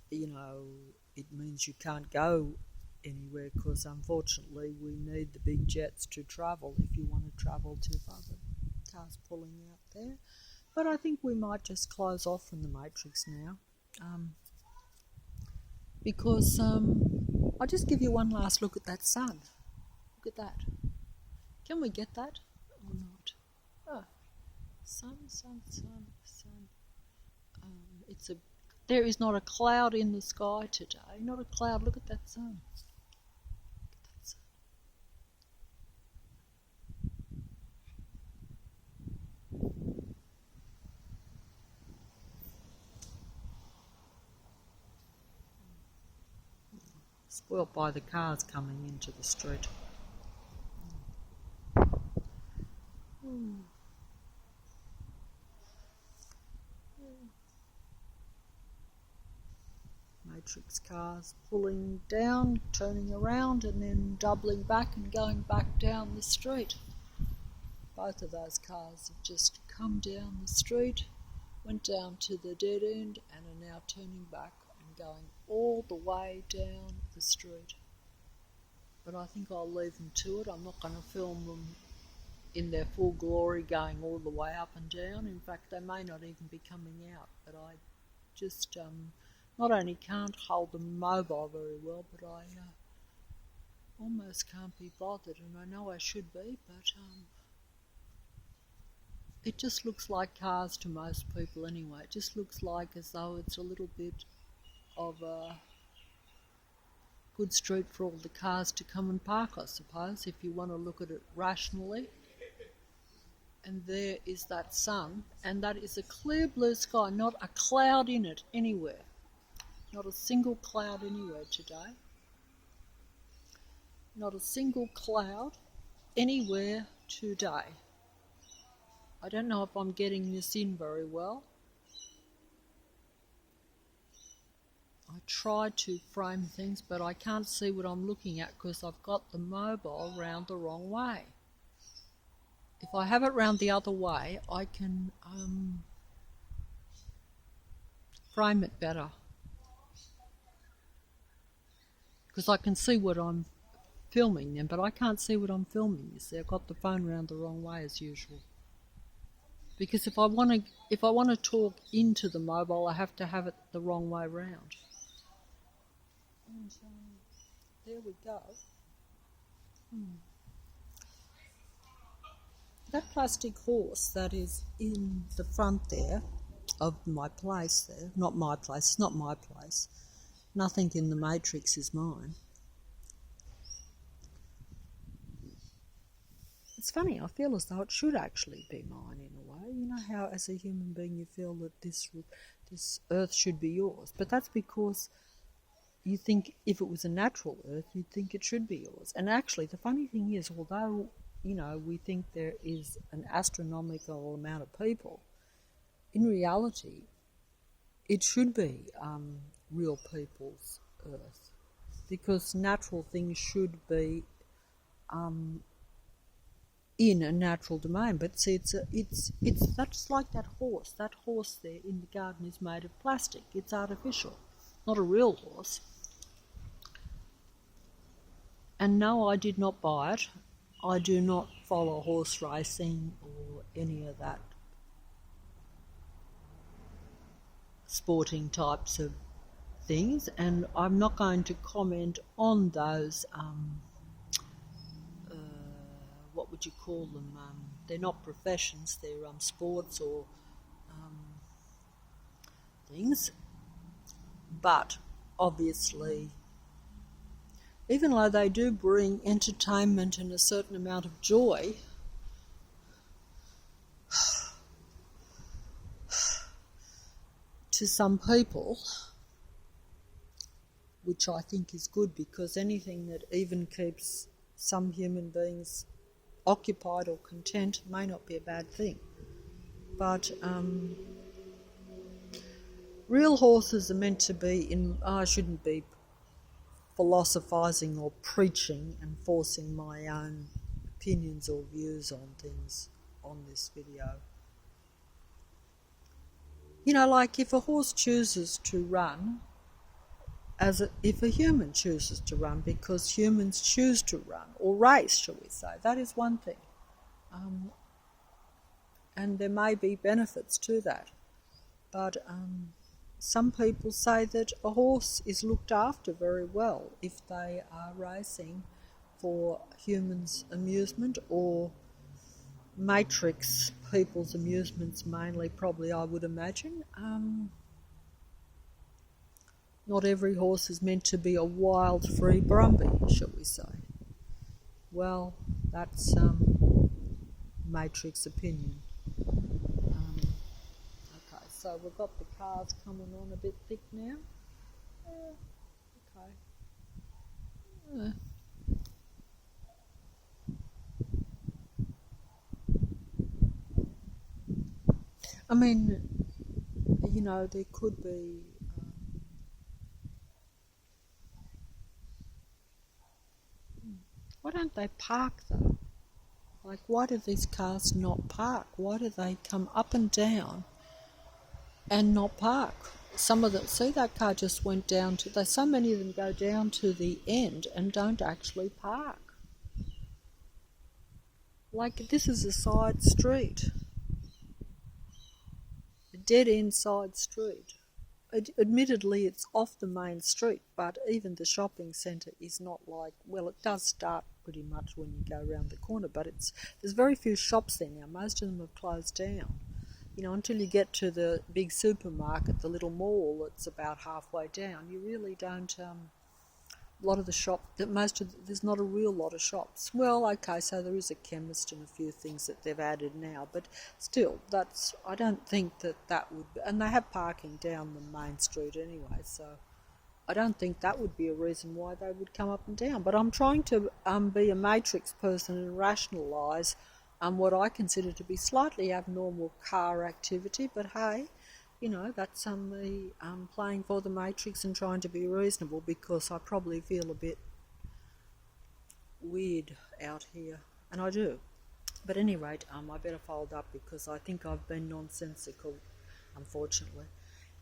it means you can't go anywhere, because unfortunately we need the big jets to travel if you want to travel to other cars pulling out there. But I think we might just close off from the matrix now, because I'll just give you one last look at that sun. Look at that. Can we get that or not? Oh, sun. There is not a cloud in the sky today. Not a cloud. Look at that sun. Spoilt by the cars coming into the street. Matrix cars pulling down, turning around, and then doubling back and going back down the street. Both of those cars have just come down the street, went down to the dead end, and are now turning back and going all the way down the street. But I think I'll leave them to it. I'm not going to film them in their full glory going all the way up and down. In fact, they may not even be coming out, but I just not only can't hold the mobile very well, but I almost can't be bothered, and I know I should be, but it just looks like cars to most people anyway. It just looks like as though it's a little bit of a good street for all the cars to come and park, I suppose, if you want to look at it rationally. And there is that sun, and that is a clear blue sky, not a cloud in it anywhere. Not a single cloud anywhere today. Not a single cloud anywhere today. I don't know if I'm getting this in very well. I try to frame things, but I can't see what I'm looking at because I've got the mobile round the wrong way. If I have it round the other way, I can frame it better, because I can see what I'm filming them, but I can't see what I'm filming. You see, I've got the phone round the wrong way as usual. Because if I want to talk into the mobile, I have to have it the wrong way round. And there we go. That plastic horse that is in the front there of my place there, not my place, it's not my place. Nothing in the Matrix is mine. It's funny, I feel as though it should actually be mine in a way. You know how as a human being you feel that this earth should be yours, but that's because you think if it was a natural earth, you'd think it should be yours. And actually, the funny thing is, although, you know, we think there is an astronomical amount of people, in reality, it should be real people's earth, because natural things should be in a natural domain. But see, it's that's like that horse. That horse there in the garden is made of plastic. It's artificial, not a real horse. And no, I did not buy it. I do not follow horse racing or any of that sporting types of things, and I'm not going to comment on those what would you call them, they're not professions, they're sports or things, but obviously even though they do bring entertainment and a certain amount of joy, to some people, which I think is good, because anything that even keeps some human beings occupied or content may not be a bad thing. But real horses are meant to be I shouldn't be philosophizing or preaching and forcing my own opinions or views on things on this video. You know, like if a horse chooses to run, if a human chooses to run, because humans choose to run, or race, shall we say, that is one thing. And there may be benefits to that. But some people say that a horse is looked after very well if they are racing for humans' amusement or Matrix people's amusements mainly, probably, I would imagine. Not every horse is meant to be a wild, free Brumby, shall we say. Well, that's Matrix opinion. Okay, so we've got the cars coming on a bit thick now. Okay. I mean, you know, there could be why don't they park though? Like, why do these cars not park? Why do they come up and down and not park? Some of them, see, that car just went down to, so many of them go down to the end and don't actually park. Like, this is a side street. A dead-end side street. Admittedly, it's off the main street, but even the shopping centre is not like, well, it does start pretty much when you go around the corner, but there's very few shops there now. Most of them have closed down. You know, until you get to the big supermarket, the little mall that's about halfway down, you really don't, a lot of the there's not a real lot of shops. Well, okay, so there is a chemist and a few things that they've added now, but still, I don't think that would, and they have parking down the main street anyway, so I don't think that would be a reason why they would come up and down. But I'm trying to be a Matrix person and rationalise what I consider to be slightly abnormal car activity, but hey, you know, that's me playing for the Matrix and trying to be reasonable, because I probably feel a bit weird out here, and I do. But at any rate, I better fold up because I think I've been nonsensical, unfortunately.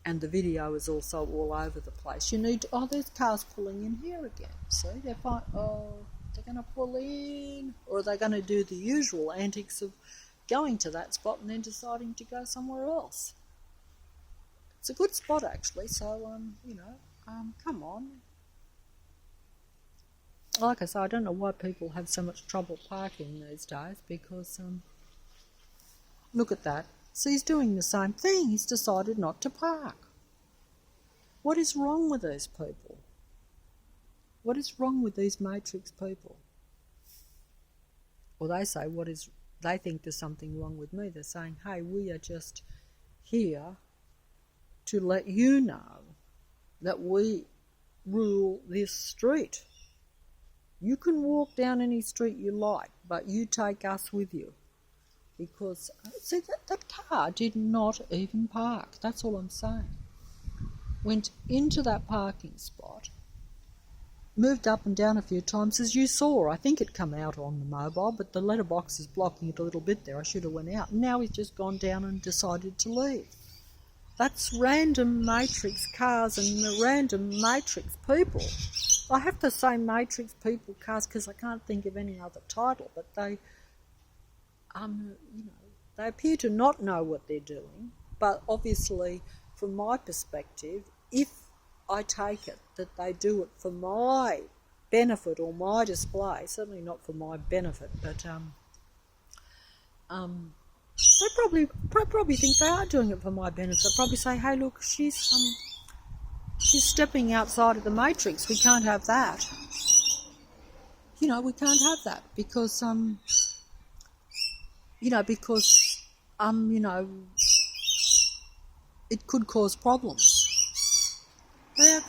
And the video is also all over the place. You need to, there's cars pulling in here again. See, they're fine. Oh, They're going to pull in, or are they going to do the usual antics of going to that spot and then deciding to go somewhere else? It's a good spot actually, so come on. Like I say, I don't know why people have so much trouble parking these days, because look at that. So he's doing the same thing. He's decided not to park. What is wrong with these people? What is wrong with these Matrix people? Or they say they think there's something wrong with me. They're saying, hey, we are just here to let you know that we rule this street. You can walk down any street you like, but you take us with you. Because, see, that car did not even park. That's all I'm saying. Went into that parking spot, moved up and down a few times, as you saw. I think it come out on the mobile, but the letterbox is blocking it a little bit there. I should have went out. Now he's just gone down and decided to leave. That's random Matrix cars and random Matrix people. I have to say Matrix people cars because I can't think of any other title, but they appear to not know what they're doing. But obviously, from my perspective, if I take it that they do it for my benefit or my display, certainly not for my benefit, but they probably think they are doing it for my benefit. They probably say, hey, look, she's stepping outside of the Matrix. We can't have that. We can't have that because it could cause problems. Yeah.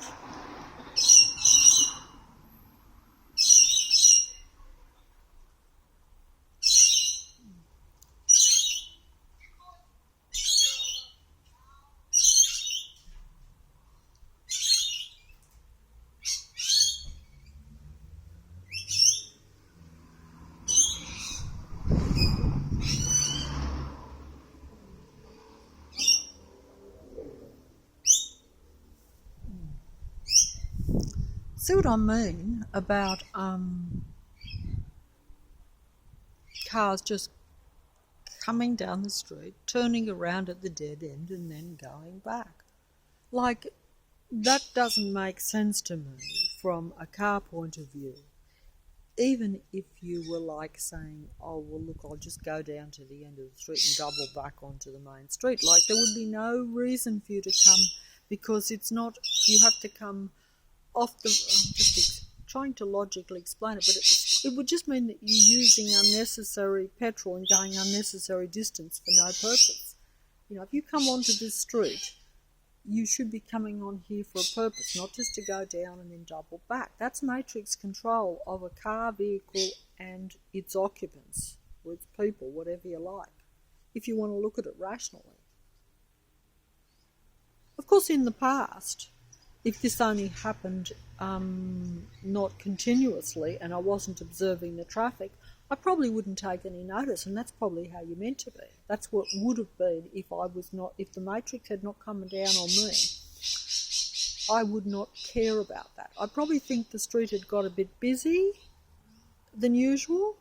See what I mean about cars just coming down the street, turning around at the dead end and then going back. Like, that doesn't make sense to me from a car point of view. Even if you were like saying, oh, well, look, I'll just go down to the end of the street and double back onto the main street. Like, there would be no reason for you to come, because it's not, you have to come off the, I'm just trying to logically explain it, but it would just mean that you're using unnecessary petrol and going unnecessary distance for no purpose. If you come onto this street, you should be coming on here for a purpose, not just to go down and then double back. That's Matrix control of a car, vehicle and its occupants, or its people, whatever you like, if you want to look at it rationally. Of course, in the past, if this only happened not continuously and I wasn't observing the traffic, I probably wouldn't take any notice, and that's probably how you're meant to be. That's what would have been if the Matrix had not come down on me. I would not care about that. I probably think the street had got a bit busy than usual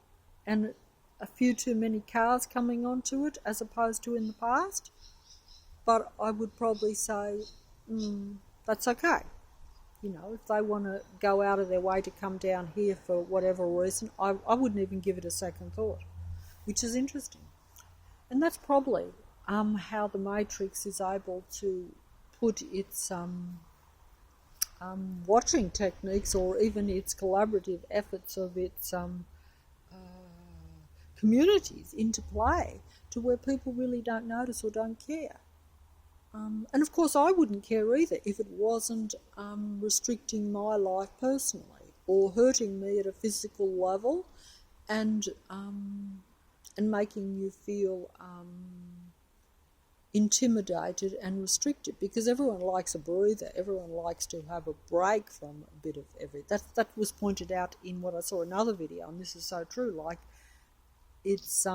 and a few too many cars coming onto it as opposed to in the past. But I would probably say, that's okay. If they want to go out of their way to come down here for whatever reason, I wouldn't even give it a second thought, which is interesting. And that's probably how the Matrix is able to put its watching techniques, or even its collaborative efforts of its communities into play to where people really don't notice or don't care. And of course I wouldn't care either if it wasn't restricting my life personally or hurting me at a physical level and making you feel intimidated and restricted, because everyone likes a breather. Everyone likes to have a break from a bit of everything. That was pointed out in what I saw in another video, and this is so true. Like, it's